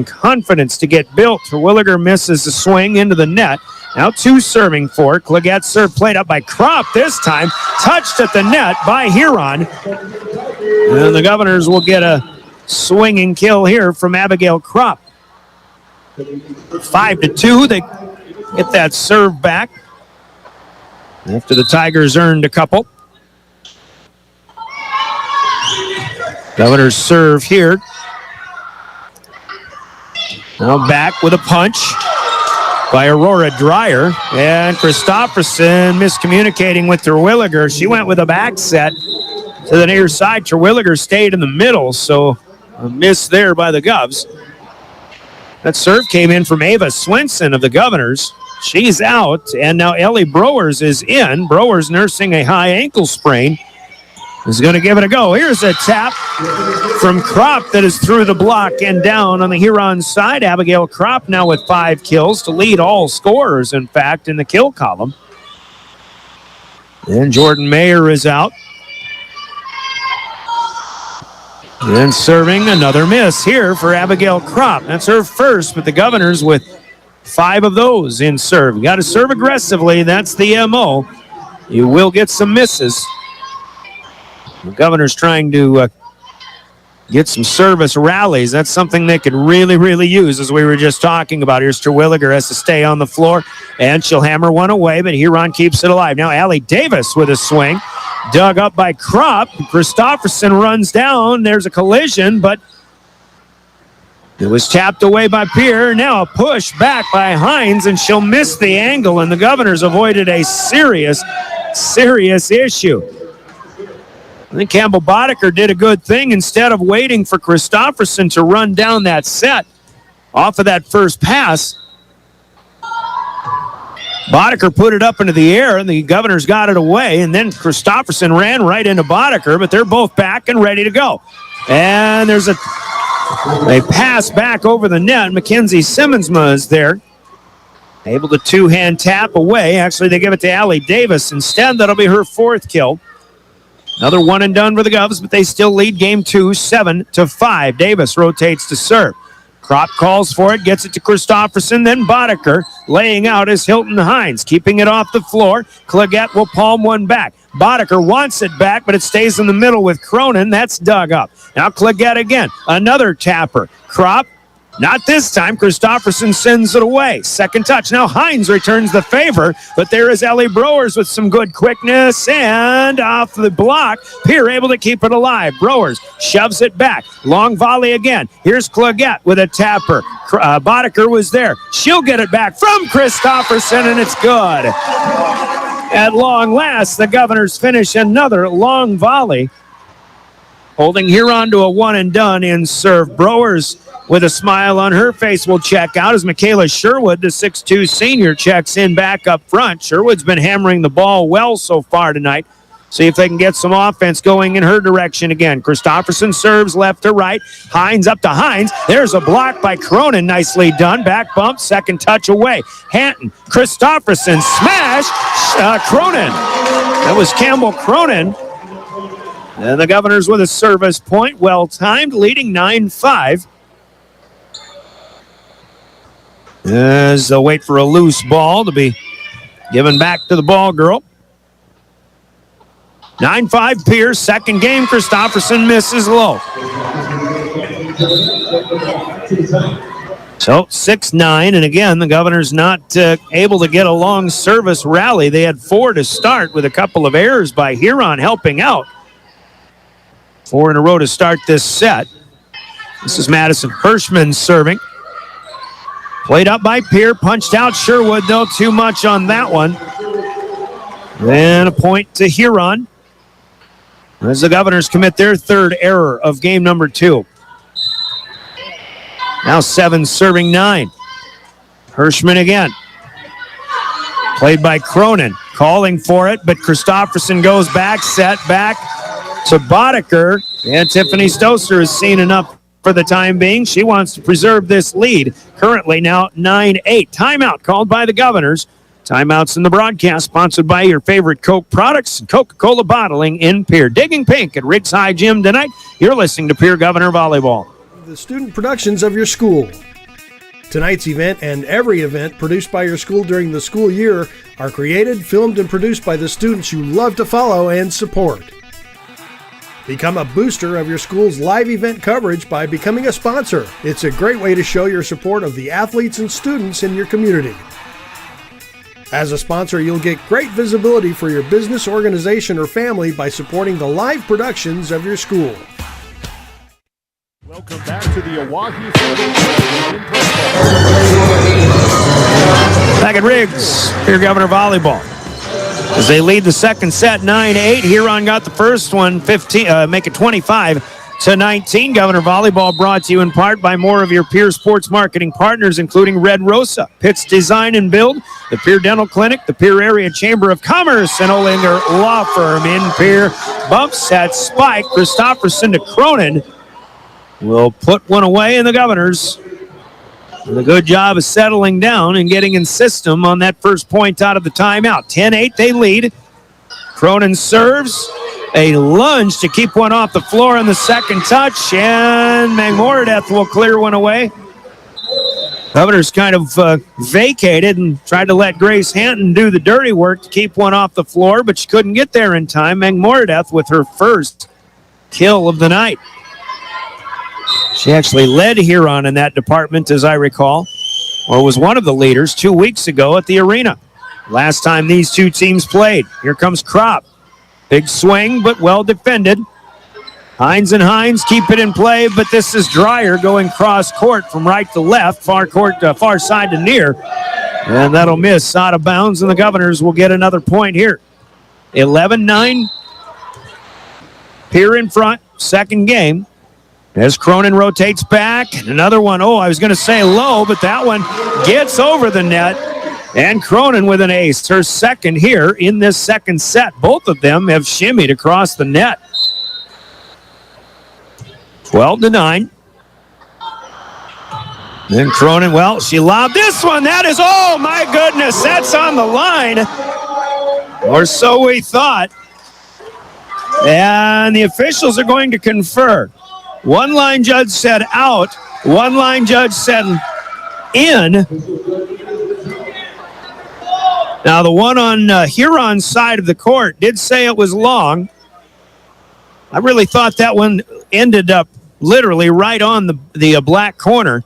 confidence to get built. Terwilliger misses the swing into the net. Now 2 serving for it. Claggett serve played up by Kropp this time. Touched at the net by Huron. And the Governors will get a swinging kill here from Abigail Kropp. 5-2. They get that serve back after the Tigers earned a couple. Governors serve here. Now back with a punch by Aurora Dreyer. And Christofferson miscommunicating with Terwilliger. She went with a back set to the near side. Terwilliger stayed in the middle, so a miss there by the Govs. That serve came in from Ava Swenson of the Governors. She's out, and now Ellie Browers is in. Browers nursing a high ankle sprain. Is going to give it a go. Here's a tap from Kropp that is through the block and down on the Huron side. Abigail Kropp now with 5 kills to lead all scorers, in fact, in the kill column. And Jordan Mayer is out. And serving, another miss here for Abigail Kropp. That's her first, but the Governors with 5 of those in serve. You got to serve aggressively. That's the MO. You will get some misses. The Governors trying to get some service rallies. That's something they could really, really use, as we were just talking about. Here's Terwilliger, has to stay on the floor, and she'll hammer one away, but Huron keeps it alive. Now Allie Davis with a swing. Dug up by Kropp. Christofferson runs down. There's a collision, but it was tapped away by Pierre. Now a push back by Hines, and she'll miss the angle, and the Governors avoided a serious issue. I think Campbell Boddicker did a good thing. Instead of waiting for Christofferson to run down that set off of that first pass, Boddicker put it up into the air, and the Governors got it away, and then Christofferson ran right into Boddicker, but they're both back and ready to go. And there's a pass back over the net. Mackenzie Simmonsma is there. Able to two-hand tap away. Actually, they give it to Allie Davis instead. That'll be her 4th kill. Another one and done for the Govs, but they still lead game 2, 7-5. Davis rotates to serve. Kropp calls for it, gets it to Christofferson, then Boddicker. Laying out is Hilton Hines, keeping it off the floor. Claggett will palm one back. Boddicker wants it back, but it stays in the middle with Cronin. That's dug up. Now Claggett again. Another tapper. Kropp. Not this time. Christofferson sends it away. Second touch. Now Hines returns the favor, but there is Ellie Browers with some good quickness, and off the block, Pierre able to keep it alive. Browers shoves it back. Long volley again. Here's Claggett with a tapper. Boddicker was there. She'll get it back from Christofferson, and it's good. At long last, the Governors finish another long volley, holding Huron to a one and done in serve. Browers with a smile on her face will check out as Michaela Sherwood, the 6'2 senior, checks in back up front. Sherwood's been hammering the ball well so far tonight. See if they can get some offense going in her direction again. Christofferson serves left to right. Hines up to Hines. There's a block by Cronin. Nicely done. Back bump. Second touch away. Hanton. Christofferson. Smash. Cronin. That was Campbell Cronin. And the Governors with a service point. Well timed. Leading 9-5. As they'll wait for a loose ball to be given back to the ball girl. 9-5 Pierce, second game. Christofferson misses low. So 6-9, and again, the Governors not able to get a long service rally. They had 4 to start with a couple of errors by Huron helping out. 4 in a row to start this set. This is Madison Hirschman serving. Played up by Pierre, punched out Sherwood, though too much on that one. Then a point to Huron as the Governors commit their 3rd error of game number 2. Now 7 serving 9. Hirschman again. Played by Cronin, calling for it, but Christofferson goes back, set back to Boddicker. And Tiffany Stoser has seen enough for the time being. She wants to preserve this lead. Currently now 9-8. Timeout called by the Governors. Timeouts in the broadcast sponsored by your favorite Coke products and Coca-Cola bottling in Pierre. Digging pink at Riggs High Gym tonight. You're listening to Pierre Governor Volleyball. The student productions of your school. Tonight's event and every event produced by your school during the school year are created, filmed, and produced by the students you love to follow and support. Become a booster of your school's live event coverage by becoming a sponsor. It's a great way to show your support of the athletes and students in your community. As a sponsor, you'll get great visibility for your business, organization, or family by supporting the live productions of your school. Welcome back to the Oahe Back at Riggs, Pierre Governor Volleyball. As they lead the second set 9-8, Huron got the first one, make it 25-19. Governor Volleyball brought to you in part by more of your Pierre sports marketing partners, including Red Rosa, Pitts Design and Build, the Pierre Dental Clinic, the Pierre Area Chamber of Commerce, and Olinger Law Firm in Pierre. Bumps at Spike. Christofferson to Cronin will put one away, and the Governors with a good job of settling down and getting in system on that first point out of the timeout. 10-8, they lead. Cronin serves. A lunge to keep one off the floor on the second touch, and McMoradeth will clear one away. Governors kind of vacated and tried to let Grace Hanton do the dirty work to keep one off the floor, but she couldn't get there in time. McMoradeth with her first kill of the night. She actually led Huron in that department, as I recall, or was one of the leaders 2 weeks ago at the arena. Last time these two teams played. Here comes Kropp. Big swing, but well defended. Hines and Hines keep it in play, but this is Dreyer going cross court from right to left, far side to near. And that'll miss out of bounds, and the Governors will get another point here. 11-9. Pierre in front, second game. As Cronin rotates back, and another one, I was going to say low, but that one gets over the net. And Cronin with an ace, her second here in this second set. Both of them have shimmied across the net. 12-9. Then Cronin, she lobbed this one. That is, oh my goodness. goodness, that's on the line. Or so we thought. And the officials are going to confer. One line judge said out. One line judge said in. Now, the one on Huron's side of the court did say it was long. I really thought that one ended up literally right on the black corner.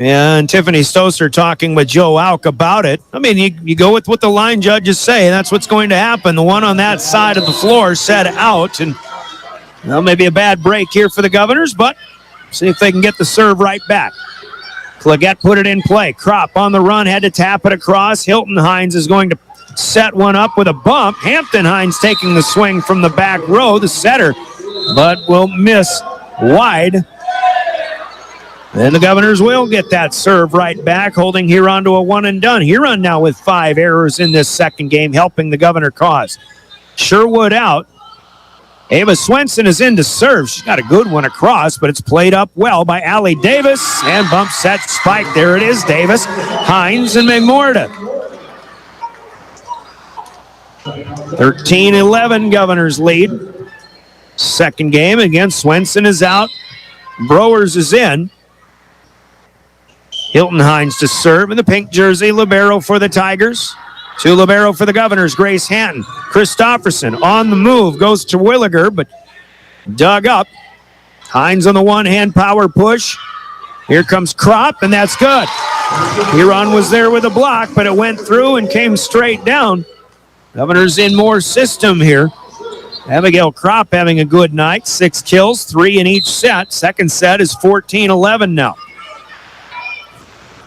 And Tiffany Stoser talking with Joe Auk about it. I mean, you go with what the line judges say. That's what's going to happen. The one on that side of the floor said out. And, well, maybe a bad break here for the Governors, but see if they can get the serve right back. Claggett put it in play. Kropp on the run, had to tap it across. Hilton Hines is going to set one up with a bump. Hampton Hines taking the swing from the back row, the setter, but will miss wide. And the Governors will get that serve right back, holding Huron to a one and done. Huron now with 5 errors in this second game, helping the Governor cause. Sherwood out. Ava Swenson is in to serve. She's got a good one across, but it's played up well by Allie Davis. And bump set spike. There it is, Davis, Hines, and McMorda. 13-11 Governors lead. Second game again. Swenson is out. Browers is in. Hilton Hines to serve in the pink jersey. Libero for the Tigers. 2 libero for the Governors. Grace Hanton. Christofferson on the move. Goes to Williger, but dug up. Hines on the one-hand power push. Here comes Kropp, and that's good. Huron was there with a block, but it went through and came straight down. Governors in more system here. Abigail Kropp having a good night. 6 kills, 3 in each set. Second set is 14-11 now.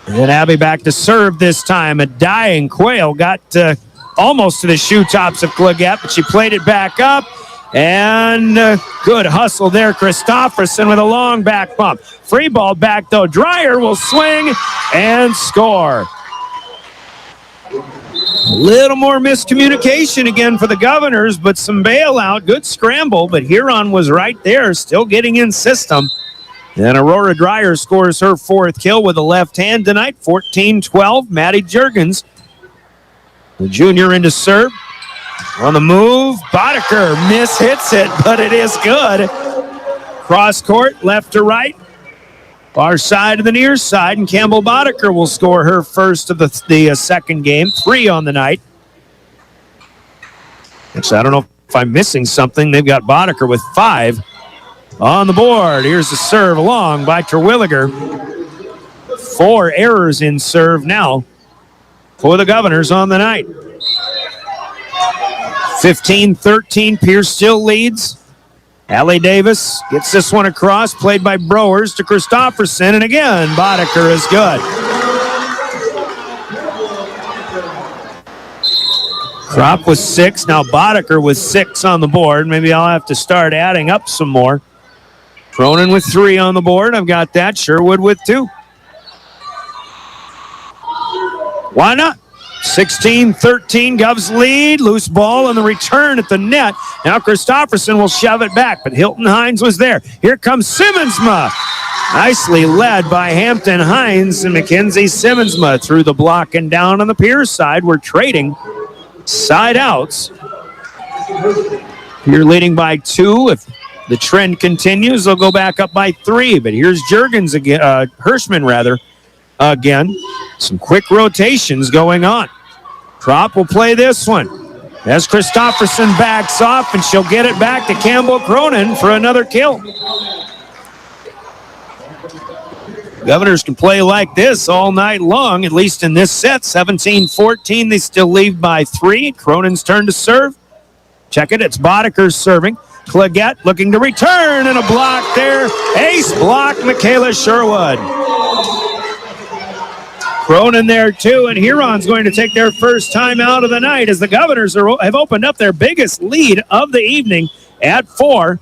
And then Abby back to serve this time. A dying Quayle got almost to the shoe tops of Claggett, but she played it back up. And good hustle there. Christofferson with a long back bump. Free ball back, though. Dreyer will swing and score. A little more miscommunication again for the Governors, but some bailout. Good scramble, but Huron was right there, still getting in system. And Aurora Dreyer scores her 4th kill with a left hand tonight. 14-12. Maddie Juergens, the junior, into serve. On the move, Boddicker hits it, but it is good. Cross court, left to right. Far side to the near side, and Campbell Boddicker will score her first of the second game. 3 on the night. Actually, I don't know if I'm missing something. They've got Boddicker with 5 on the board. Here's the serve along by Terwilliger. 4 errors in serve now for the Governors on the night. 15-13, Pierce still leads. Allie Davis gets this one across, played by Browers to Christofferson, and again, Boddicker is good. Kropp with 6, now Boddicker with 6 on the board. Maybe I'll have to start adding up some more. Cronin with 3 on the board. I've got that. Sherwood with 2. Why not? 16-13, Govs lead. Loose ball on the return at the net. Now Christofferson will shove it back, but Hilton Hines was there. Here comes Simmonsma. Nicely led by Hampton Hines, and Mackenzie Simmonsma through the block and down on the Pierce side. We're trading side outs. You're leading by 2. If the trend continues, they'll go back up by 3. But here's Juergens again, Hirschman rather, again. Some quick rotations going on. Kropp will play this one. As Christofferson backs off, and she'll get it back to Campbell Cronin for another kill. Governors can play like this all night long, at least in this set. 17-14, they still lead by 3. Cronin's turn to serve. Check it, it's Boddicker serving. Claggett looking to return, and a block there. Ace block, Michaela Sherwood. Cronin there too, and Huron's going to take their first time out of the night as the Governors have opened up their biggest lead of the evening at 4.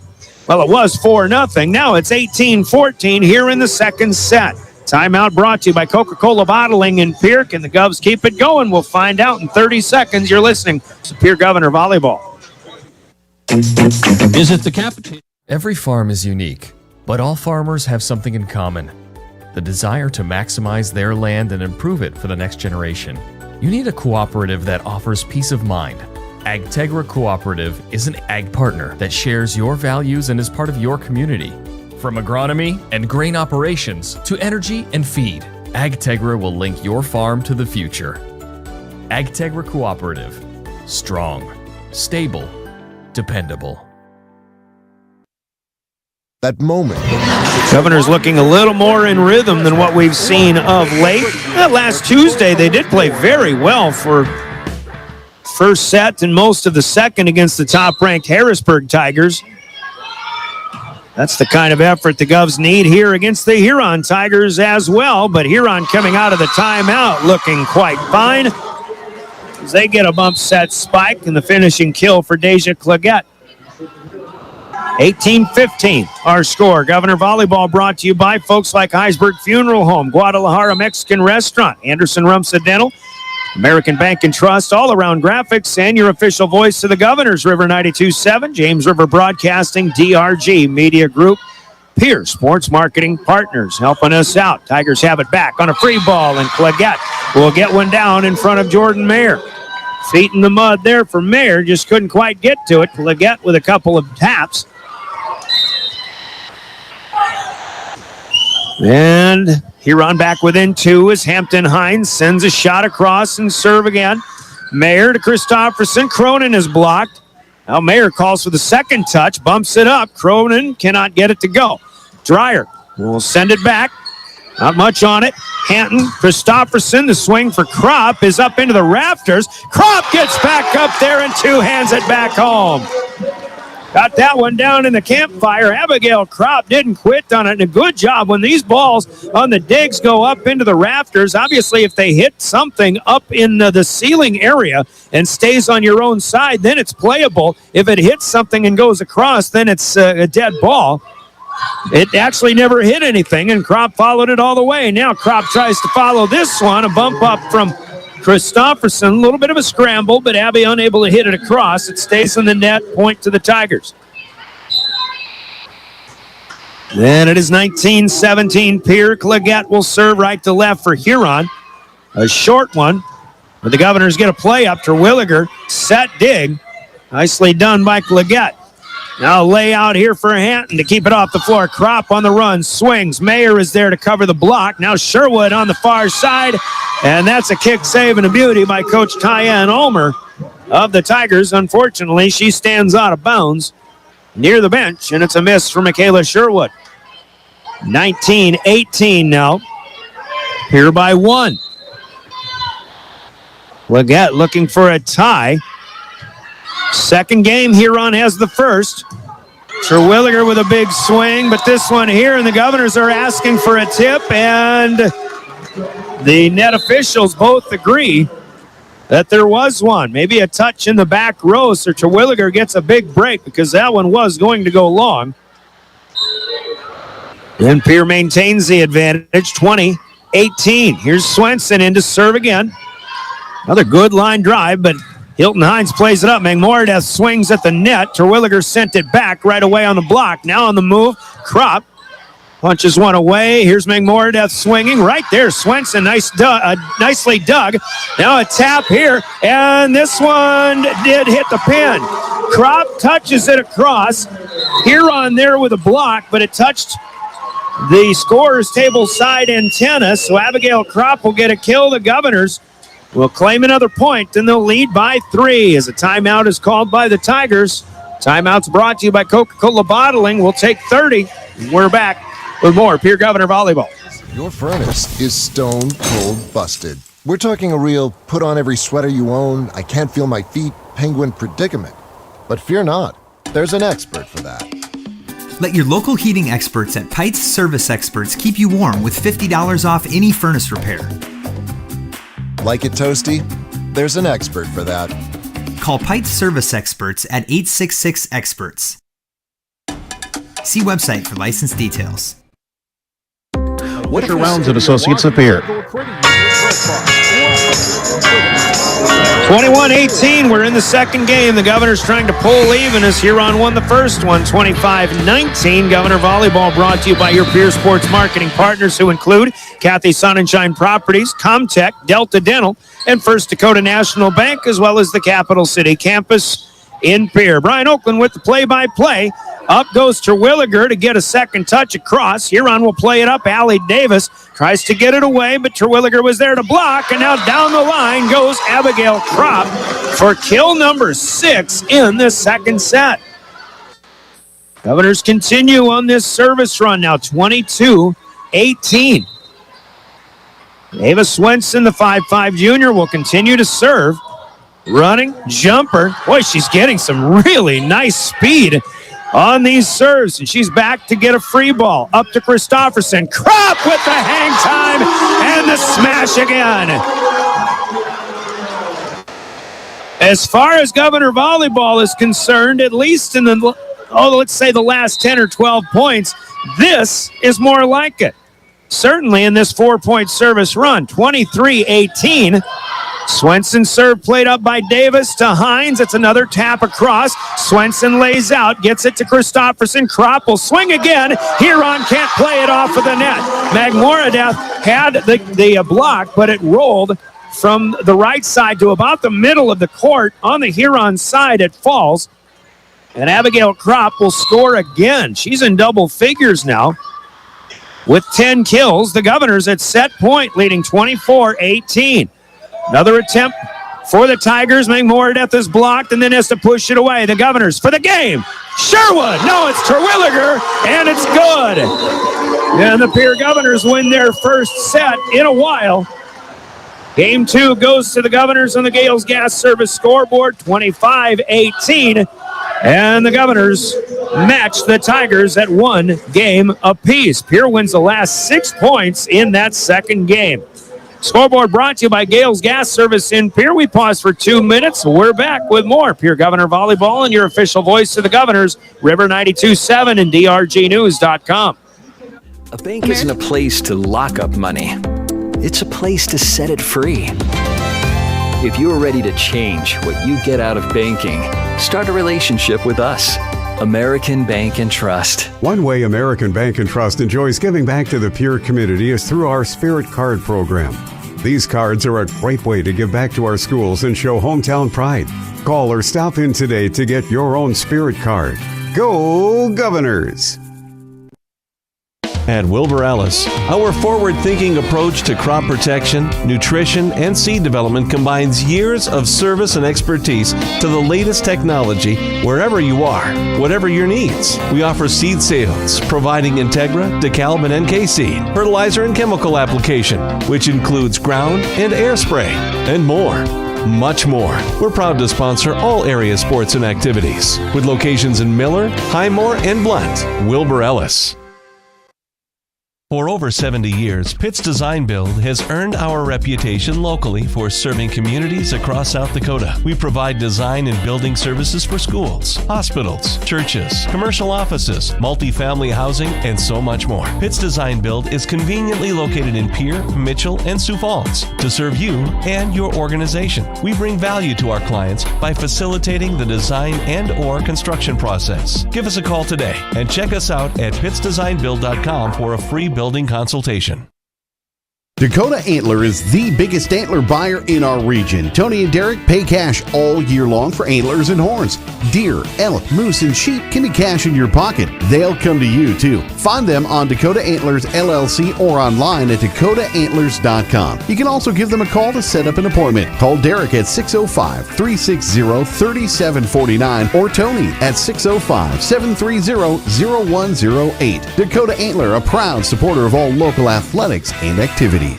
Well, it was 4-0. Now it's 18-14 here in the second set. Timeout brought to you by Coca-Cola Bottling in Pierre. Can the Govs keep it going? We'll find out in 30 seconds. You're listening to Pierre Governor Volleyball. Is it the capital? Every farm is unique, but all farmers have something in common. the desire to maximize their land and improve it for the next generation. You need a cooperative that offers peace of mind. AgTegra Cooperative is an ag partner that shares your values and is part of your community. From agronomy and grain operations to energy and feed, AgTegra will link your farm to the future. AgTegra Cooperative. Strong, stable, dependable. That moment. Governors looking a little more in rhythm than what we've seen of late. Last Tuesday, they did play very well for first set and most of the second against the top-ranked Harrisburg Tigers. That's the kind of effort the Govs need here against the Huron Tigers as well. But Huron coming out of the timeout looking quite fine as they get a bump set spike and the finishing kill for Deja Claggett. 18-15, our score. Governor Volleyball brought to you by folks like Heisberg Funeral Home, Guadalajara Mexican Restaurant, Anderson Rumsa Dental, American Bank and Trust, All Around Graphics, and your official voice to the Governors, River 92.7, James River Broadcasting, DRG Media Group, Pierre Sports Marketing Partners helping us out. Tigers have it back on a free ball, and Claggett will get one down in front of Jordan Mayer. Feet in the mud there for Mayer, just couldn't quite get to it. Claggett with a couple of taps. And Huron back within two as Hampton Hines sends a shot across and serve again. Mayer to Christofferson. Cronin is blocked. Now Mayer calls for the second touch, bumps it up. Cronin cannot get it to go. Dreyer will send it back. Not much on it. Hanton, Christofferson, the swing for Kropp is up into the rafters. Kropp gets back up there and two hands it back home. Got that one down in the campfire. Abigail Kropp didn't quit on it. And a good job when these balls on the digs go up into the rafters. Obviously, if they hit something up in the ceiling area and stays on your own side, then it's playable. If it hits something and goes across, then it's a dead ball. It actually never hit anything, and Kropp followed it all the way. Now Kropp tries to follow this one. A bump up from Christofferson, a little bit of a scramble, but Abby unable to hit it across. It stays in the net, point to the Tigers. Then it is 19-17. Pierre Claggett will serve right to left for Huron. A short one, but the Governors get a play up. Terwilliger, set dig. Nicely done by Claggett. Now lay out here for Hanton to keep it off the floor. Kropp on the run, swings. Mayer is there to cover the block. Now Sherwood on the far side, and that's a kick save and a beauty by Coach Tyann Ulmer of the Tigers. Unfortunately, she stands out of bounds near the bench, and it's a miss for Michaela Sherwood. 19-18 now. Here by one. Claggett looking for a tie. Second game, Huron has the first. Terwilliger with a big swing, but this one here, and the Governors are asking for a tip, and the net officials both agree that there was one. Maybe a touch in the back row, so Terwilliger gets a big break because that one was going to go long. Then Pierre maintains the advantage, 20-18. Here's Swenson in to serve again. Another good line drive, but Hilton Hines plays it up. McMordeath swings at the net. Terwilliger sent it back right away on the block. Now on the move, Kropp punches one away. Here's McMordeath swinging right there. Swenson, nicely dug. Now a tap here, and this one did hit the pin. Kropp touches it across. Huron there with a block, but it touched the scorer's table side antenna, so Abigail Kropp will get a kill. The Governors will claim another point, and they'll lead by 3 as a timeout is called by the Tigers. Timeout's brought to you by Coca-Cola Bottling. We'll take 30. We're back with more Pierre Governor Volleyball. Your furnace is stone cold busted. We're talking a real put on every sweater you own, I can't feel my feet, penguin predicament. But fear not, there's an expert for that. Let your local heating experts at Pites Service Experts keep you warm with $50 off any furnace repair. Like it toasty? There's an expert for that. Call Pites Service Experts at 866-EXPERTS. See website for license details. Wisher Rounds and Associates of Pierre. 21-18, we're in the second game. The Governors trying to pull even as Huron won the first one, 25-19. Governor Volleyball brought to you by your Pierre Sports marketing partners who include Kathy Sonnenschein Properties, Comtech, Delta Dental, and First Dakota National Bank, as well as the Capital City campus in Pierre. Brian Oakland with the play-by-play. Up goes Terwilliger to get a second touch across. Huron will play it up. Allie Davis tries to get it away, but Terwilliger was there to block, and now down the line goes Abigail Kropp for kill number 6 in the second set. Governors continue on this service run now, 22-18. Ava Swenson, the 5'5 junior, will continue to serve. Running, jumper. Boy, she's getting some really nice speed on these serves, and she's back to get a free ball. Up to Christofferson. Kropp with the hang time and the smash again. As far as Governor Volleyball is concerned, at least in the, let's say the last 10 or 12 points, this is more like it. Certainly in this 4-point service run, 23-18. Swenson serve played up by Davis to Hines. It's another tap across. Swenson lays out, gets it to Christofferson. Kropp will swing again. Huron can't play it off of the net. Magmoradeff had the block, but it rolled from the right side to about the middle of the court. On the Huron side, it falls. And Abigail Kropp will score again. She's in double figures now with 10 kills. The Governors at set point, leading 24-18. Another attempt for the Tigers. Magmoradeff is blocked and then has to push it away. The Governors for the game. Sherwood. No, it's Terwilliger, and it's good. And the Pierre Governors win their first set in a while. Game 2 goes to the Governors on the Gales Gas Service scoreboard, 25-18. And the Governors match the Tigers at 1 game apiece. Pierre wins the last 6 points in that second game. Scoreboard brought to you by Gales Gas Service in Pierre. We pause for 2 minutes. We're back with more Pierre Governor Volleyball and your official voice to the Governors, River 92.7 and DRGnews.com. A bank isn't a place to lock up money. It's a place to set it free. If you're ready to change what you get out of banking, start a relationship with us. American Bank and Trust. One way American Bank and Trust enjoys giving back to the Pierre community is through our Spirit Card program. These cards are a great way to give back to our schools and show hometown pride. Call or stop in today to get your own Spirit Card. Go Governors! At Wilbur Ellis, our forward-thinking approach to crop protection, nutrition, and seed development combines years of service and expertise to the latest technology wherever you are, whatever your needs. We offer seed sales, providing Integra, DeKalb, and NK seed, fertilizer and chemical application, which includes ground and air spray, and more. Much more. We're proud to sponsor all area sports and activities, with locations in Miller, Highmore, and Blunt. Wilbur Ellis. For over 70 years, Pitt's Design Build has earned our reputation locally for serving communities across South Dakota. We provide design and building services for schools, hospitals, churches, commercial offices, multifamily housing, and so much more. Pitt's Design Build is conveniently located in Pierre, Mitchell, and Sioux Falls to serve you and your organization. We bring value to our clients by facilitating the design and/or construction process. Give us a call today and check us out at pittsdesignbuild.com for a free building consultation. Dakota Antler is the biggest antler buyer in our region. Tony and Derek pay cash all year long for antlers and horns. Deer, elk, moose, and sheep can be cash in your pocket. They'll come to you, too. Find them on Dakota Antlers LLC or online at dakotaantlers.com. You can also give them a call to set up an appointment. Call Derek at 605-360-3749 or Tony at 605-730-0108. Dakota Antler, a proud supporter of all local athletics and activities.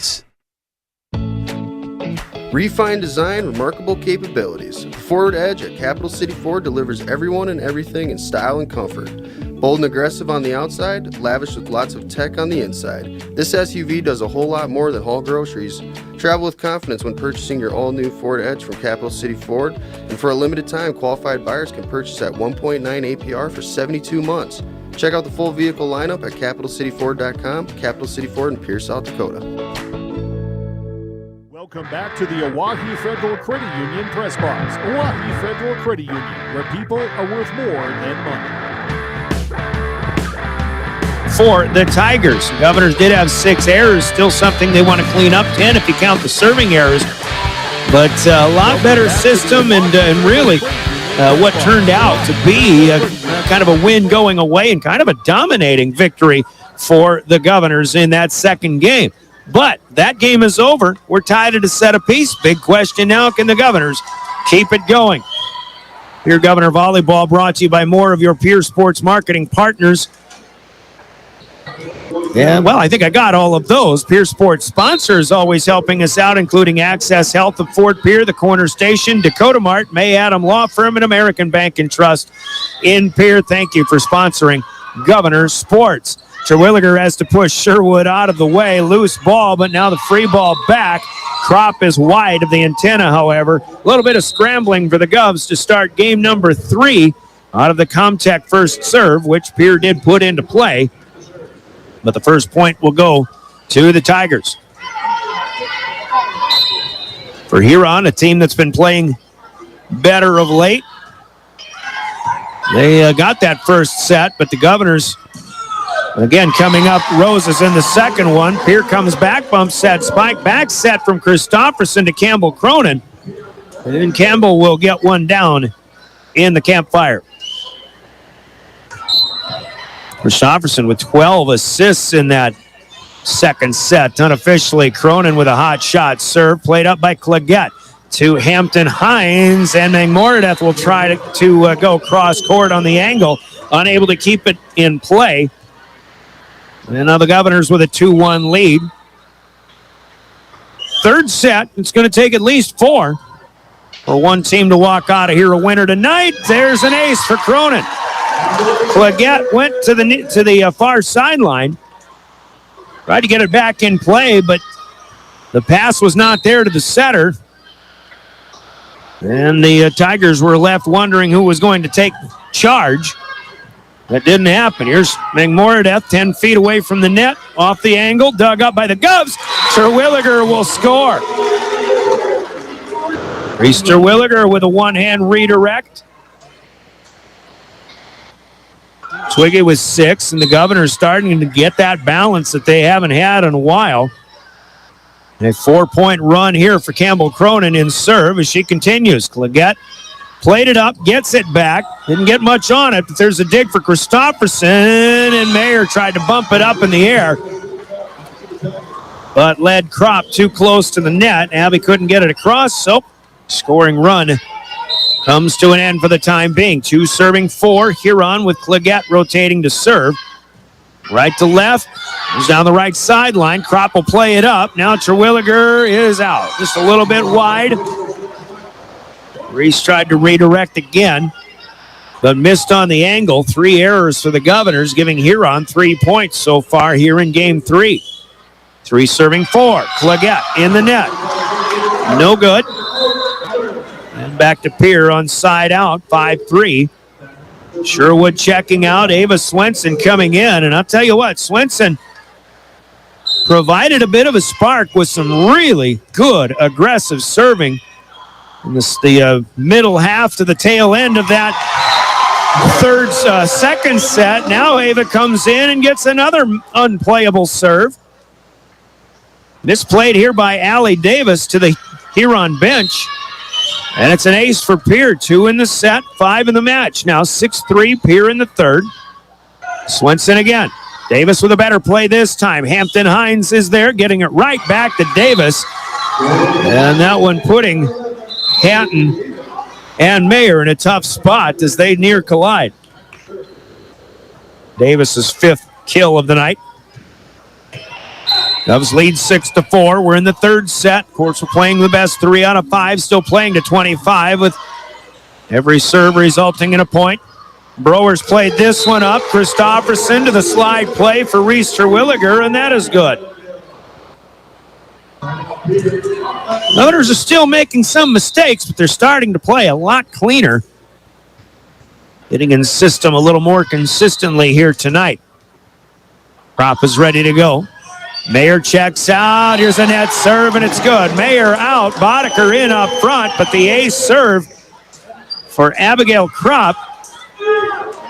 Refined design, remarkable capabilities. The Ford Edge at Capital City Ford delivers everyone and everything in style and comfort. Bold and aggressive on the outside, lavish with lots of tech on the inside. This SUV does a whole lot more than haul groceries. Travel with confidence when purchasing your all-new Ford Edge from Capital City Ford. And for a limited time, qualified buyers can purchase at 1.9 APR for 72 months. Check out the full vehicle lineup at capitalcityford.com. Capital City Ford in Pierre, South Dakota. Welcome back to the Oahe Federal Credit Union Press Box. Oahe Federal Credit Union, where people are worth more than money. For the Tigers, the Governors did have 6 errors, still something they want to clean up, 10 if you count the serving errors. But a lot better system and really what turned out to be kind of a win going away and kind of a dominating victory for the Governors in that second game. But that game is over. We're tied at a set apiece. Big question now, can the Governors keep it going? Pierre Governor Volleyball brought to you by more of your Pierre Sports marketing partners. Yeah, well, I think I got all of those. Pierre Sports sponsors always helping us out, including Access Health of Fort Pierre, the Corner Station, Dakota Mart, May Adam Law Firm, and American Bank and Trust in Pierre. Thank you for sponsoring Governor Sports. Terwilliger has to push Sherwood out of the way. Loose ball, but now the free ball back. Crop is wide of the antenna, however. A little bit of scrambling for the Govs to start game number 3 out of the Comtech first serve, which Pierre did put into play. But the first point will go to the Tigers. For Huron, a team that's been playing better of late. They got that first set, but the Governors, again, coming up, Roses in the second one. Pierre comes back, bump set, spike, back set from Christofferson to Campbell Cronin. And then Campbell will get one down in the campfire. Christofferson with 12 assists in that second set. Unofficially, Cronin with a hot shot serve, played up by Claggett to Hampton Hines, and McMoradeth will try to go cross court on the angle, unable to keep it in play. And now the Governors with a 2-1 lead. Third set, it's going to take at least 4 for one team to walk out of here a winner tonight. There's an ace for Cronin. Claggett went to the far sideline, tried to get it back in play, but the pass was not there to the setter. And the Tigers were left wondering who was going to take charge. That didn't happen. Here's McMoradeth, 10 feet away from the net, off the angle, dug up by the Govs. Terwilliger will score. Reese Terwilliger with a one-hand redirect. Twiggy was 6, and the Governors starting to get that balance that they haven't had in a while. A 4-point run here for Campbell Cronin in serve as she continues. Claggett played it up, gets it back. Didn't get much on it, but there's a dig for Christofferson, and Mayer tried to bump it up in the air, but led Crop too close to the net. Abby couldn't get it across, so scoring run comes to an end for the time being. 2 serving 4. Huron with Claggett rotating to serve. Right to left. He's down the right sideline. Crop will play it up. Now Terwilliger is out. Just a little bit wide. Reese tried to redirect again, but missed on the angle. 3 errors for the Governors, giving Huron 3 points so far here in game 3. 3 serving 4. Claggett in the net. No good. And back to Pierre on side out, 5-3. Sherwood checking out. Ava Swenson coming in. And I'll tell you what, Swenson provided a bit of a spark with some really good aggressive serving in the middle half to the tail end of that second set. Now Ava comes in and gets another unplayable serve. Misplayed here by Allie Davis to the Huron bench. And it's an ace for Pierre. 2 in the set, 5 in the match. Now 6-3, Pierre in the third. Swenson again. Davis with a better play this time. Hampton Hines is there, getting it right back to Davis. And that one putting Hatton and Mayer in a tough spot as they near collide. Davis's 5th kill of the night. Cubs lead 6-4. We're in the third set. Of course, we're playing the best 3 out of 5. Still playing to 25 with every serve resulting in a point. Browers played this one up. Christofferson to the slide play for Reese Terwilliger, and that is good. Others are still making some mistakes, but they're starting to play a lot cleaner. Getting in system a little more consistently here tonight. Crop is ready to go. Mayer checks out. Here's a net serve, and it's good. Mayer out. Boddicker in up front, but the ace serve for Abigail Kropp.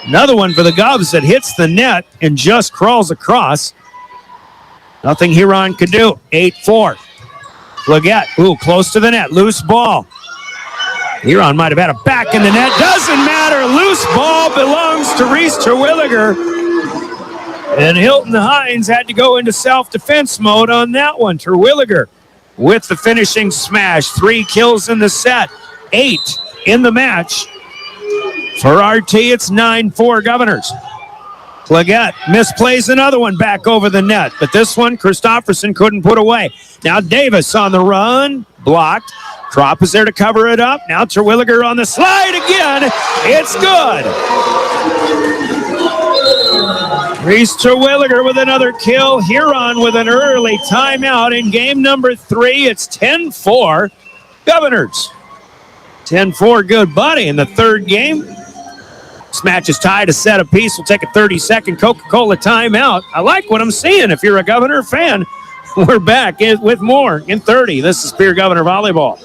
Another one for the Govs that hits the net and just crawls across. Nothing Huron could do. 8-4. Leggett, close to the net. Loose ball. Huron might have had a back in the net. Doesn't matter. Loose ball belongs to Reese Terwilliger. And Hilton Hines had to go into self-defense mode on that one. Terwilliger with the finishing smash. 3 kills in the set. 8 in the match. For RT, it's 9-4 Governors. Leggett misplays another one back over the net. But this one, Christofferson couldn't put away. Now Davis on the run. Blocked. Kropp is there to cover it up. Now Terwilliger on the slide again. It's good. Reese Terwilliger with another kill. Huron with an early timeout in game number 3. It's 10-4 Governors. 10-4 good buddy in the third game. This match is tied a set apiece. We'll take a 30-second Coca-Cola timeout. I like what I'm seeing. If you're a Governor fan, we're back with more in 30. This is Pierre Governor Volleyball.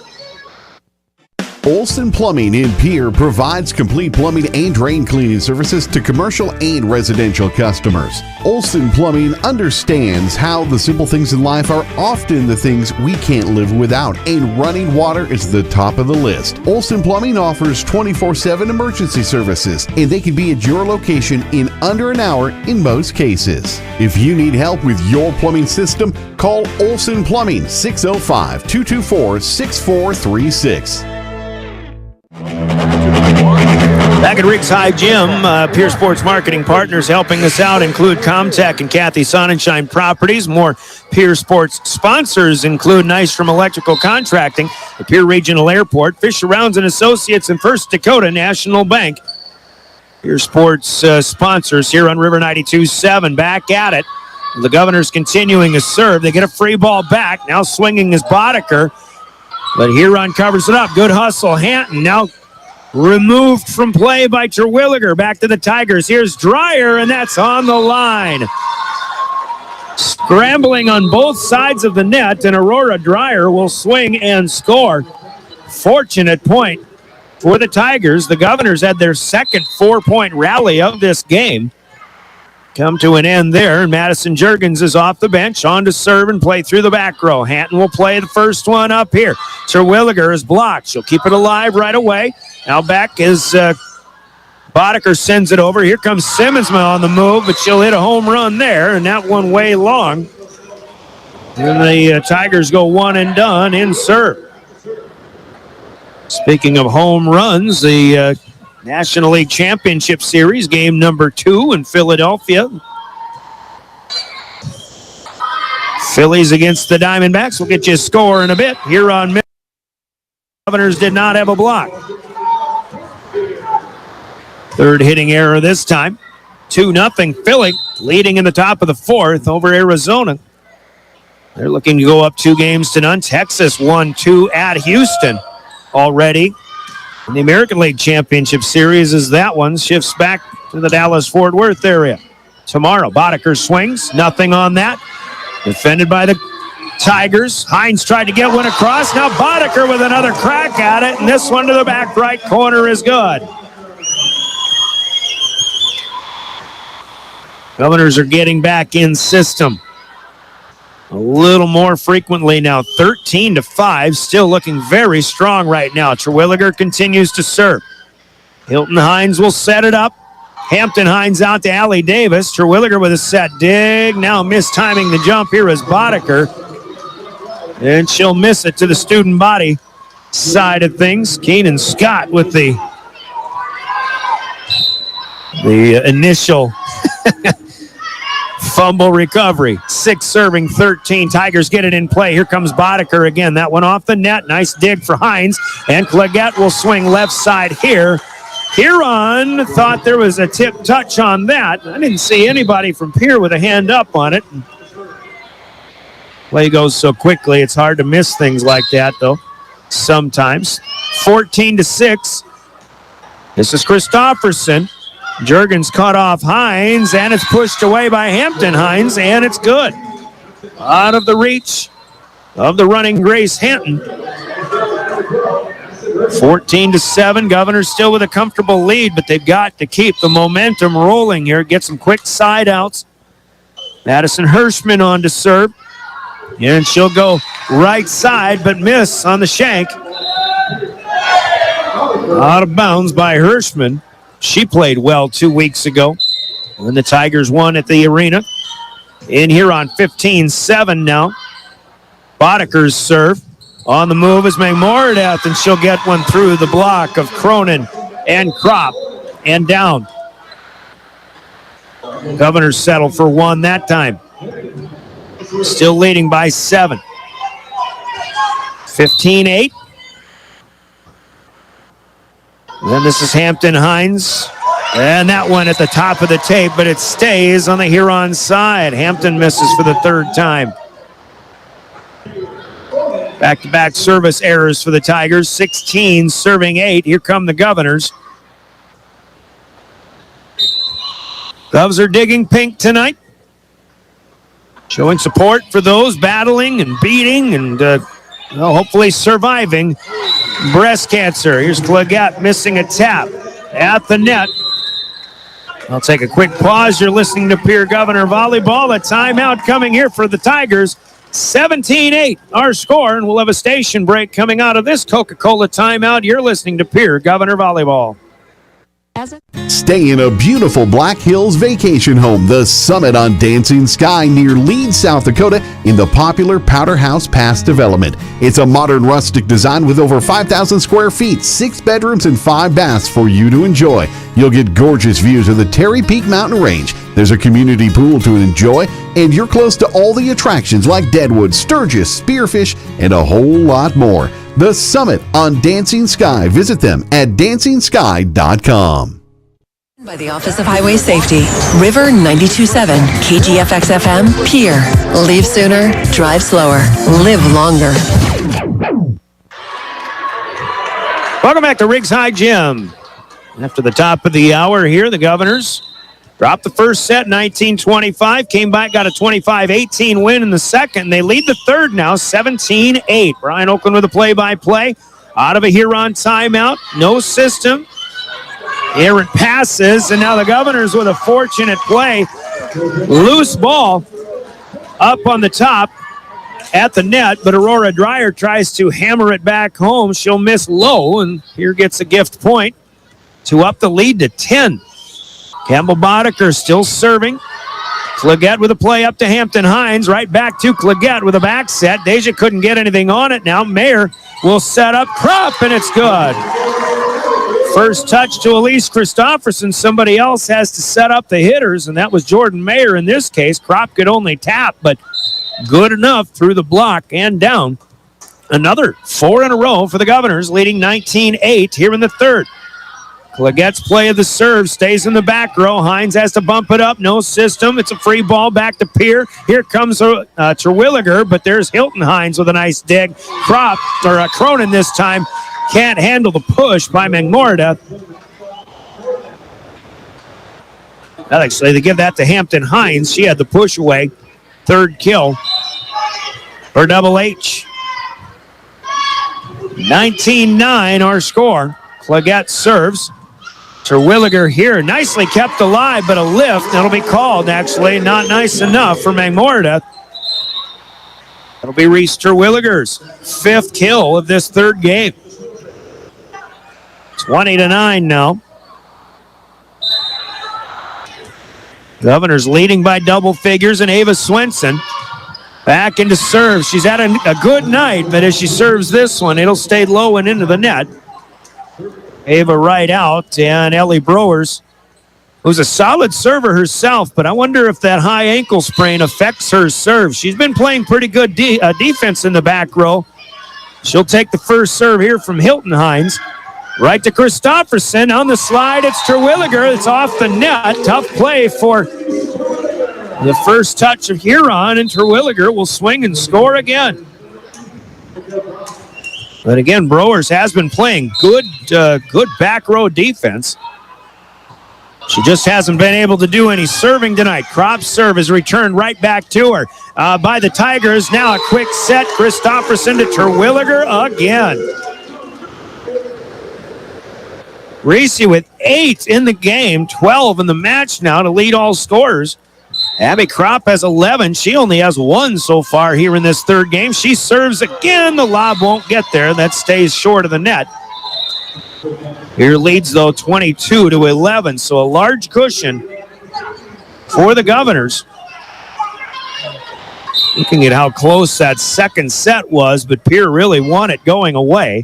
Olson Plumbing in Pierre provides complete plumbing and drain cleaning services to commercial and residential customers. Olson Plumbing understands how the simple things in life are often the things we can't live without, and running water is the top of the list. Olson Plumbing offers 24/7 emergency services, and they can be at your location in under an hour in most cases. If you need help with your plumbing system, call Olson Plumbing 605-224-6436. Back at Riggs High Gym, Pierre Sports Marketing Partners helping us out include Comtech and Kathy Sonnenschein Properties. More Pierre Sports sponsors include Nystrom Electrical Contracting, the Pierre Regional Airport, Fisher Rounds and Associates, and First Dakota National Bank. Pierre Sports sponsors here on River 92.7. Back at it. The Governors continuing to serve. They get a free ball back. Now swinging is Boddicker. But Huron covers it up. Good hustle. Hanton now removed from play by Terwilliger. Back to the Tigers. Here's Dreyer, and that's on the line. Scrambling on both sides of the net, and Aurora Dreyer will swing and score. Fortunate point for the Tigers. The Governors had their second 4-point rally of this game come to an end there, and Madison Juergens is off the bench, on to serve and play through the back row. Hanton will play the first one up here. Terwilliger is blocked. She'll keep it alive right away. Now back as Boddicker sends it over. Here comes Simmonsman on the move, but she'll hit a home run there, and that one way long. And the Tigers go one and done in serve. Speaking of home runs, the National League Championship Series, game number 2 in Philadelphia. Phillies against the Diamondbacks. We'll get you a score in a bit. Here on Governors did not have a block. Third hitting error this time. 2-0 Philly, leading in the top of the 4th over Arizona. They're looking to go up 2-0. Texas 1-2 at Houston already. In the American League Championship Series, as that one shifts back to the Dallas-Fort Worth area. Tomorrow, Boddicker swings. Nothing on that. Defended by the Tigers. Hines tried to get one across. Now Boddicker with another crack at it, and this one to the back right corner is good. Governors are getting back in system a little more frequently now. 13-5, still looking very strong right now. Terwilliger continues to serve. Hilton Hines will set it up. Hampton Hines out to Allie Davis. Terwilliger with a set dig. Now mistiming the jump. Here is Boddicker. And she'll miss it to the student body side of things. Keenan Scott with the initial fumble recovery. 6 serving 13. Tigers get it in play. Here comes Boddicker again. That one off the net. Nice dig for Hines. And Leggett will swing left side here. Huron thought there was a tip touch on that. I didn't see anybody from Pierre with a hand up on it. Play goes so quickly, it's hard to miss things like that, though, sometimes. 14-6. This is Christofferson. Juergens caught off Hines, and it's pushed away by Hampton Hines, and it's good. out of the reach of the running Grace Hanton. 14-7. Governors still with a comfortable lead, but they've got to keep the momentum rolling here. Get some quick side outs. Madison Hirschman on to serve. And she'll go right side, but miss on the shank. Out of bounds by Hirschman. She played well 2 weeks ago when the Tigers won at the arena. In here on 15-7 now. Bodeker's serve. On the move is McMordath, and she'll get one through the block of Cronin and Kropp and down. Governors settle for one that time. Still leading by 7. 15-8. Then this is Hampton Hines. And that one at the top of the tape, but it stays on the Huron side. Hampton misses for the third time. Back-to-back service errors for the Tigers. 16 serving 8. Here come the Governors. Govs are digging pink tonight. Showing support for those battling and beating and hopefully surviving breast cancer. Here's Claggett missing a tap at the net. I'll take a quick pause. You're listening to Pierre Governor Volleyball. A timeout coming here for the Tigers. 17-8 our score, and we'll have a station break coming out of this Coca-Cola timeout. You're listening to Pierre Governor Volleyball. Stay in a beautiful Black Hills vacation home, the Summit on Dancing Sky near Leeds, South Dakota, in the popular Powder House Pass development. It's a modern rustic design with over 5,000 square feet, 6 bedrooms, and 5 baths for you to enjoy. You'll get gorgeous views of the Terry Peak Mountain Range. There's a community pool to enjoy, and you're close to all the attractions like Deadwood, Sturgis, Spearfish, and a whole lot more. The Summit on Dancing Sky. Visit them at DancingSky.com. By the Office of Highway Safety, River 92.7, KGFX FM, Pierre. Leave sooner, drive slower, live longer. Welcome back to Riggs High Gym. After the top of the hour here, the Governors dropped the first set, 19-25. Came back, got a 25-18 win in the second. They lead the third now, 17-8. Brian Oakland with a play-by-play. Out of a Huron timeout. No system. Errant passes, and now the Governors with a fortunate play. Loose ball up on the top at the net, but Aurora Dreyer tries to hammer it back home. She'll miss low, and here gets a gift point to up the lead to 10. Campbell Bodeker still serving. Claggett with a play up to Hampton Hines. Right back to Claggett with a back set. Deja couldn't get anything on it now. Mayer will set up Kropp, and it's good. First touch to Elise Christofferson. Somebody else has to set up the hitters, and that was Jordan Mayer in this case. Kropp could only tap, but good enough through the block and down. Another 4 in a row for the Governors, leading 19-8 here in the third. Cleggett's play of the serve stays in the back row. Hines has to bump it up. No system. It's a free ball back to Pierre. Here comes Terwilliger, but there's Hilton Hines with a nice dig. Cronin this time can't handle the push by McMordath. Actually, they give that to Hampton Hines. She had the push away. Third kill for Double H. 19-9 our score. Claggett serves. Terwilliger here, nicely kept alive, but a lift. That'll be called, actually. Not nice enough for McMordath. That'll be Reese Terwilliger's 5th kill of this third game. 20-9 now. Governors leading by double figures, and Ava Swenson back into serve. She's had a good night, but as she serves this one, it'll stay low and into the net. Ava right out, and Ellie Browers, who's a solid server herself, but I wonder if that high ankle sprain affects her serve. She's been playing pretty good defense in the back row. She'll take the first serve here from Hilton Hines. Right to Christofferson. On the slide, it's Terwilliger. It's off the net. Tough play for the first touch of Huron, and Terwilliger will swing and score again. But again, Browers has been playing good back row defense. She just hasn't been able to do any serving tonight. Kropp's serve is returned right back to her by the Tigers. Now a quick set. Christofferson to Terwilliger again. Reese with 8 in the game, 12 in the match now to lead all scorers. Abby Kropp has 11. She only has 1 so far here in this third game. She serves again. The lob won't get there. That stays short of the net. Here leads, though, 22-11, so a large cushion for the Governors. Looking at how close that second set was, but Pierre really won it going away.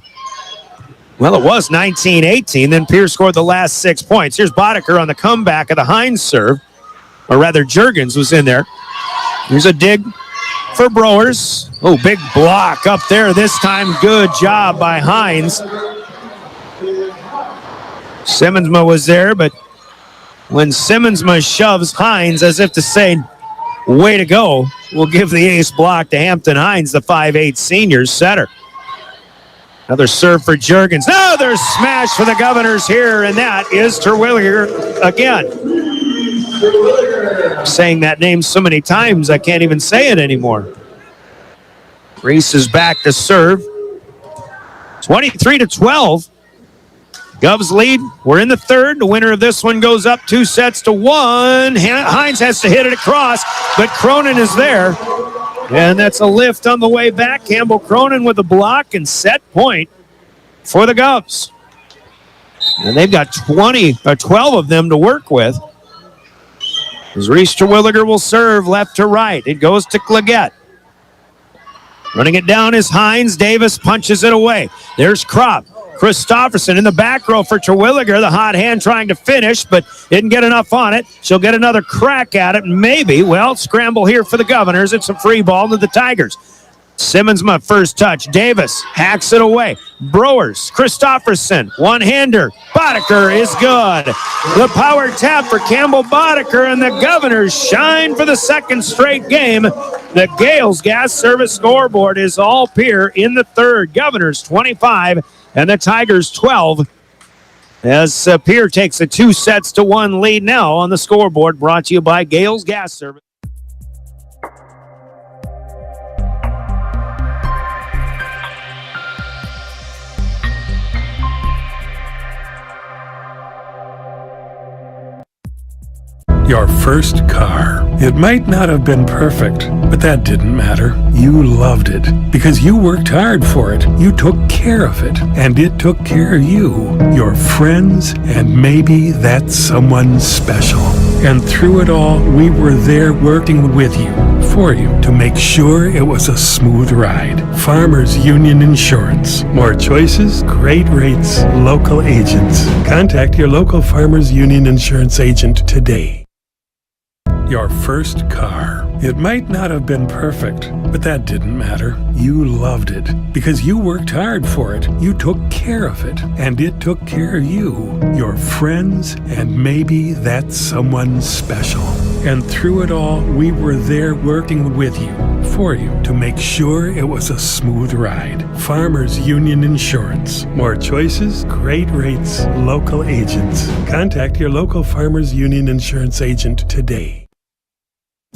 Well, it was 19-18, then Pierre scored the last 6 points. Here's Boddicker on the comeback of the Hines serve, or rather Juergens was in there. Here's a dig for Brewers. Oh, big block up there this time. Good job by Hines. Simmonsma was there, but when Simmonsma shoves Hines as if to say, way to go, we'll give the ace block to Hampton Hines, the 5'8 senior setter. Another serve for Juergens. Another smash for the Governors here, and that is Terwilliger again. Saying that name so many times, I can't even say it anymore. Reese is back to serve. 23-12. Govs lead. We're in the third. The winner of this one goes up 2-1. Hines has to hit it across, but Cronin is there. And that's a lift on the way back. Campbell Cronin with a block and set point for the Govs. And they've got 12 of them to work with. As Reese Terwilliger will serve left to right. It goes to Claggett. Running it down is Hines. Davis punches it away. There's Kropp. Christofferson in the back row for Terwilliger. The hot hand trying to finish, but didn't get enough on it. She'll get another crack at it. Maybe. Well, scramble here for the Governors. It's a free ball to the Tigers. Simmonsma first touch. Davis hacks it away. Brewers. Christofferson. One-hander. Boddicker is good. The power tap for Campbell Boddicker, and the Governors shine for the second straight game. The Gales Gas Service scoreboard is all Pierre in the third. Governors 25 and the Tigers 12. As Pierre takes a 2-1 lead now on the scoreboard, brought to you by Gales Gas Service. Your first car. It might not have been perfect, but that didn't matter. You loved it because you worked hard for it. You took care of it, and it took care of you, your friends, and maybe that someone special. And through it all, we were there working with you, for you, to make sure it was a smooth ride. Farmers Union Insurance. More choices, great rates, local agents. Contact your local Farmers Union Insurance agent today. Your first car. It might not have been perfect, but that didn't matter. You loved it because you worked hard for it. You took care of it, and it took care of you, your friends, and maybe that someone special. And through it all, we were there working with you, for you, to make sure it was a smooth ride. Farmers Union Insurance. More choices, great rates, local agents. Contact your local Farmers Union Insurance agent today.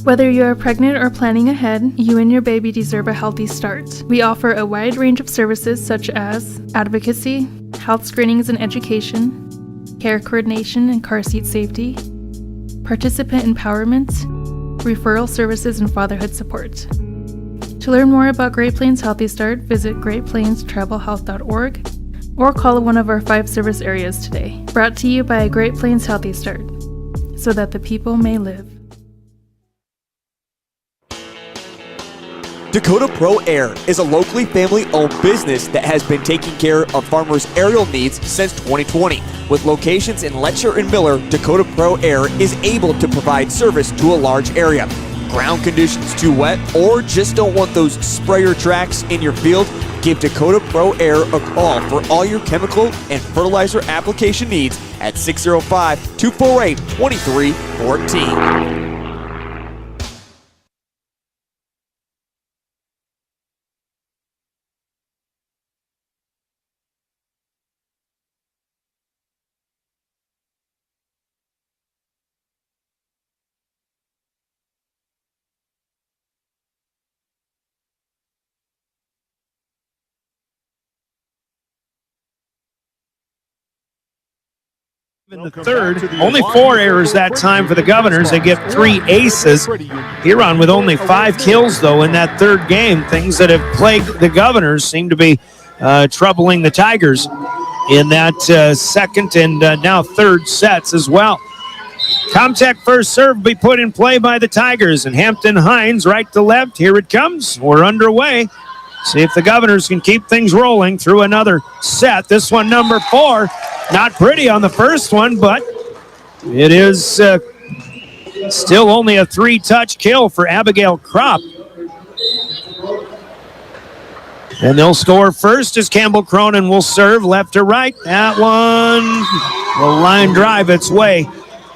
Whether you are pregnant or planning ahead, you and your baby deserve a healthy start. We offer a wide range of services such as advocacy, health screenings and education, care coordination and car seat safety, participant empowerment, referral services, and fatherhood support. To learn more about Great Plains Healthy Start, visit greatplainstravelhealth.org or call one of our 5 service areas today. Brought to you by Great Plains Healthy Start, so that the people may live. Dakota Pro Air is a locally family-owned business that has been taking care of farmers' aerial needs since 2020. With locations in Letcher and Miller, Dakota Pro Air is able to provide service to a large area. Ground conditions too wet, or just don't want those sprayer tracks in your field? Give Dakota Pro Air a call for all your chemical and fertilizer application needs at 605-248-2314. In the third, only 4 errors that time for the Governors. They get 3 aces. Huron with only 5 kills, though, in that third game. Things that have plagued the Governors seem to be troubling the Tigers in that second and now third sets as well. Comtech first serve be put in play by the Tigers, and Hampton Hines right to left. Here it comes. We're underway. See if the Governors can keep things rolling through another set. This one, number 4. Not pretty on the first one, but it is still only a 3-touch kill for Abigail Kropp. And they'll score first as Campbell Cronin will serve left to right. That one will line drive its way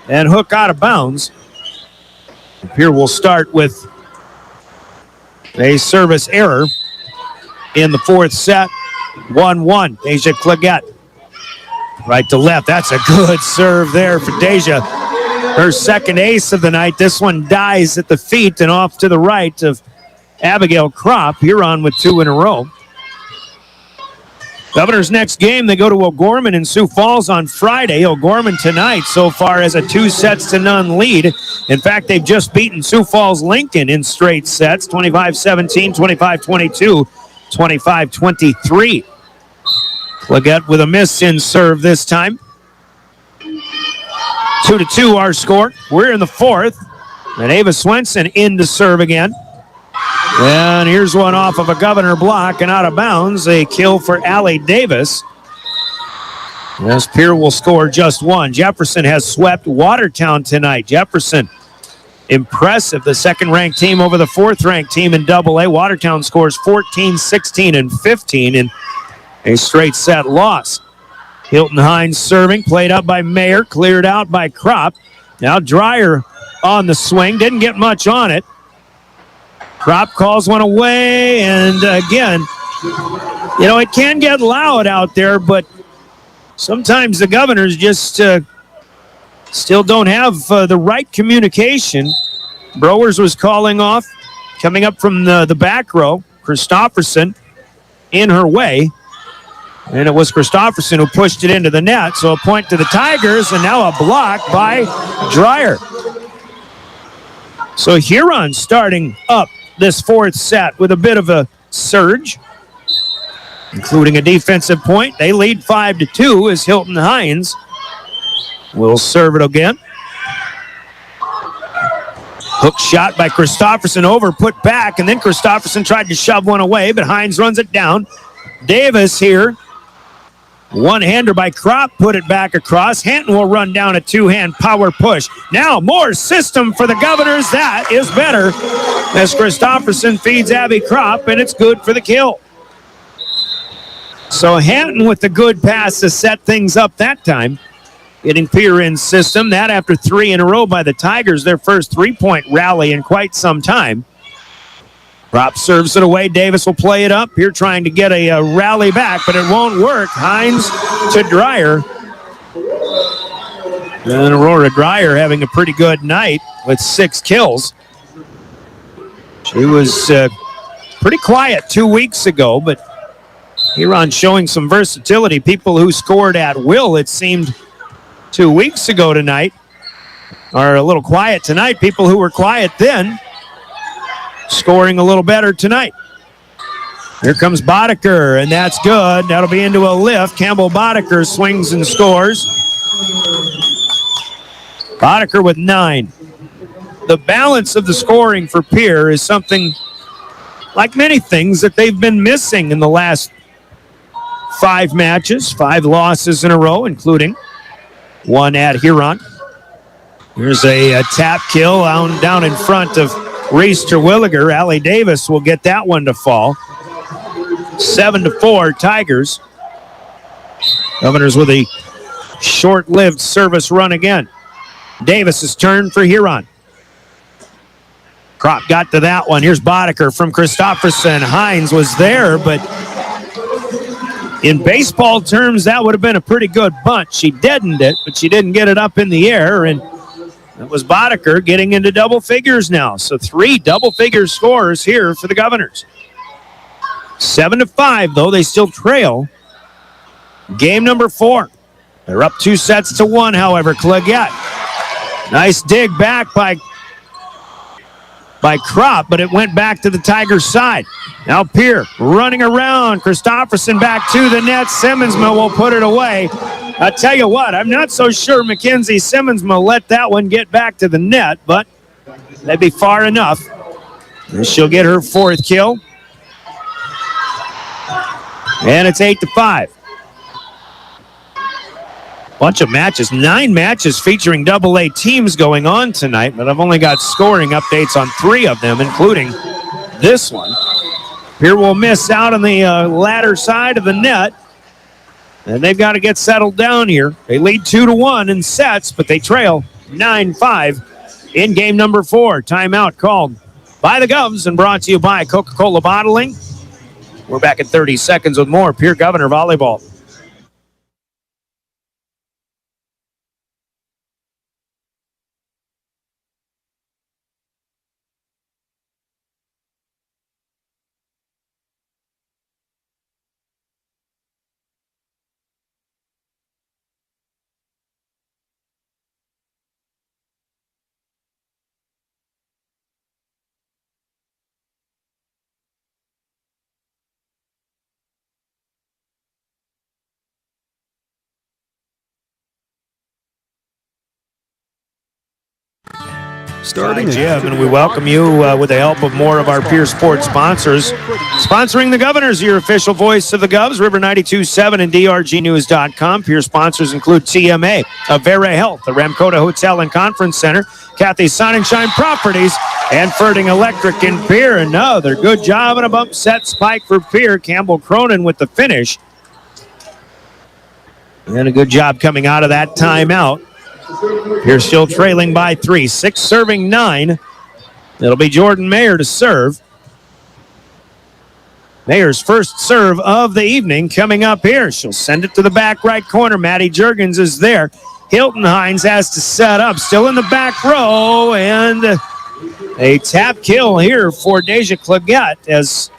and hook out of bounds. Here we'll start with a service error in the fourth set. 1-1. Deja Claggett. Right to left. That's a good serve there for Deja. Her second ace of the night. This one dies at the feet and off to the right of Abigail Kropp. Huron with 2 in a row. Governors' next game, they go to O'Gorman in Sioux Falls on Friday. O'Gorman tonight so far has a 2-0 lead. In fact, they've just beaten Sioux Falls Lincoln in straight sets. 25-17, 25-22, 25-23. Claggett with a miss in serve this time. 2-2 our score. We're in the fourth. And Ava Swenson in to serve again. And here's one off of a Governor block and out of bounds. A kill for Allie Davis. As Pierre will score just 1. Jefferson has swept Watertown tonight. Jefferson, impressive. The second-ranked team over the fourth-ranked team in AA. Watertown scores 14, 16, and 15 in a straight set loss. Hilton Hines serving, played up by Mayer, cleared out by Kropp. Now Dreyer on the swing, didn't get much on it. Kropp calls one away, and again, it can get loud out there, but sometimes the Governors just still don't have the right communication. Browers was calling off, coming up from the back row. Christofferson in her way. And it was Christofferson who pushed it into the net. So a point to the Tigers, and now a block by Dreyer. So Huron starting up this fourth set with a bit of a surge, including a defensive point. They lead 5-2 as Hilton Hines will serve it again. Hook shot by Christofferson over, put back, and then Christofferson tried to shove one away, but Hines runs it down. Davis here. One-hander by Kropp, put it back across. Hanton will run down a 2-hand power push. Now more system for the Governors. That is better as Christofferson feeds Abby Kropp, and it's good for the kill. So Hanton with the good pass to set things up that time. Getting Pierre in system. That after 3 in a row by the Tigers, their first 3-point rally in quite some time. Kropp serves it away. Davis will play it up. Here trying to get a rally back, but it won't work. Hines to Dreyer. And Aurora Dreyer having a pretty good night with 6 kills. She was pretty quiet 2 weeks ago, but Huron showing some versatility. People who scored at will, it seemed, 2 weeks ago tonight are a little quiet tonight. People who were quiet then scoring a little better tonight. Here comes Boddicker, and that's good. That'll be into a lift. Campbell Boddicker swings and scores. Boddicker with 9. The balance of the scoring for Pierre is something, like many things, that they've been missing in the last 5 matches, 5 losses in a row, including one at Huron. Here's a tap kill down in front of Reese Terwilliger. Allie Davis will get that one to fall. 7-4 Tigers. Governors with a short-lived service run again. Davis's turn for Huron. Kropp got to that one. Here's Boddicker from Christofferson. Hines was there, but in baseball terms, that would have been a pretty good bunt. She deadened it, but she didn't get it up in the air, and it was Boddicker getting into double figures now. So 3 double-figure scores here for the Governors. 7-5, though. They still trail. Game number 4 They're up 2-1, however. Claggett. Nice dig back by Kropp, but it went back to the Tigers' side. Now Pierre running around. Christofferson back to the net. Simmonsma will put it away. I tell you what, I'm not so sure Mackenzie Simmonsma let that one get back to the net, but that'd be far enough. And she'll get her 4th kill. And it's 8-5. Bunch of matches, 9 matches featuring AA teams going on tonight, but I've only got scoring updates on 3 of them, including this one. Pierre will miss out on the latter side of the net, and they've got to get settled down here. They lead 2-1 in sets, but they trail 9-5 in game number 4. Timeout called by the Govs and brought to you by Coca-Cola Bottling. We're back in 30 seconds with more Pierre Governor Volleyball. Starting Jim, and we welcome you with the help of more of our Pierre Sports sponsors. Sponsoring the Governors, your official voice of the Govs, River 92.7 and DRGnews.com. Pierre sponsors include TMA, Avera Health, the Ramcota Hotel and Conference Center, Kathy's Sonnenschein Properties, and Ferding Electric in Pierre. Another good job and a bump set spike for Pierre. Campbell Cronin with the finish. And a good job coming out of that timeout. Pierre still trailing by 3. 6 serving 9. It'll be Jordan Mayer to serve. Mayer's first serve of the evening coming up here. She'll send it to the back right corner. Maddie Juergens is there. Hilton Hines has to set up. Still in the back row. And a tap kill here for Deja Claggett as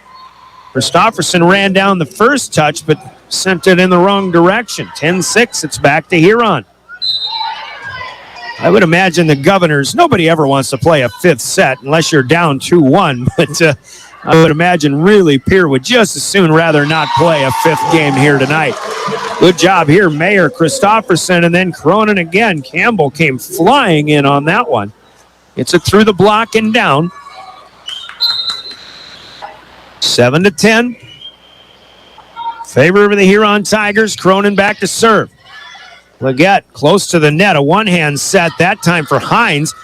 Christofferson ran down the first touch but sent it in the wrong direction. 10-6. It's back to Huron. I would imagine the Governors, nobody ever wants to play a 5th set unless you're down 2-1, but I would imagine really Pierre would just as soon rather not play a 5th game here tonight. Good job here, Mayer, Christofferson, and then Cronin again. Campbell came flying in on that one. It's it through the block and down. 7-10. Favor of the Huron Tigers. Cronin back to serve. Claggett close to the net, a one-hand set that time for Hines.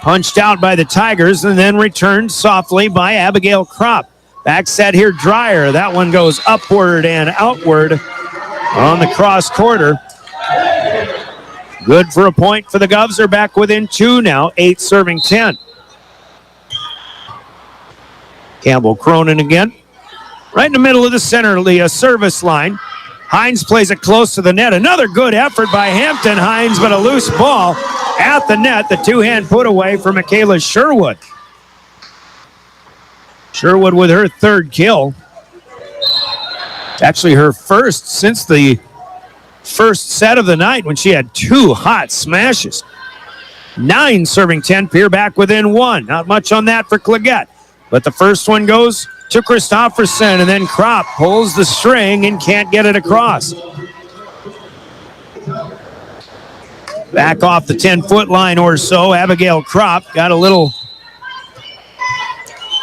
Punched out by the Tigers and then returned softly by Abigail Kropp. Back set here, Dreyer. That one goes upward and outward on the cross quarter. Good for a point for the Govs. Are back within 2 now, 8 serving 10. Campbell Cronin again. Right in the middle of the center, the service line. Hines plays it close to the net. Another good effort by Hampton Hines, but a loose ball at the net. The 2-hand put away for Michaela Sherwood. Sherwood with her 3rd kill. It's actually her first since the first set of the night when she had 2 hot smashes. 9 serving 10. Pierre back within 1. Not much on that for Claggett. But the first one goes to Christofferson, and then Kropp pulls the string and can't get it across. Back off the 10-foot line or so, Abigail Kropp got a little,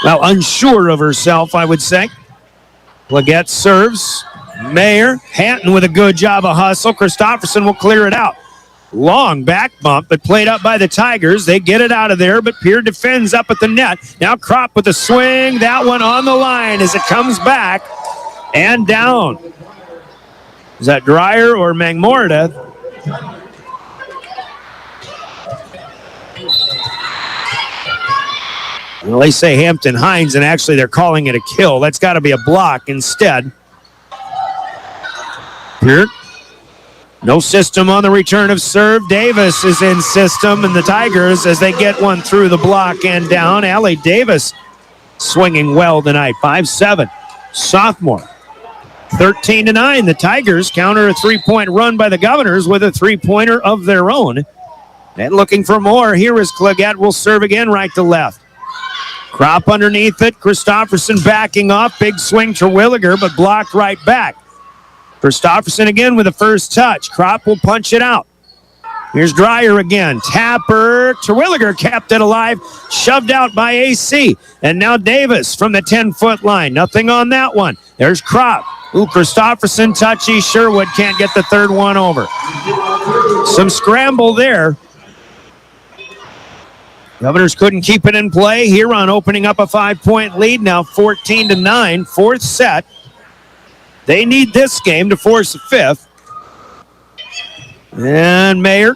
unsure of herself, I would say. Claggett serves. Mayer, Hatton with a good job of hustle. Christofferson will clear it out. Long back bump, but played up by the Tigers. They get it out of there, but Pierre defends up at the net. Now Kropp with a swing. That one on the line as it comes back and down. Is that Dreyer or Mangmorda? Well, they say Hampton Hines, and actually they're calling it a kill. That's got to be a block instead. Pierre. No system on the return of serve. Davis is in system, and the Tigers, as they get one through the block and down. Allie Davis swinging well tonight. 5'7", sophomore. 13-9. The Tigers counter a 3-point run by the Governors with a 3-pointer of their own. And looking for more. Here is Claggett. Will serve again right to left. Crop underneath it. Christofferson backing off. Big swing to Terwilliger, but blocked right back. Christofferson again with the first touch. Crop will punch it out. Here's Dreyer again. Tapper. Terwilliger kept it alive. Shoved out by AC. And now Davis from the 10-foot line. Nothing on that one. There's Crop. Ooh, Christofferson touchy. Sherwood can't get the third one over. Some scramble there. Governors couldn't keep it in play. Huron opening up a 5-point lead. Now 14-9. Fourth set. They need this game to force a fifth. And Mayer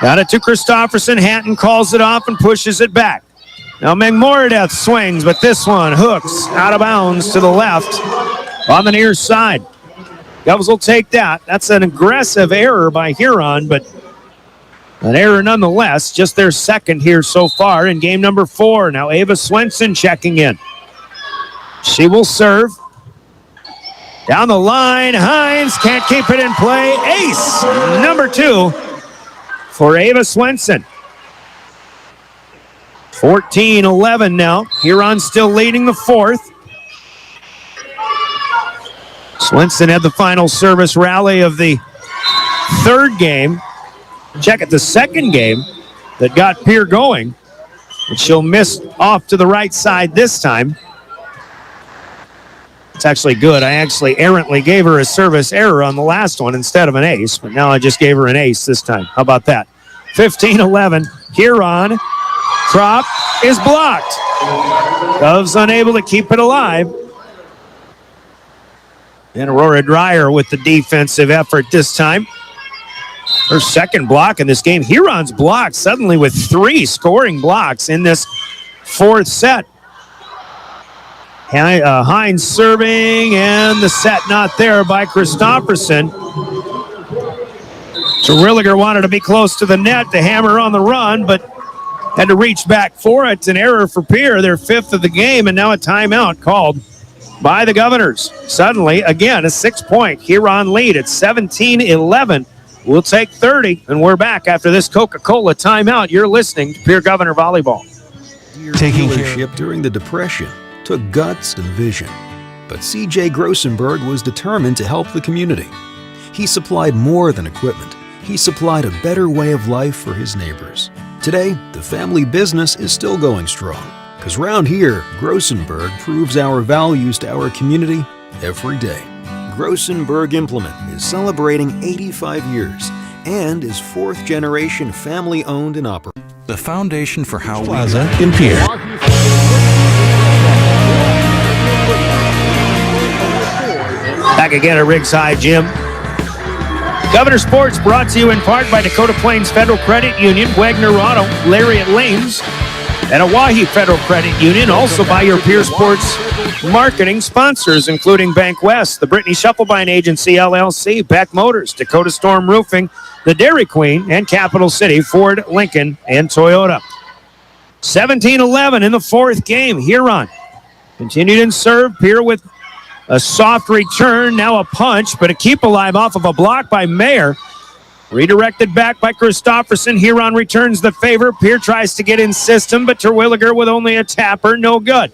got it to Christofferson. Hatton calls it off and pushes it back. Now McMoradeth swings, but this one hooks out of bounds to the left on the near side. Govs will take that. That's an aggressive error by Huron, but an error nonetheless. Just their second here so far in game number 4. Now Ava Swenson checking in. She will serve. Down the line, Hines can't keep it in play. Ace, number 2 for Ava Swenson. 14-11 now. Huron still leading the fourth. Swenson had the final service rally of the third game. Check it, the second game that got Pierre going. And she'll miss off to the right side this time. It's actually good. I actually errantly gave her a service error on the last one instead of an ace, but now I just gave her an ace this time. How about that? 15-11. Huron. Crop is blocked. Govs unable to keep it alive. And Aurora Dreyer with the defensive effort this time. Her second block in this game. Huron's blocked suddenly with 3 scoring blocks in this fourth set. Hines serving, and the set not there by Christofferson. Terwilliger wanted to be close to the net to hammer on the run, but had to reach back for it. An error for Pierre, their 5th of the game, and now a timeout called by the Governors. Suddenly, again, a 6-point Huron lead at 17-11. We'll take 30, and we're back after this Coca-Cola timeout. You're listening to Pierre Governor Volleyball. Taking leadership during the Depression took guts and vision, but C.J. Grossenberg was determined to help the community. He supplied more than equipment. He supplied a better way of life for his neighbors. Today, the family business is still going strong, because round here, Grossenberg proves our values to our community every day. Grossenberg Implement is celebrating 85 years and is 4th-generation family-owned and operated. The foundation for how Plaza in Pierre. Back again at Riggs High Gym. Governor Sports brought to you in part by Dakota Plains Federal Credit Union, Wagner Auto, Lariat Lanes, and Oahe Federal Credit Union. Also by your Pierre Sports marketing sponsors, including Bank West, the Brittany Shufflebine Agency, LLC, Beck Motors, Dakota Storm Roofing, the Dairy Queen, and Capital City, Ford, Lincoln, and Toyota. 17-11 in the fourth game. Huron continued in serve. Pierre with a soft return, now a punch, but a keep alive off of a block by Mayer. Redirected back by Christofferson. Huron returns the favor. Pierre tries to get in system, but Terwilliger with only a tapper, no good.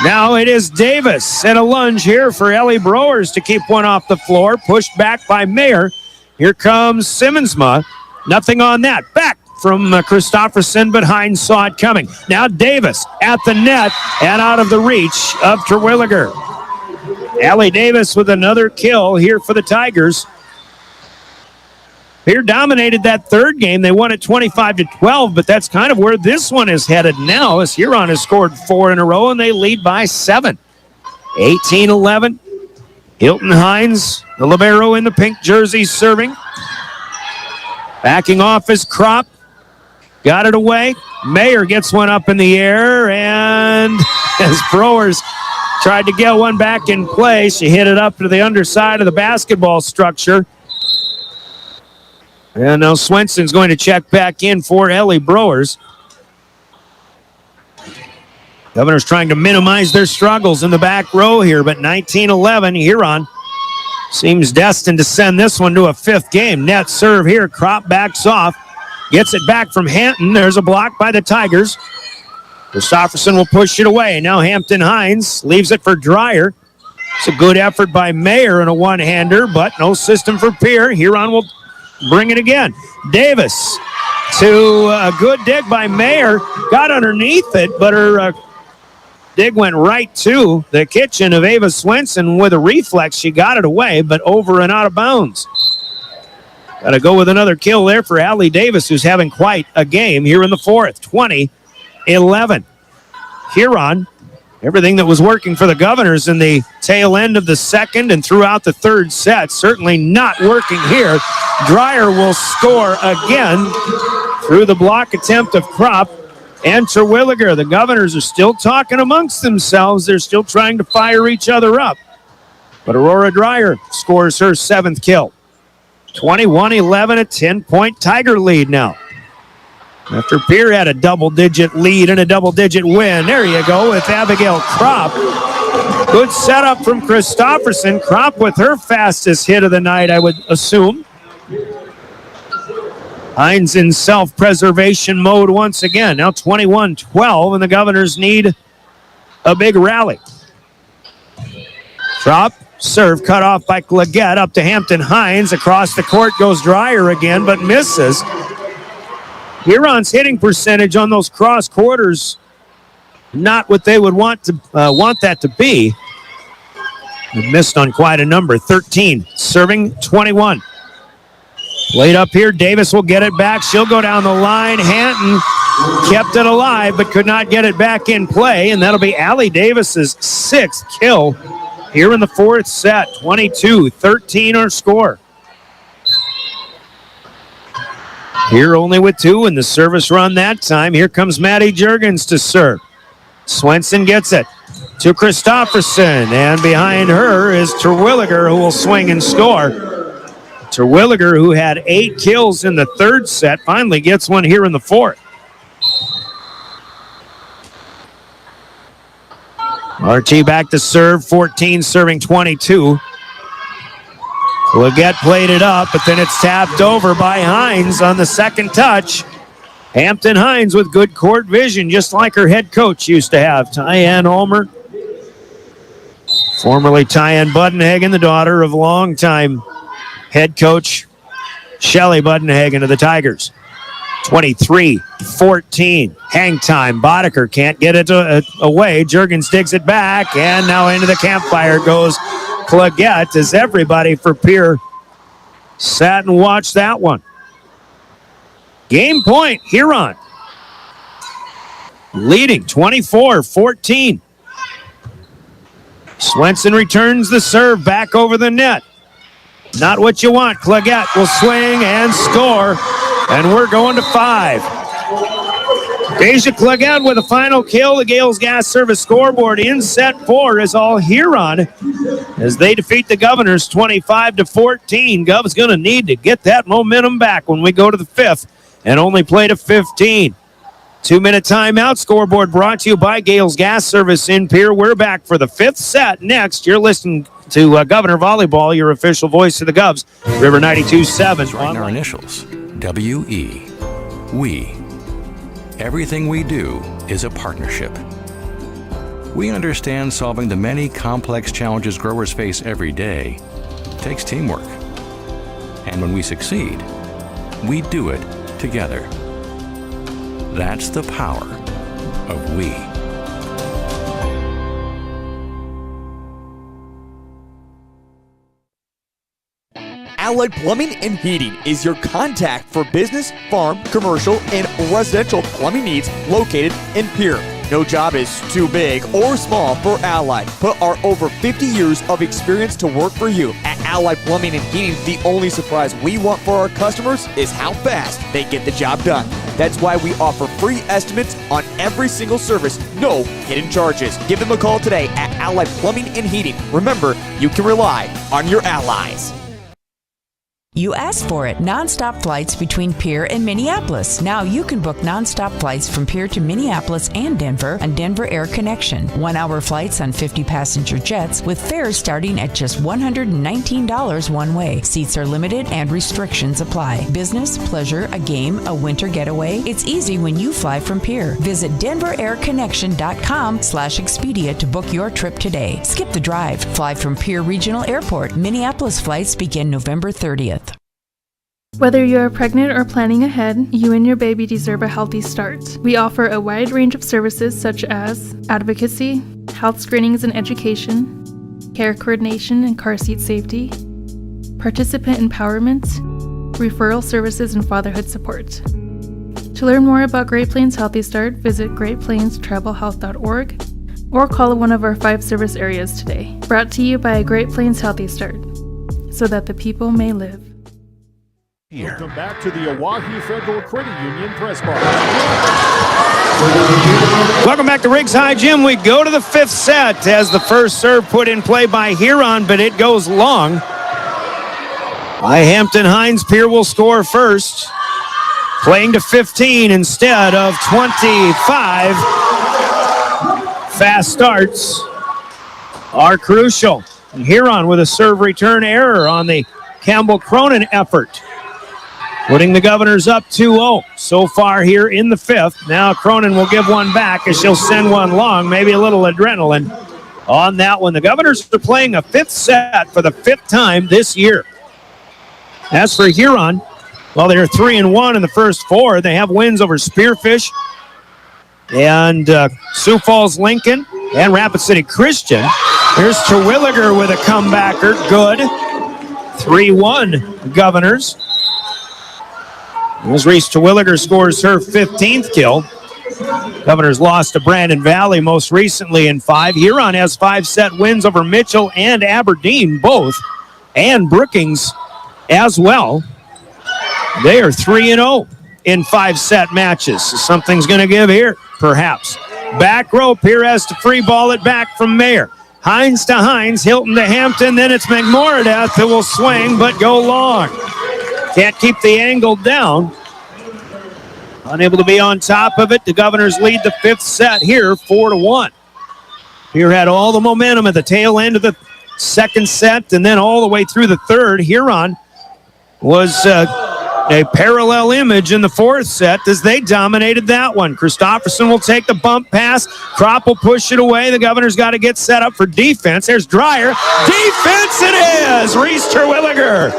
Now it is Davis and a lunge here for Ellie Browers to keep one off the floor. Pushed back by Mayer. Here comes Simmonsma. Nothing on that. Back from Christofferson, but Hines saw it coming. Now Davis at the net and out of the reach of Terwilliger. Allie Davis with another kill here for the Tigers. Pierre dominated that third game. They won it 25-12, but that's kind of where this one is headed now, as Huron has scored 4 in a row, and they lead by 7. 18-11. Hilton Hines, the libero in the pink jersey, serving. Backing off his Crop. Got it away. Mayer gets one up in the air, and as Browers tried to get one back in play, she hit it up to the underside of the basketball structure. And now Swenson's going to check back in for Ellie Browers. Governor's trying to minimize their struggles in the back row here, but 19-11, Huron seems destined to send this one to a fifth game. Net serve here. Crop backs off. Gets it back from Hampton. There's a block by the Tigers. Christofferson will push it away. Now Hampton Hines leaves it for Dreyer. It's a good effort by Mayer in a one-hander, but no system for Pierre. Huron will bring it again. Davis to a good dig by Mayer. Got underneath it, but her dig went right to the kitchen of Ava Swenson. With a reflex, she got it away, but over and out of bounds. Got to go with another kill there for Allie Davis, who's having quite a game here in the fourth. 20-11. Huron, everything that was working for the Governors in the tail end of the second and throughout the third set, certainly not working here. Dreyer will score again through the block attempt of Kropp and Terwilliger. The Governors are still talking amongst themselves. They're still trying to fire each other up. But Aurora Dreyer scores her seventh kill. 21-11, a 10-point Tiger lead now. After Pierre had a double-digit lead and a double-digit win. There you go with Abigail Kropp. Good setup from Christofferson. Kropp with her fastest hit of the night, I would assume. Hines in self-preservation mode once again. Now 21-12, and the Governors need a big rally. Kropp, serve cut off by Claggett, up to Hampton Hines. Across the court goes Dreyer again, but misses. Huron's hitting percentage on those cross quarters, not what they would want that to be. They missed on quite a number. 13, serving 21. Played up here. Davis will get it back. She'll go down the line. Hanton kept it alive, but could not get it back in play, and that'll be Allie Davis's sixth kill here in the fourth set. 22-13 our score. Here only with two in the service run that time. Here comes Maddie Juergens to serve. Swenson gets it to Christofferson, and behind her is Terwilliger, who will swing and score. Terwilliger, who had 8 kills in the third set, finally gets one here in the fourth. RT back to serve, 14 serving 22. Leggett played it up, but then it's tapped over by Hines on the second touch. Hampton Hines with good court vision, just like her head coach used to have. Tyann Ulmer, formerly Tyann Budenhagen, the daughter of longtime head coach Shelly Budenhagen of the Tigers. 23-14. Hang time. Boddicker can't get it away. Juergens digs it back, and now into the campfire goes Claggett, as everybody for Pierre sat and watched that one. Game point, Huron. Leading 24-14. Swenson returns the serve back over the net. Not what you want. Claggett will swing and score, and we're going to 5. Deja Claggett with a final kill. The Gales Gas Service scoreboard in set 4 is all Huron as they defeat the Governors 25-14. Gov's going to need to get that momentum back when we go to the 5th and only play to 15. 2-minute timeout. Scoreboard brought to you by Gales Gas Service in Pierre. We're back for the 5th set next. You're listening to Governor Volleyball, your official voice of the Govs. River 92.7. Write our initials. W-E. We. Everything we do is a partnership. We understand solving the many complex challenges growers face every day takes teamwork. And when we succeed, we do it together. That's the power of we. Allied Plumbing and Heating is your contact for business, farm, commercial, and residential plumbing needs located in Pierre. No job is too big or small for Allied. Put our over 50 years of experience to work for you. At Allied Plumbing and Heating, the only surprise we want for our customers is how fast they get the job done. That's why we offer free estimates on every single service, no hidden charges. Give them a call today at Allied Plumbing and Heating. Remember, you can rely on your allies. You asked for it. Nonstop flights between Pierre and Minneapolis. Now you can book nonstop flights from Pierre to Minneapolis and Denver on Denver Air Connection. 1-hour flights on 50-passenger jets with fares starting at just $119 one way. Seats are limited and restrictions apply. Business, pleasure, a game, a winter getaway. It's easy when you fly from Pierre. Visit DenverAirConnection.com/Expedia to book your trip today. Skip the drive. Fly from Pierre Regional Airport. Minneapolis flights begin November 30th. Whether you're pregnant or planning ahead, you and your baby deserve a healthy start. We offer a wide range of services such as advocacy, health screenings and education, care coordination and car seat safety, participant empowerment, referral services, and fatherhood support. To learn more about Great Plains Healthy Start, visit greatplainstravelhealth.org or call one of our 5 service areas today. Brought to you by Great Plains Healthy Start, so that the people may live. Welcome back to the Oahe Federal Credit Union Press Box. Welcome back to Riggs High Gym. We go to the 5th set as the first serve put in play by Huron, but it goes long. By Hampton Hines, Pierre will score first. Playing to 15 instead of 25. Fast starts are crucial. And Huron with a serve return error on the Campbell-Cronin effort, putting the Governors up 2-0 so far here in the 5th. Now Cronin will give one back as she'll send one long, maybe a little adrenaline on that one. The Governors are playing a 5th set for the 5th time this year. As for Huron, well, they're 3-1 in the first 4. They have wins over Spearfish and Sioux Falls Lincoln and Rapid City Christian. Here's Terwilliger with a comebacker. Good. 3-1 Governors. As Reese Terwilliger scores her 15th kill. Governors lost to Brandon Valley most recently in 5. Huron has 5-set wins over Mitchell and Aberdeen both, and Brookings as well. They are 3-0 in 5-set matches. So something's going to give here, perhaps. Back row, Pierre has to free ball it back from Mayer. Hines to Hines, Hilton to Hampton, then it's McMordath that will swing but go long. Can't keep the angle down. Unable to be on top of it. The Governors lead the 5th set here, 4-1. Pierre had all the momentum at the tail end of the 2nd set and then all the way through the 3rd. Huron was a parallel image in the 4th set as they dominated that one. Christofferson will take the bump pass. Kropp will push it away. The Governors got to get set up for defense. There's Dreyer. Defense it is! Reese Terwilliger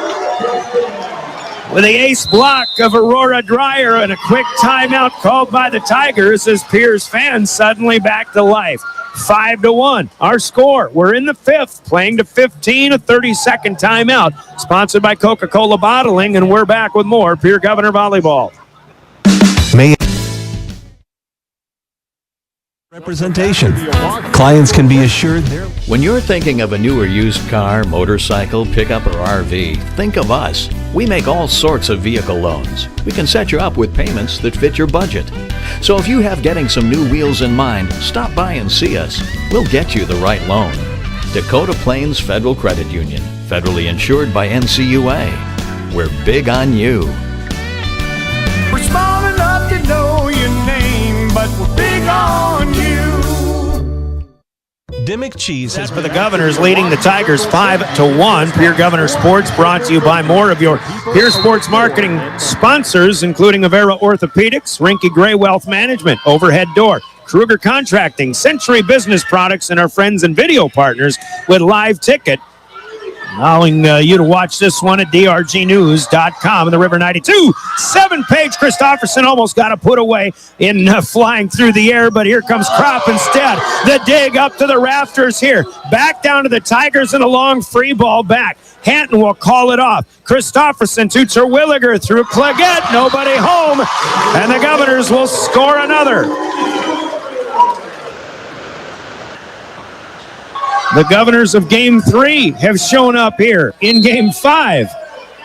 with the ace block of Aurora Dreyer and a quick timeout called by the Tigers as Pierre's fans suddenly back to life. 5-1. Our score. We're in the 5th, playing to 15, a 30-second timeout. Sponsored by Coca-Cola Bottling, and we're back with more Pierre Governor Volleyball. Representation. Clients can be assured they're... When you're thinking of a new or used car, motorcycle, pickup, or RV, think of us. We make all sorts of vehicle loans. We can set you up with payments that fit your budget. So if you have getting some new wheels in mind, stop by and see us. We'll get you the right loan. Dakota Plains Federal Credit Union, federally insured by NCUA. We're big on you. We're small enough to know your name, but we're big on you. Dimmick Cheese has for the Governors, leading the Tigers 5-1. Pierre Governor Sports brought to you by more of your Pierre Sports marketing sponsors, including Avera Orthopedics, Rinky Gray Wealth Management, Overhead Door, Kruger Contracting, Century Business Products, and our friends and video partners with Live Ticket. Allowing you to watch this one at drgnews.com. And the River 92 7-page Christofferson almost got a put away in flying through the air, but here comes Kropp instead. The dig up to the rafters here. Back down to the Tigers and a long free ball back. Hanton will call it off. Christofferson to Terwilliger through Claggett. Nobody home. And the Governors will score another. The Governors of Game 3 have shown up here in Game 5.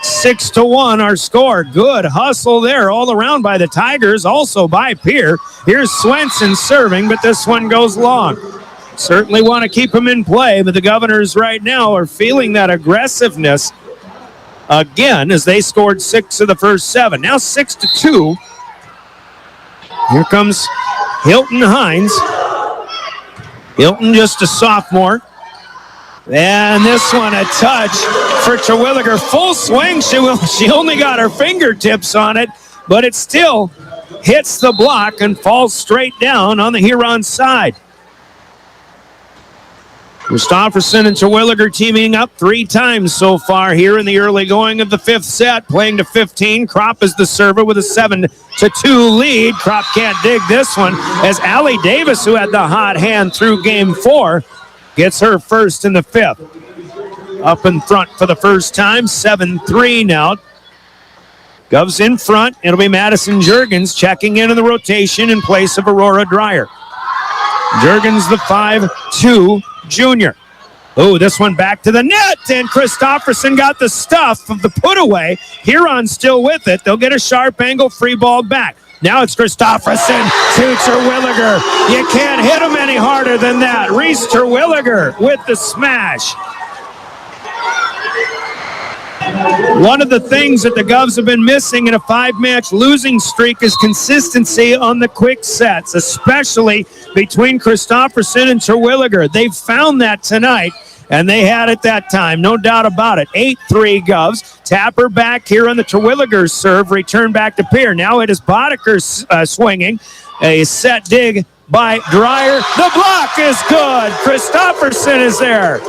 6-1 our score. Good hustle there all around by the Tigers, also by Pierre. Here's Swenson serving, but this one goes long. Certainly want to keep him in play, but the Governors right now are feeling that aggressiveness again as they scored 6 of the first 7. Now 6-2. Here comes Hilton Hines. Hilton just a sophomore. And this one a touch for Terwilliger. Full swing. She only got her fingertips on it, but it still hits the block and falls straight down on the Huron side. Christofferson and Terwilliger teaming up 3 times so far here in the early going of the 5th set, playing to 15. Kropp is the server with a 7-2 lead. Kropp can't dig this one as Allie Davis, who had the hot hand through game 4, gets her first in the 5th. Up in front for the first time, 7-3 now. Govs in front. It'll be Madison Juergens checking in the rotation in place of Aurora Dreyer. Juergens, the 5-2 junior. Oh, this one back to the net, and Christofferson got the stuff of the put away. Huron still with it. They'll get a sharp angle free ball back. Now it's Christofferson to Terwilliger. You can't hit him any harder than that. Reese Terwilliger with the smash. One of the things that the Govs have been missing in a 5-match losing streak is consistency on the quick sets, especially between Christofferson and Terwilliger. They've found that tonight, and they had it that time, no doubt about it. 8-3 Govs. Tapper back here on the Terwilliger serve. Return back to Pierre. Now it is Boddicker swinging. A set dig by Dreyer. The block is good. Christofferson is there.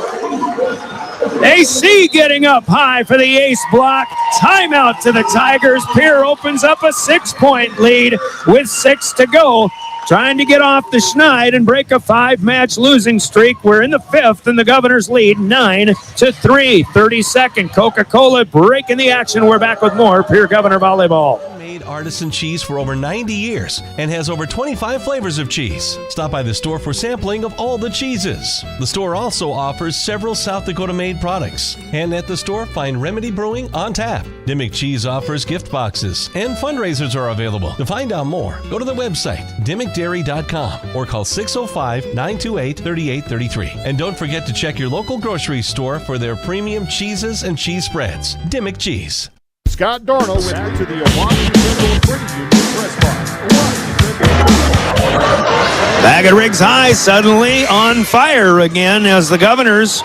AC getting up high for the ace block. Timeout to the Tigers. Pierre opens up a 6-point lead with 6 to go. Trying to get off the schneid and break a 5-match losing streak. We're in the 5th, and the Governors lead 9-3. 32nd. Coca-Cola breaking the action. We're back with more Pierre Governor Volleyball. Made artisan cheese for over 90 years and has over 25 flavors of cheese. Stop by the store for sampling of all the cheeses. The store also offers several South Dakota made products. And at the store, find Remedy Brewing on tap. Dimmick Cheese offers gift boxes and fundraisers are available. To find out more, go to the website dimmickdairy.com or call 605-928-3833. And don't forget to check your local grocery store for their premium cheeses and cheese spreads. Dimmick Cheese. Scott Darno with you to the Oahu Central Credit Union press box. Back at Riggs High, suddenly on fire again as the Governors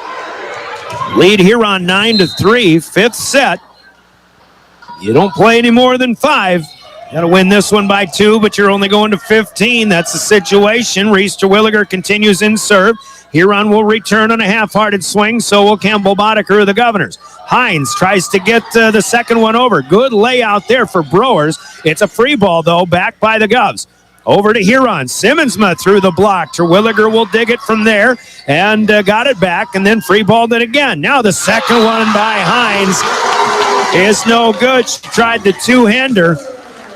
lead Huron 9-3, 5th set. You don't play any more than 5. Got to win this one by 2, but you're only going to 15. That's the situation. Reese Terwilliger continues in serve. Huron will return on a half-hearted swing, so will Campbell Boddicker of the Governors. Hines tries to get the second one over. Good layout there for Brewers. It's a free ball, though, back by the Govs. Over to Huron. Simmonsma through the block. Terwilliger will dig it from there and got it back and then free balled it again. Now the second one by Hines is no good. She tried the two-hander.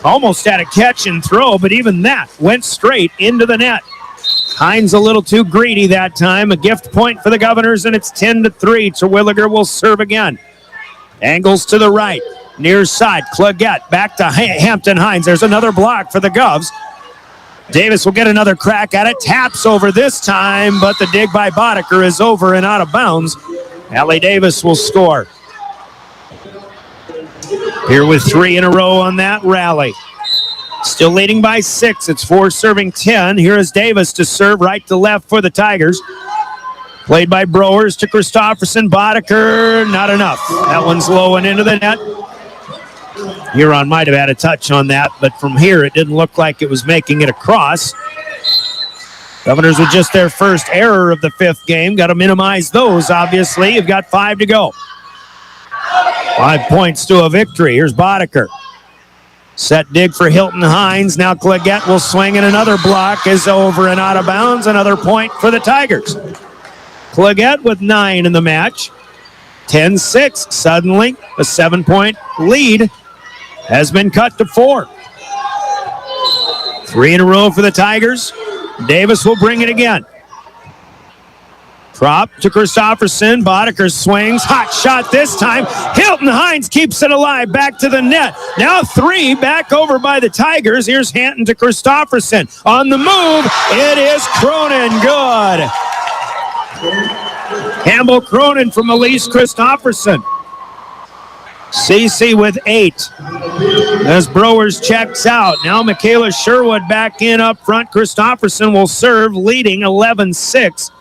Almost had a catch and throw, but even that went straight into the net. Hines a little too greedy that time. A gift point for the Governors, and it's 10-3. Terwilliger will serve again. Angles to the right. Near side. Claggett back to Hampton Hines. There's another block for the Govs. Davis will get another crack at it. Taps over this time, but the dig by Boddicker is over and out of bounds. Allie Davis will score. Here with 3 in a row on that rally. Still leading by 6. It's 4 serving 10. Here is Davis to serve right to left for the Tigers. Played by Brewers to Christofferson. Boddicker, not enough. That one's low and into the net. Huron might have had a touch on that, but from here it didn't look like it was making it across. Governors with just their first error of the 5th game. Got to minimize those, obviously. You've got 5 to go. 5 points to a victory. Here's Boddicker. Set dig for Hilton Hines. Now Claggett will swing, and another block is over and out of bounds. Another point for the Tigers. Claggett with 9 in the match. 10-6. Suddenly, a 7-point lead has been cut to 4. 3 in a row for the Tigers. Davis will bring it again. Kropp to Christofferson. Boddicker swings. Hot shot this time. Hilton Hines keeps it alive. Back to the net. Now 3 back over by the Tigers. Here's Hanton to Christofferson. On the move. It is Cronin. Good. Campbell Cronin from Elise Christofferson. Cece with 8. As Browers checks out. Now Michaela Sherwood back in up front. Christofferson will serve, leading 11-6.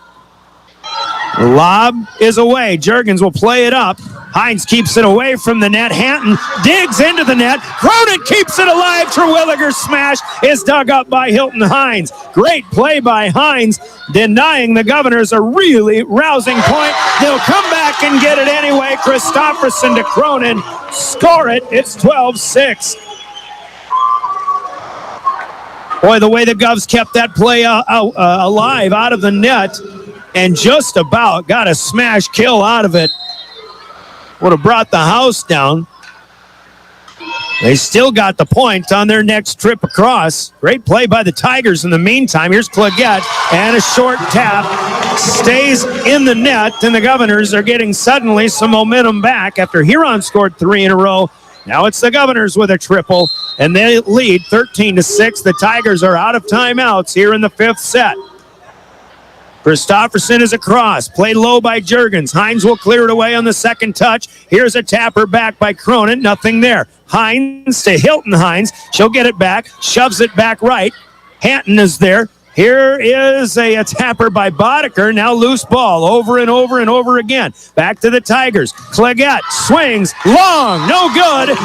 The lob is away. Juergens will play it up. Hines keeps it away from the net. Hanton digs into the net. Cronin keeps it alive. Terwilliger's smash is dug up by Hilton Hines. Great play by Hines, denying the Governors a really rousing point. They'll come back and get it anyway. Christofferson to Cronin. Score it. It's 12-6. Boy, the way the Govs kept that play alive out of the net and just about got a smash kill out of it. Would have brought the house down. They still got the point on their next trip across. Great play by the Tigers in the meantime. Here's Claggett, and a short tap stays in the net, and the Governors are getting suddenly some momentum back after Huron scored 3 in a row. Now it's the Governors with a triple, and they lead 13-6. The Tigers are out of timeouts here in the 5th set. Christofferson is across. Played low by Juergens. Hines will clear it away on the second touch. Here's a tapper back by Cronin. Nothing there. Hines to Hilton Hines. She'll get it back. Shoves it back right. Hanton is there. Here is a tapper by Boddicker. Now loose ball over and over and over again. Back to the Tigers. Claggett swings long. No good.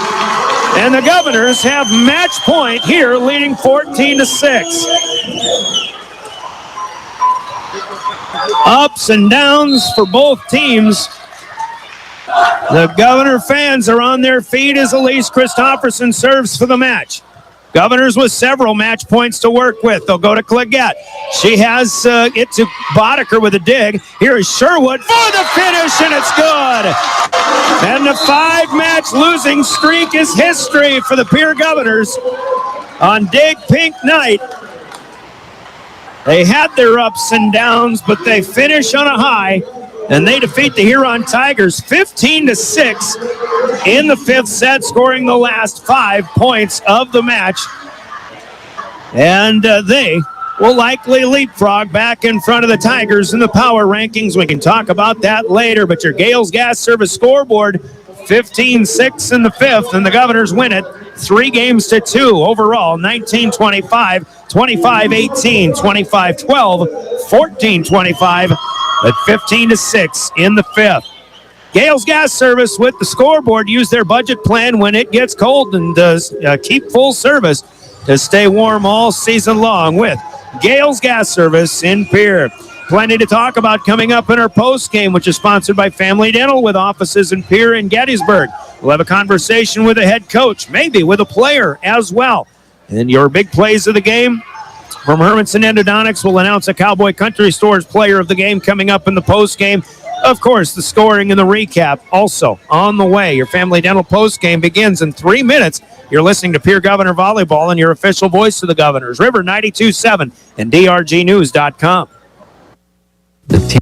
And the Governors have match point here, leading 14-6. Ups and downs for both teams. The Governor fans are on their feet as Elise Christofferson serves for the match. Governors with several match points to work with. They'll go to Claggett. She has it to Boddicker with a dig. Here is Sherwood for the finish, and it's good. And the 5-match losing streak is history for the Pierre Governors on Dig Pink Night. They had their ups and downs, but they finish on a high, and they defeat the Huron Tigers 15-6 in the 5th set, scoring the last 5 points of the match. And they will likely leapfrog back in front of the Tigers in the power rankings. We can talk about that later, but your Gales Gas Service scoreboard, 15-6 in the 5th, and the Governors win it 3-2 overall, 19-25, 25-18, 25-12, 14-25, at 15-6 in the 5th. Gales Gas Service with the scoreboard. Use their budget plan when it gets cold and does keep full service to stay warm all season long with Gales Gas Service in Pierre. Plenty to talk about coming up in our post game, which is sponsored by Family Dental with offices in Pierre and Gettysburg. We'll have a conversation with a head coach, maybe with a player as well. And your big plays of the game from Hermanson Endodontics will announce a Cowboy Country Stores player of the game coming up in the post game. Of course, the scoring and the recap also on the way. Your Family Dental post game begins in 3 minutes. You're listening to Pierre Governor Volleyball and your official voice of the Governors, River 92.7 and drgnews.com. The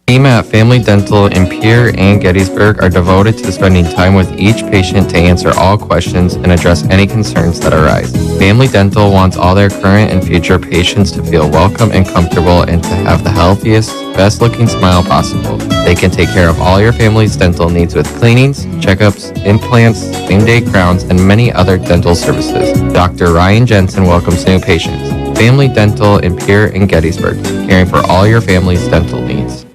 team at Family Dental in Pierre and Gettysburg are devoted to spending time with each patient to answer all questions and address any concerns that arise. Family Dental wants all their current and future patients to feel welcome and comfortable and to have the healthiest, best-looking smile possible. They can take care of all your family's dental needs with cleanings, checkups, implants, same-day crowns, and many other dental services. Dr. Ryan Jensen welcomes new patients. Family Dental in Pierre and Gettysburg, caring for all your family's dental needs.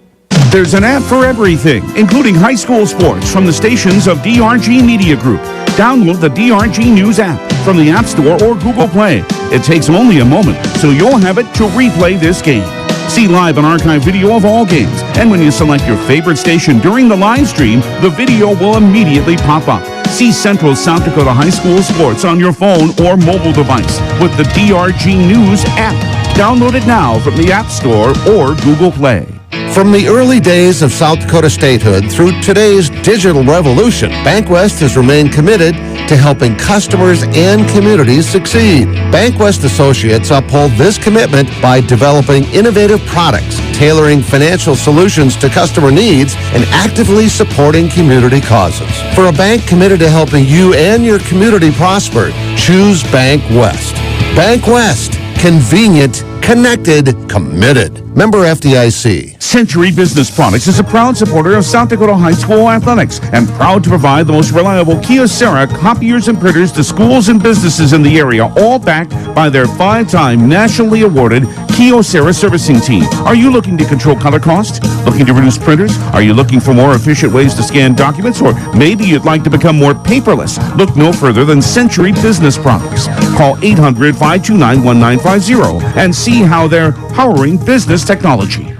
There's an app for everything, including high school sports from the stations of DRG Media Group. Download the DRG News app from the App Store or Google Play. It takes only a moment, so you'll have it to replay this game. See live and archive video of all games, and when you select your favorite station during the live stream, the video will immediately pop up. See Central South Dakota High School sports on your phone or mobile device with the DRG News app. Download it now from the App Store or Google Play. From the early days of South Dakota statehood through today's digital revolution, BankWest has remained committed to helping customers and communities succeed. BankWest Associates uphold this commitment by developing innovative products, tailoring financial solutions to customer needs, and actively supporting community causes. For a bank committed to helping you and your community prosper, choose BankWest. BankWest. Convenient, connected, committed. Member FDIC. Century Business Products is a proud supporter of South Dakota High School athletics and proud to provide the most reliable Kyocera copiers and printers to schools and businesses in the area, all backed by their 5-time nationally awarded Kyocera servicing team. Are you looking to control color cost? Looking to reduce printers? Are you looking for more efficient ways to scan documents? Or maybe you'd like to become more paperless? Look no further than Century Business Products. Call 800-529-1950 and see how they're powering business technology.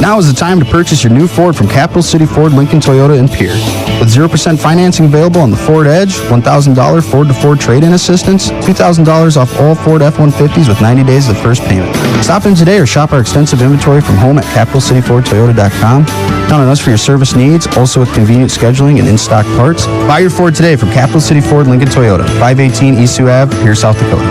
Now is the time to purchase your new Ford from Capital City Ford, Lincoln, Toyota, and Pierre. With 0% financing available on the Ford Edge, $1,000 Ford-to-Ford trade-in assistance, $2,000 off all Ford F-150s with 90 days of first payment. Stop in today or shop our extensive inventory from home at CapitalCityFordToyota.com. Count on us for your service needs, also with convenient scheduling and in-stock parts. Buy your Ford today from Capital City Ford, Lincoln, Toyota, 518 East Sioux Ave, Pierre, South Dakota.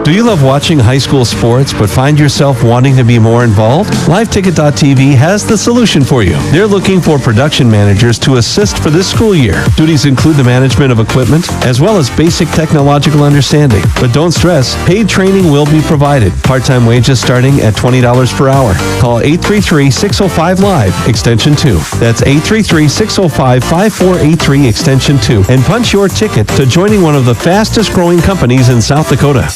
Do you love watching high school sports but find yourself wanting to be more involved? LiveTicket.tv has the solution for you. They're looking for production managers to assist for this school year. Duties include the management of equipment as well as basic technological understanding. But don't stress, paid training will be provided. Part-time wages starting at $20 per hour. Call 833-605-LIVE, extension 2. That's 833-605-5483, extension 2. And punch your ticket to joining one of the fastest growing companies in South Dakota.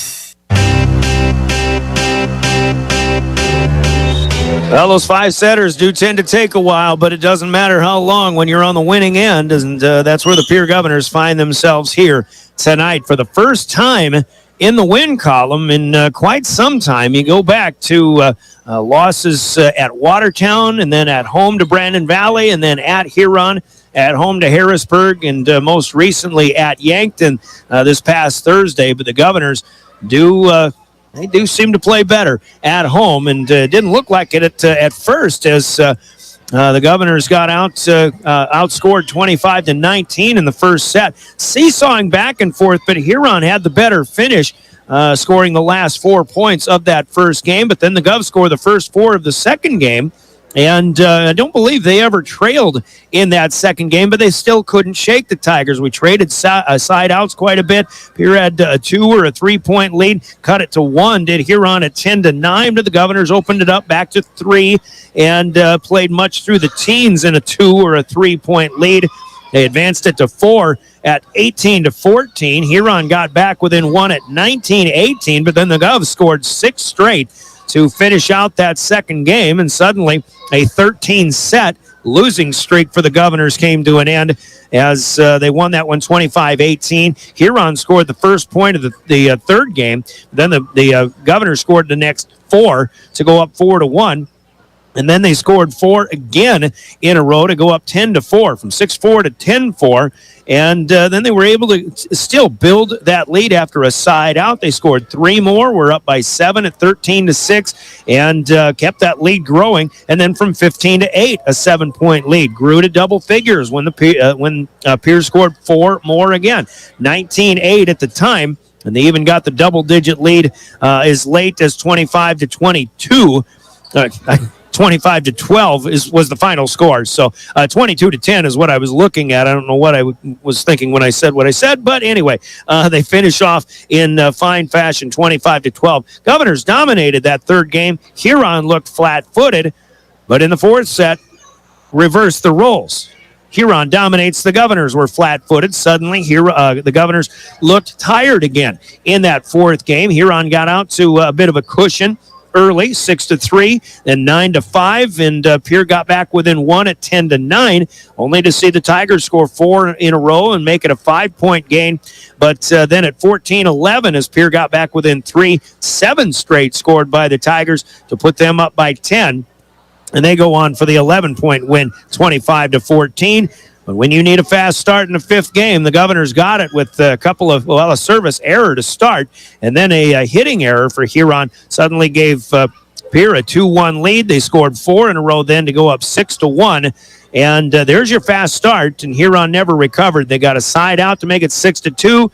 Well, those 5-setters do tend to take a while, but it doesn't matter how long when you're on the winning end, and that's where the Pierre Governors find themselves here tonight for the first time in the win column in quite some time. You go back to losses at Watertown, and then at home to Brandon Valley, and then at Huron, at home to Harrisburg, and most recently at Yankton this past Thursday. But the Governors they do seem to play better at home, and didn't look like it at first as the Governors got outscored 25-19 in the first set. Seesawing back and forth, but Huron had the better finish, scoring the last 4 points of that first game. But then the Govs scored the first 4 of the second game. And I don't believe they ever trailed in that second game, but they still couldn't shake the Tigers. We traded side outs quite a bit. Pierre had a 2 or a 3-point lead, cut it to 1. Did Huron at 10-9, but the Governors opened it up back to 3 and played much through the teens in a 2 or a 3-point lead. They advanced it to 4 at 18-14. Huron got back within 1 at 19-18, but then the Govs scored 6 straight to finish out that second game, and suddenly a 13-set losing streak for the Governors came to an end as they won that one 25-18. Huron scored the first point of the third game. Then the Governors scored the next 4 to go up 4-1. And then they scored 4 again in a row to go up 10-4, from 6-4 to 10-4. And then they were able to still build that lead after a side out. They scored 3 more, were up by 7 at 13-6, and kept that lead growing. And then from 15-8, a 7-point lead grew to double figures when Pierre scored 4 more again, 19-8 at the time. And they even got the double-digit lead as late as 25-22. 25-12 was the final score. So 22-10 is what I was looking at. I don't know what I was thinking when I said what I said, but anyway, they finish off in fine fashion, 25-12. Governors dominated that third game. Huron looked flat-footed, but in the fourth set, reversed the roles. Huron dominates. The Governors were flat-footed. Suddenly, the Governors looked tired again in that fourth game. Huron got out to a bit of a cushion early, 6-3, then 9-5, and Pierre got back within 1 at 10-9, only to see the Tigers score 4 in a row and make it a 5-point gain. But then at 14-11, as Pierre got back within 3, 7 straight scored by the Tigers to put them up by 10, and they go on for the 11-point win, 25-14. But when you need a fast start in the fifth game, the Governors got it with a couple of, a service error to start, and then a hitting error for Huron suddenly gave Pierre a 2-1 lead. They scored 4 in a row then to go up 6-1. And there's your fast start, and Huron never recovered. They got a side out to make it 6-2.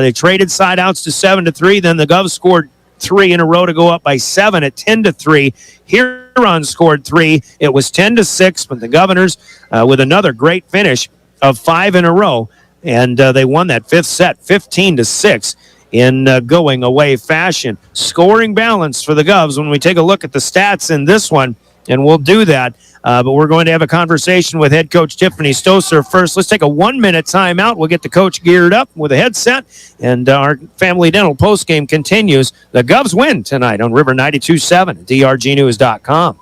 They traded side outs to 7-3. Then the Govs scored 3 in a row to go up by 7 at 10-3. Huron scored 3. It was 10-6, but the Governors with another great finish of 5 in a row, and they won that fifth set 15-6 in going away fashion. Scoring balance for the Govs when we take a look at the stats in this one, and we'll do that. But we're going to have a conversation with head coach Tiffany Stoser first. Let's take a 1-minute timeout. We'll get the coach geared up with a headset, and our Family Dental postgame continues. The Govs win tonight on River 92.7 at drgnews.com.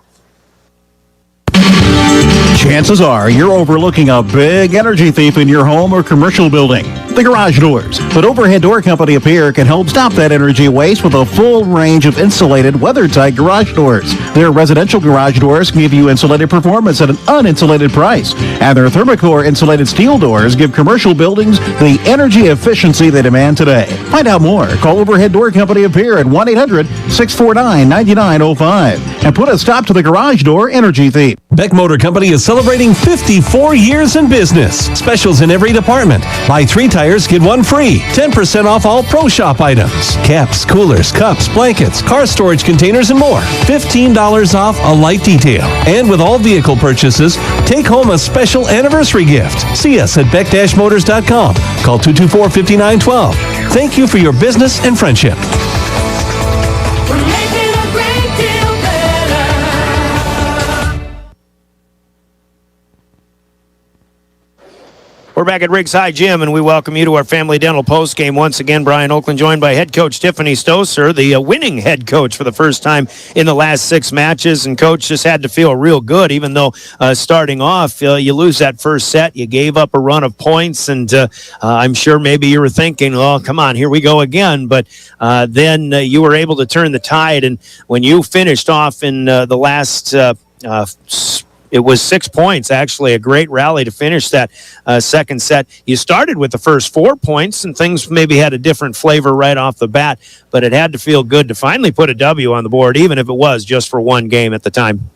Chances are you're overlooking a big energy thief in your home or commercial building. The garage doors. But Overhead Door Company of Pierre can help stop that energy waste with a full range of insulated, weather-tight garage doors. Their residential garage doors give you insulated performance at an uninsulated price. And their Thermocore insulated steel doors give commercial buildings the energy efficiency they demand today. Find out more. Call Overhead Door Company of Pierre at 1-800-649-9905 and put a stop to the garage door energy thief. Beck Motor Company is celebrating 54 years in business. Specials in every department. Buy 3 tires, get 1 free. 10% off all Pro Shop items. Caps, coolers, cups, blankets, car storage containers, and more. $15 off a light detail. And with all vehicle purchases, take home a special anniversary gift. See us at beck-motors.com. Call 224-5912. Thank you for your business and friendship. We're back at Riggs High Gym, and we welcome you to our Family Dental postgame. Once again, Brian Oakland joined by head coach Tiffany Stoser, the winning head coach for the first time in the last 6 matches. And coach just had to feel real good, even though starting off, you lose that first set. You gave up a run of points, and I'm sure maybe you were thinking, oh, come on, here we go again. But then you were able to turn the tide, and when you finished off in the last it was 6 points, actually, a great rally to finish that second set. You started with the first 4 points, and things maybe had a different flavor right off the bat, but it had to feel good to finally put a W on the board, even if it was just for one game at the time.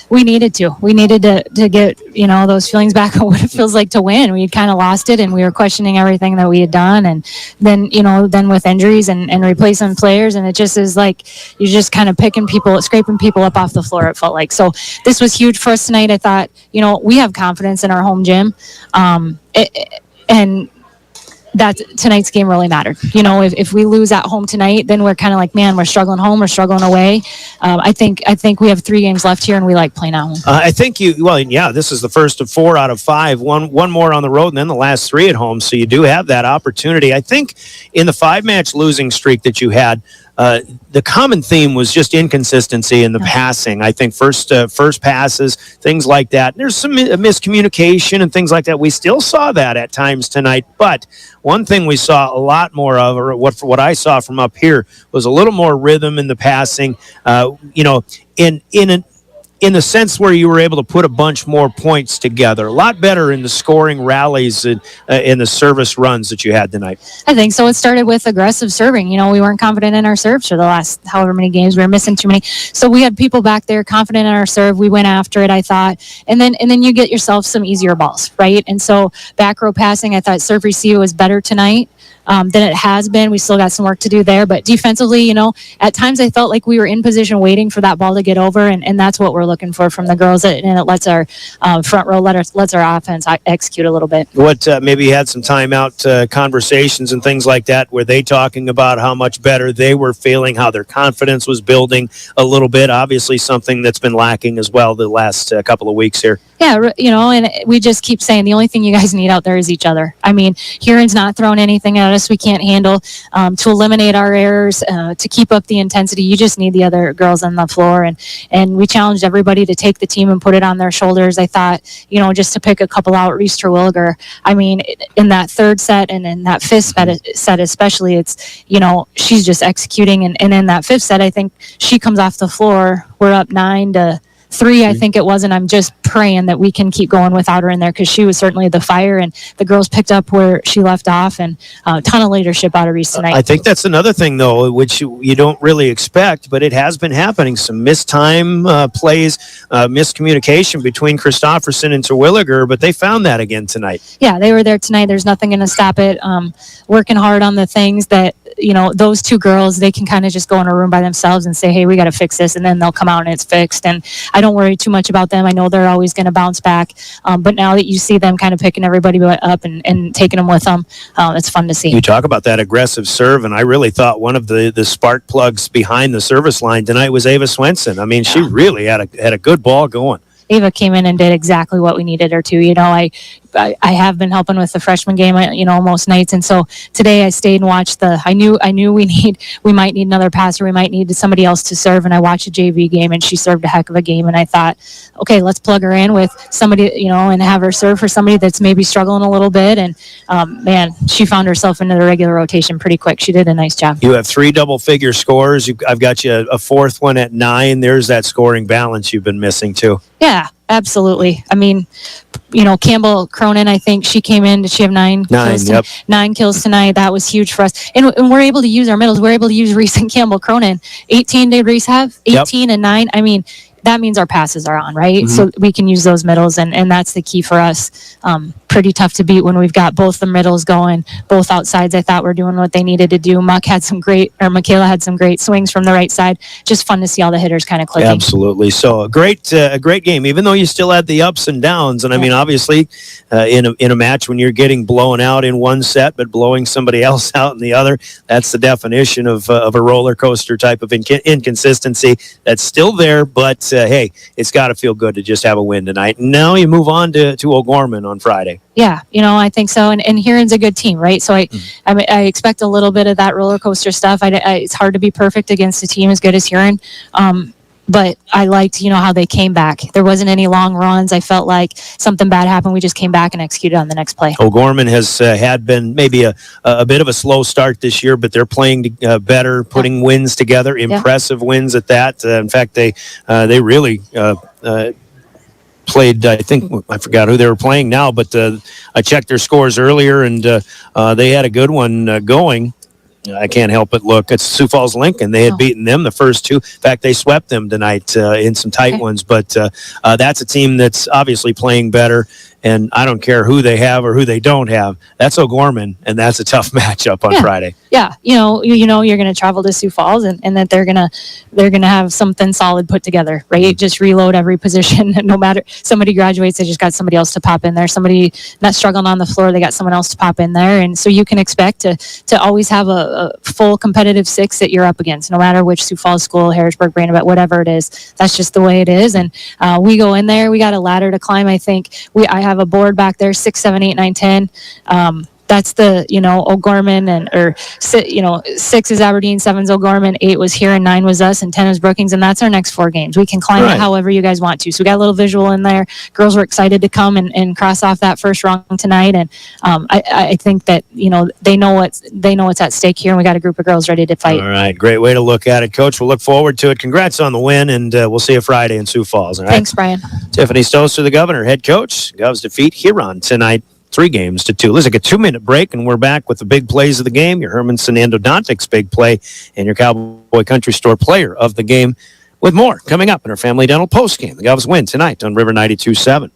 We needed to. We needed to get, those feelings back on what it feels like to win. We had kind of lost it, and we were questioning everything that we had done. And then, then with injuries and replacing players, and it just is like you're just kind of scraping people up off the floor, it felt like. So this was huge for us tonight. I thought, we have confidence in our home gym. And that tonight's game really mattered. If we lose at home tonight, then we're kind of like, man, we're struggling home, we're struggling away. I think we have 3 games left here, and we like playing at home. I think this is the first of 4 out of 5. One more on the road, and then the last 3 at home. So you do have that opportunity. I think in the 5-match losing streak that you had, the common theme was just inconsistency in the passing. I think first passes, things like that. There's some miscommunication and things like that. We still saw that at times tonight, but one thing we saw a lot more of, or what I saw from up here, was a little more rhythm in the passing. In the sense where you were able to put a bunch more points together. A lot better in the scoring rallies and in the service runs that you had tonight. I think so. It started with aggressive serving. We weren't confident in our serves for the last however many games. We were missing too many. So we had people back there confident in our serve. We went after it, I thought. And then you get yourself some easier balls, right? And so back row passing, I thought serve receive was better tonight than it has been. We still got some work to do there. But defensively, at times I felt like we were in position waiting for that ball to get over, and that's what we're looking for from the girls, and it lets our front row, lets our offense execute a little bit. What maybe you had some timeout conversations and things like that? Were they talking about how much better they were feeling, how their confidence was building a little bit? Obviously something that's been lacking as well the last couple of weeks here. Yeah, and we just keep saying the only thing you guys need out there is each other. I mean, Huron's not throwing anything at us we can't handle. To eliminate our errors, to keep up the intensity, you just need the other girls on the floor. And we challenged everybody to take the team and put it on their shoulders. I thought, just to pick a couple out, Reese Terwilliger, I mean, in that 3rd set and in that 5th set especially, it's, she's just executing. And in that 5th set, I think she comes off the floor. We're up 9-3, I think it was, and I'm just praying that we can keep going without her in there, because she was certainly the fire, and the girls picked up where she left off, and a ton of leadership out of Reese tonight. I think that's another thing, though, which you don't really expect, but it has been happening. Some missed time plays, miscommunication between Christofferson and Terwilliger, but they found that again tonight. Yeah, they were there tonight. There's nothing going to stop it. Working hard on the things that those two girls, they can kind of just go in a room by themselves and say, hey, we got to fix this, and then they'll come out and it's fixed. And I don't worry too much about them. I know they're always going to bounce back. But now that you see them kind of picking everybody up and taking them with them, it's fun to see. You talk about that aggressive serve, and I really thought one of the spark plugs behind the service line tonight was Ava Swenson. I mean, she really had a good ball going. Ava came in and did exactly what we needed her to. I have been helping with the freshman game, most nights. And so today I stayed and watched I knew we might need another passer. We might need somebody else to serve. And I watched a JV game and she served a heck of a game. And I thought, okay, let's plug her in with somebody, and have her serve for somebody that's maybe struggling a little bit. And man, she found herself into the regular rotation pretty quick. She did a nice job. You have 3 double-figure scores. I've got you a 4th one at 9. There's that scoring balance you've been missing too. Yeah, absolutely. I mean, Campbell Cronin, I think she came in. Did she have 9 kills? Yep. 9 kills tonight. That was huge for us. And we're able to use our middles. We're able to use Reese and Campbell Cronin. 18 did Reese have? 18 and 9. I mean, that means our passes are on, right? Mm-hmm. So we can use those middles, and that's the key for us. Pretty tough to beat when we've got both the middles going, both outsides. I thought were doing what they needed to do. Michaela had some great swings from the right side. Just fun to see all the hitters kind of clicking. Absolutely. So a great game, even though you still had the ups and downs. And I mean, obviously, in a match when you're getting blown out in one set, but blowing somebody else out in the other, that's the definition of a roller coaster type of inconsistency. That's still there, but hey, it's got to feel good to just have a win tonight. And now you move on to O'Gorman on Friday. Yeah, I think so. And Huron's a good team, right? So I expect a little bit of that roller coaster stuff. It's hard to be perfect against a team as good as Huron. But I liked, how they came back. There wasn't any long runs. I felt like something bad happened. We just came back and executed on the next play. O'Gorman has had been maybe a bit of a slow start this year, but they're playing better, putting wins together, impressive wins at that. In fact, they really played, I think, I forgot who they were playing now, but I checked their scores earlier, and they had a good one going. I can't help but look. It's Sioux Falls Lincoln. They had beaten them the first 2. In fact, they swept them tonight in some tight ones. But that's a team that's obviously playing better. And I don't care who they have or who they don't have. That's O'Gorman, and that's a tough matchup on Friday. Yeah, you're going to travel to Sioux Falls, and that they're gonna have something solid put together, right? Just reload every position. No matter somebody graduates, they just got somebody else to pop in there. Somebody not struggling on the floor, they got someone else to pop in there, and so you can expect to always have a full competitive 6 that you're up against, no matter which Sioux Falls school, Harrisburg, Brandon, whatever it is. That's just the way it is, and we go in there. We got a ladder to climb. I think I have a board back there, 6, 7, 8, 9, 10. That's the, O'Gorman, 6 is Aberdeen, 7's O'Gorman, 8 was here, and 9 was us, and 10 is Brookings, and that's our next 4 games. We can climb it however you guys want to. So we got a little visual in there. Girls were excited to come and cross off that first rung tonight, and I think that, they know what's at stake here, and we got a group of girls ready to fight. All right, great way to look at it, Coach. We'll look forward to it. Congrats on the win, and we'll see you Friday in Sioux Falls. All right? Thanks, Brian. Tiffany Stoser, the Governor, head coach. Govs defeat Huron tonight, 3-2. Let's take a 2-minute break, and we're back with the big plays of the game. Your Hermanson Endodontics big play, and your Cowboy Country Store player of the game, with more coming up in our Family Dental postgame. The Govs win tonight on River 92.7.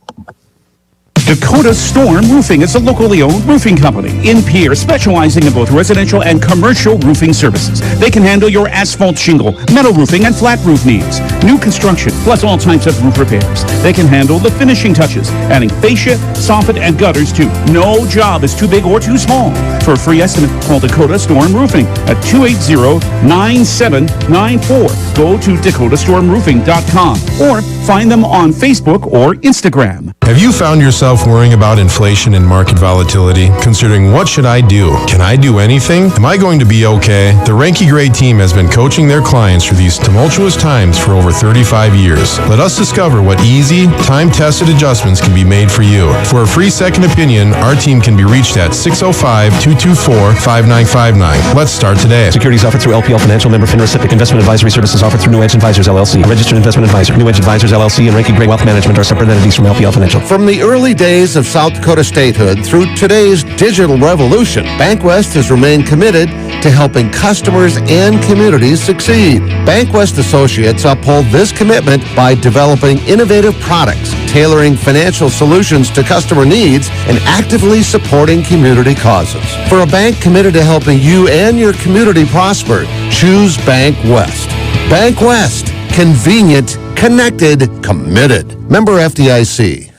Dakota Storm Roofing is a locally owned roofing company in Pierre, specializing in both residential and commercial roofing services. They can handle your asphalt shingle, metal roofing, and flat roof needs. New construction, plus all types of roof repairs. They can handle the finishing touches, adding fascia, soffit, and gutters too. No job is too big or too small. For a free estimate, call Dakota Storm Roofing at 280-9794. Go to dakotastormroofing.com or find them on Facebook or Instagram. Have you found yourself worrying about inflation and market volatility? Considering, what should I do? Can I do anything? Am I going to be okay? The Ranky Gray team has been coaching their clients through these tumultuous times for over 35 years. Let us discover what easy, time-tested adjustments can be made for you. For a free second opinion, our team can be reached at 605-224-5959. Let's start today. Securities offered through LPL Financial, member FINRA SIPC. Investment advisory services offered through New Edge Advisors, LLC. A registered investment advisor. New Edge Advisors, Governors, LLC, and Ranky Gray Wealth Management are separate entities from LPL Financial. From the early days of South Dakota statehood through today's digital revolution, BankWest has remained committed to helping customers and communities succeed. BankWest Associates uphold this commitment by developing innovative products, tailoring financial solutions to customer needs, and actively supporting community causes. For a bank committed to helping you and your community prosper, choose BankWest. BankWest. Convenient, connected, committed. Member FDIC.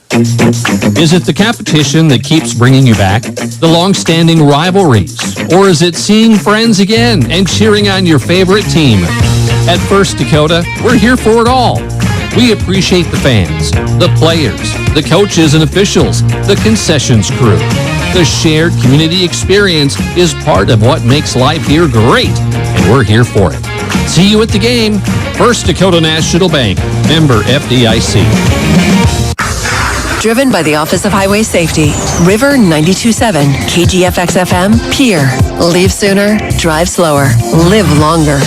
Is it the competition that keeps bringing you back? The long-standing rivalries? Or is it seeing friends again and cheering on your favorite team? At First Dakota, we're here for it all. We appreciate the fans, the players, the coaches and officials, the concessions crew. The shared community experience is part of what makes life here great, and we're here for it. See you at the game. First Dakota National Bank, member FDIC. Driven by the Office of Highway Safety. River 92.7, KGFX FM, Pierre. Leave sooner, drive slower, live longer.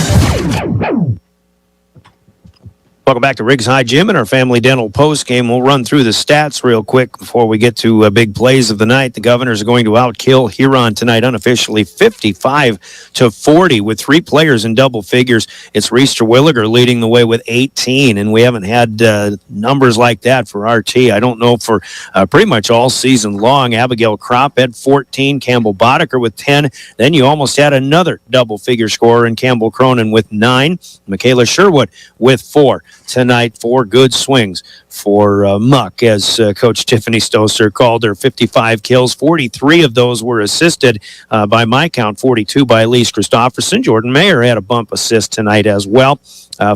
Welcome back to Riggs High Gym and our Family Dental Postgame. We'll run through the stats real quick before we get to big plays of the night. The Governors are going to outkill Huron tonight unofficially 55-40 with 3 players in double figures. It's Reese Terwilliger leading the way with 18, and we haven't had numbers like that for RT. I don't know for pretty much all season long. Abigail Kropp had 14, Campbell Boddicker with 10. Then you almost had another double-figure scorer in Campbell Cronin with 9. Michaela Sherwood with 4. Tonight, 4 good swings for Muck, as Coach Tiffany Stoser called her. 55 kills, 43 of those were assisted by my count, 42 by Elise Christofferson. Jordan Mayer had a bump assist tonight as well.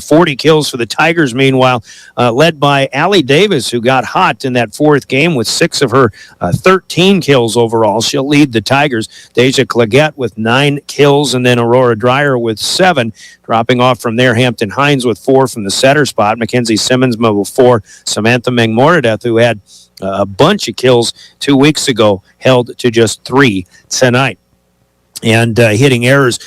40 kills for the Tigers, meanwhile, led by Allie Davis, who got hot in that 4th game with 6 of her 13 kills overall. She'll lead the Tigers. Deja Claggett with 9 kills, and then Aurora Dreyer with 7. Dropping off from there, Hampton Hines with 4 from the setter spot. Mackenzie Simmons with 4. Samantha Mengmoradeth, who had a bunch of kills 2 weeks ago, held to just 3 tonight. And hitting errors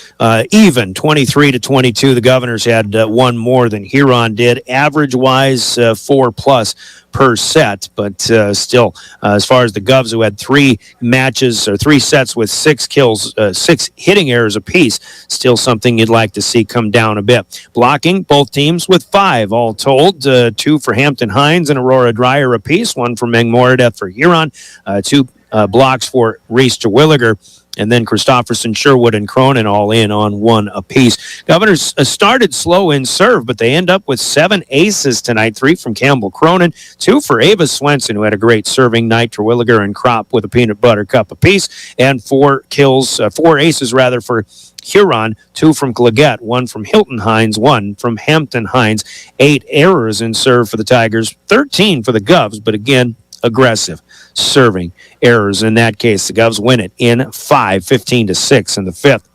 even 23-22. The Governors had 1 more than Huron did. Average-wise, 4+ per set, but still, as far as the Govs, who had 3 matches or 3 sets with 6 kills, 6 hitting errors apiece, still something you'd like to see come down a bit. Blocking, both teams with 5 all told. 2 for Hampton Hines and Aurora Dreyer apiece. 1 for Mengmoradeth for Huron. 2 blocks for Reese Terwilliger. And then Christofferson, Sherwood, and Cronin all in on 1 apiece. Governors started slow in serve, but they end up with 7 aces tonight. 3 from Campbell Cronin, 2 for Ava Swenson, who had a great serving night. Terwilliger and Kropp with a peanut butter cup apiece, and 4 aces for Huron. 2 from Claggett, 1 from Hilton Hines, 1 from Hampton Hines. 8 errors in serve for the Tigers, 13 for the Govs, but again, aggressive serving errors. In that case, the Govs win it in 5, 15-6 in the 5th.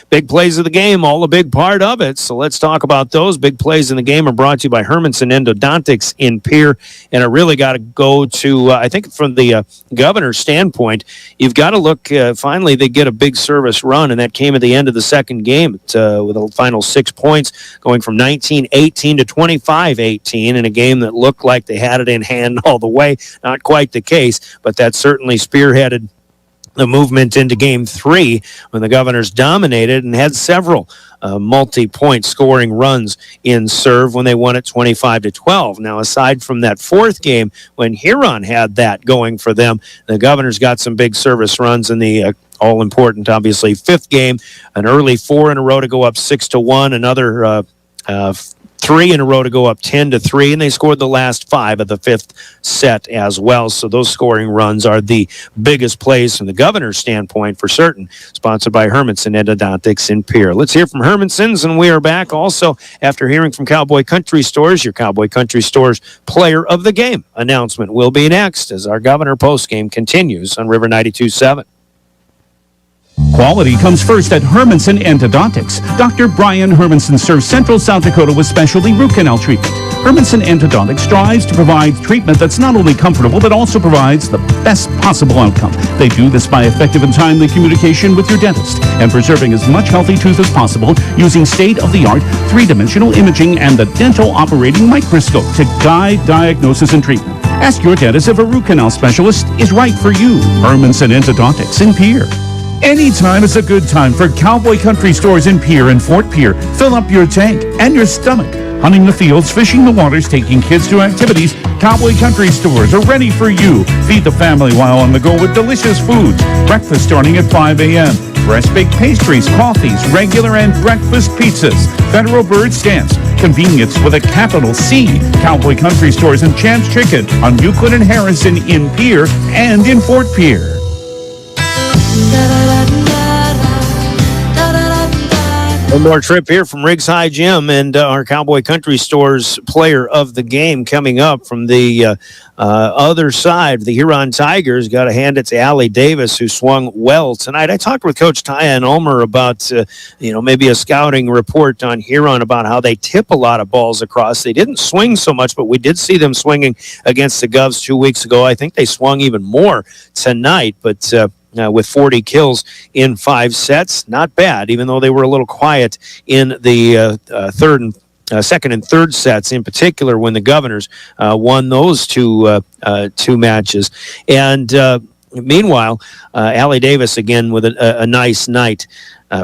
Big plays of the game, all a big part of it. So let's talk about those. Big plays in the game are brought to you by Hermanson Endodontics in Pierre. And I really got to go to, I think from the Governor's standpoint, you've got to look, finally they get a big service run, and that came at the end of the 2nd game with a final 6 points, going from 19-18 to 25-18 in a game that looked like they had it in hand all the way. Not quite the case, but that certainly spearheaded the movement into Game 3 when the Governors dominated and had several multi-point scoring runs in serve when they won it 25-12. Now, aside from that 4th game when Huron had that going for them, the Governors got some big service runs in the all-important, obviously, 5th game, an early 4 in a row to go up 6-1, another 3 in a row to go up 10-3, and they scored the last 5 of the 5th set as well. So those scoring runs are the biggest plays from the Governor's standpoint for certain. Sponsored by Hermanson Endodontics in Pierre. Let's hear from Hermanson's, and we are back also after hearing from Cowboy Country Stores. Your Cowboy Country Stores Player of the Game announcement will be next as our Governor postgame continues on River 92.7. Quality comes first at Hermanson Endodontics. Dr. Brian Hermanson serves Central South Dakota with specialty root canal treatment. Hermanson Endodontics strives to provide treatment that's not only comfortable, but also provides the best possible outcome. They do this by effective and timely communication with your dentist and preserving as much healthy tooth as possible using state-of-the-art three-dimensional imaging and the dental operating microscope to guide diagnosis and treatment. Ask your dentist if a root canal specialist is right for you. Hermanson Endodontics in Pierre. Anytime is a good time for Cowboy Country Stores in Pierre and Fort Pierre. Fill up your tank and your stomach. Hunting the fields, fishing the waters, taking kids to activities, Cowboy Country Stores are ready for you. Feed the family while on the go with delicious foods. Breakfast starting at 5 a.m. Fresh baked pastries, coffees, regular and breakfast pizzas. Federal Bird Stamps. Convenience with a capital C. Cowboy Country Stores and Champs Chicken on Euclid and Harrison in Pierre and in Fort Pierre. One more trip here from Riggs High Gym and our Cowboy Country Stores player of the game coming up from the other side. The Huron Tigers got to hand it to Allie Davis, who swung well tonight. I talked with Coach Taya and Ulmer about, maybe a scouting report on Huron about how they tip a lot of balls across. They didn't swing so much, but we did see them swinging against the Govs 2 weeks ago. I think they swung even more tonight, but with 40 kills in 5 sets. Not bad, even though they were a little quiet in the second and third sets, in particular when the Governors won those two matches. And meanwhile, Allie Davis again with a nice night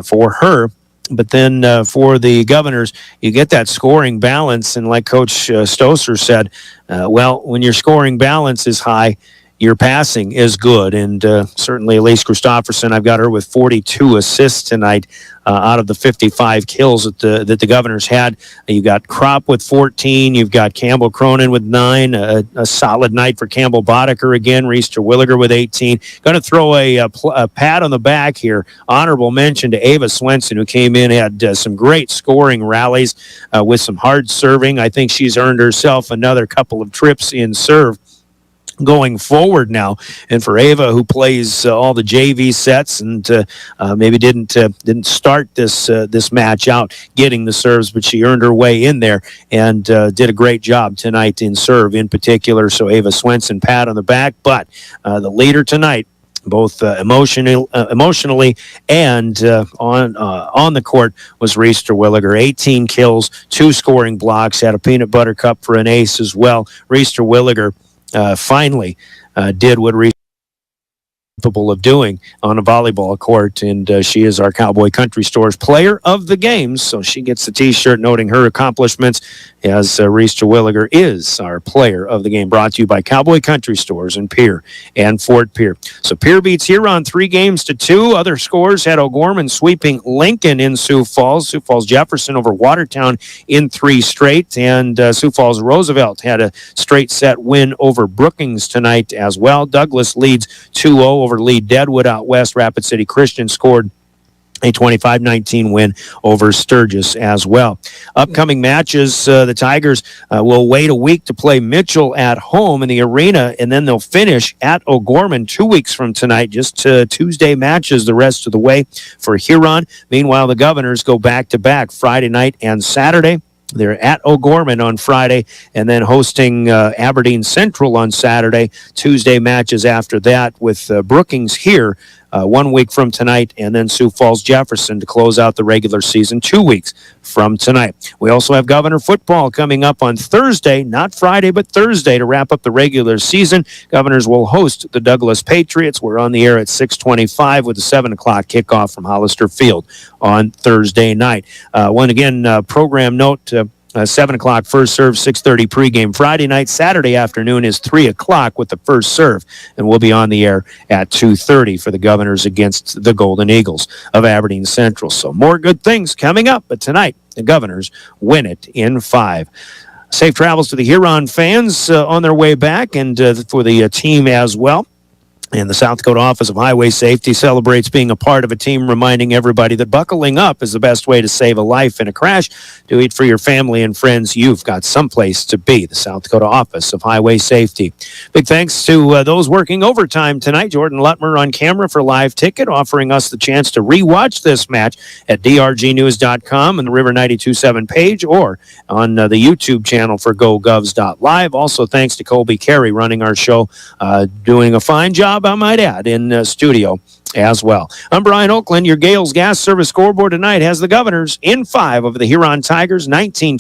for her. But then for the Governors, you get that scoring balance. And like Coach Stoser said, when your scoring balance is high, your passing is good, and certainly Elise Christopherson, I've got her with 42 assists tonight out of the 55 kills that the Governors had. You've got Kropp with 14. You've got Campbell Cronin with 9. A solid night for Campbell Boddicker again. Reese Terwilliger with 18. Going to throw a pat on the back here. Honorable mention to Ava Swenson, who came in, had some great scoring rallies with some hard serving. I think she's earned herself another couple of trips in serve going forward now. And for Ava, who plays all the JV sets and maybe didn't start this match out getting the serves, but she earned her way in there and did a great job tonight in serve in particular. So Ava Swenson, pat on the back. But the leader tonight, both emotionally and on the court, was Reese Terwilliger. 18 kills, 2 scoring blocks, had a peanut butter cup for an ace as well. Reese Terwilliger finally did what Reese is capable of doing on a volleyball court, and she is our Cowboy Country Stores player of the game, so she gets the t-shirt noting her accomplishments, as Reese Terwilliger is our player of the game. Brought to you by Cowboy Country Stores in Pierre and Fort Pierre. So Pierre beats Huron 3-2. Other scores had O'Gorman sweeping Lincoln in Sioux Falls. Sioux Falls Jefferson over Watertown in 3 straight, and Sioux Falls Roosevelt had a straight set win over Brookings tonight as well. Douglas leads 2-0 over Lee Deadwood out west. Rapid City Christian scored a 25-19 win over Sturgis as well. Upcoming matches, the Tigers will wait a week to play Mitchell at home in the arena, and then they'll finish at O'Gorman 2 weeks from tonight. Just Tuesday matches the rest of the way for Huron. Meanwhile, the Governors go back-to-back Friday night and Saturday. They're at O'Gorman on Friday and then hosting Aberdeen Central on Saturday. Tuesday matches after that with Brookings here 1 week from tonight, and then Sioux Falls Jefferson to close out the regular season 2 weeks from tonight. We also have Governor football coming up on Thursday, not Friday, but Thursday to wrap up the regular season. Governors will host the Douglas Patriots. We're on the air at 6:25 with a 7 o'clock kickoff from Hollister Field on Thursday night. Program note, 7 o'clock first serve, 6:30 pregame Friday night. Saturday afternoon is 3 o'clock with the first serve, and we'll be on the air at 2:30 for the Governors against the Golden Eagles of Aberdeen Central. So more good things coming up, but tonight the Governors win it in 5. Safe travels to the Huron fans on their way back, and for the team as well. And the South Dakota Office of Highway Safety celebrates being a part of a team, reminding everybody that buckling up is the best way to save a life in a crash. Do it for your family and friends. You've got someplace to be. The South Dakota Office of Highway Safety. Big thanks to those working overtime tonight. Jordan Lutmer on camera for Live Ticket, offering us the chance to rewatch this match at drgnews.com and the River 92.7 page, or on the YouTube channel for GoGovs.live. Also, thanks to Colby Carey running our show, doing a fine job, I might add, in studio as well. I'm Brian Oakland. Your Gales Gas Service scoreboard tonight has the Governors in 5 over the Huron Tigers, 19-25,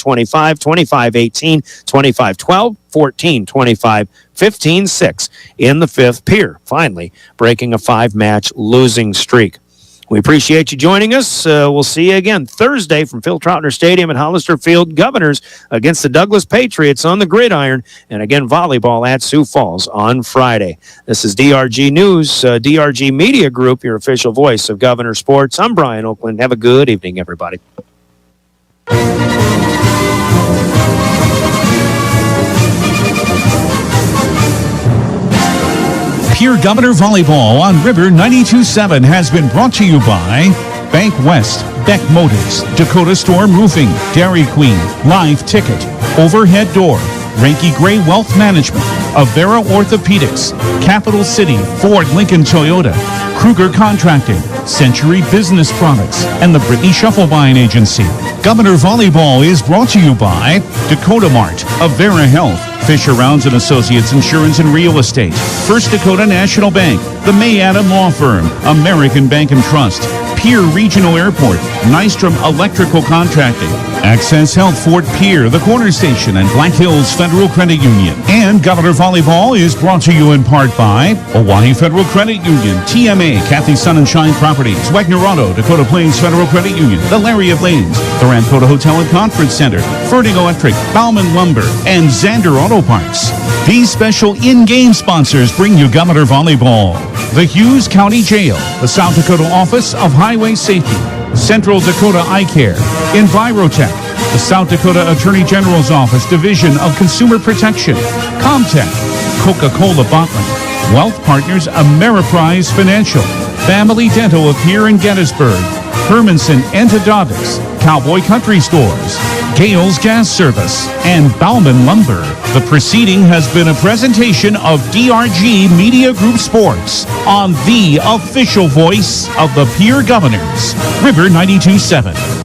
25-18, 25-12, 14-25, 15-6 in the 5th. Pierre finally breaking a 5-match losing streak. We appreciate you joining us. We'll see you again Thursday from Phil Troutner Stadium at Hollister Field. Governors against the Douglas Patriots on the gridiron. And again, volleyball at Sioux Falls on Friday. This is DRG News, DRG Media Group, your official voice of Governor Sports. I'm Brian Oakland. Have a good evening, everybody. Pierre Governor Volleyball on River 92.7 has been brought to you by Bank West, Beck Motors, Dakota Storm Roofing, Dairy Queen, Live Ticket, Overhead Door, Ranky Gray Wealth Management, Avera Orthopedics, Capital City, Ford Lincoln Toyota, Kruger Contracting, Century Business Products, and the Brittany Shufflebine Agency. Governor Volleyball is brought to you by Dakota Mart, Avera Health, Fisher Rounds and Associates Insurance and Real Estate, First Dakota National Bank, the May Adam Law Firm, American Bank and Trust, Pierre Regional Airport, Nystrom Electrical Contracting, Access Health Fort Pierre, the Corner Station, and Black Hills Federal Credit Union. And Governor Volleyball is brought to you in part by Hawaii Federal Credit Union, TMA, Kathy Sun and Shine Properties, Wagner Auto, Dakota Plains Federal Credit Union, the Larry of Lanes, the Rampota Hotel and Conference Center, Fertig Electric, Bauman Lumber, and Zander Auto Parts. These special in-game sponsors bring you Governor Volleyball. The Hughes County Jail, the South Dakota Office of Highway Safety, Central Dakota Eye Care, Envirotech, the South Dakota Attorney General's Office Division of Consumer Protection, Comtech, Coca-Cola Bottling, Wealth Partners Ameriprise Financial, Family Dental of here in Gettysburg, Hermanson Endodontics, Cowboy Country Stores, Gales Gas Service, and Bauman Lumber. The proceeding has been a presentation of DRG Media Group Sports on the official voice of the Pierre Governors, River 92.7.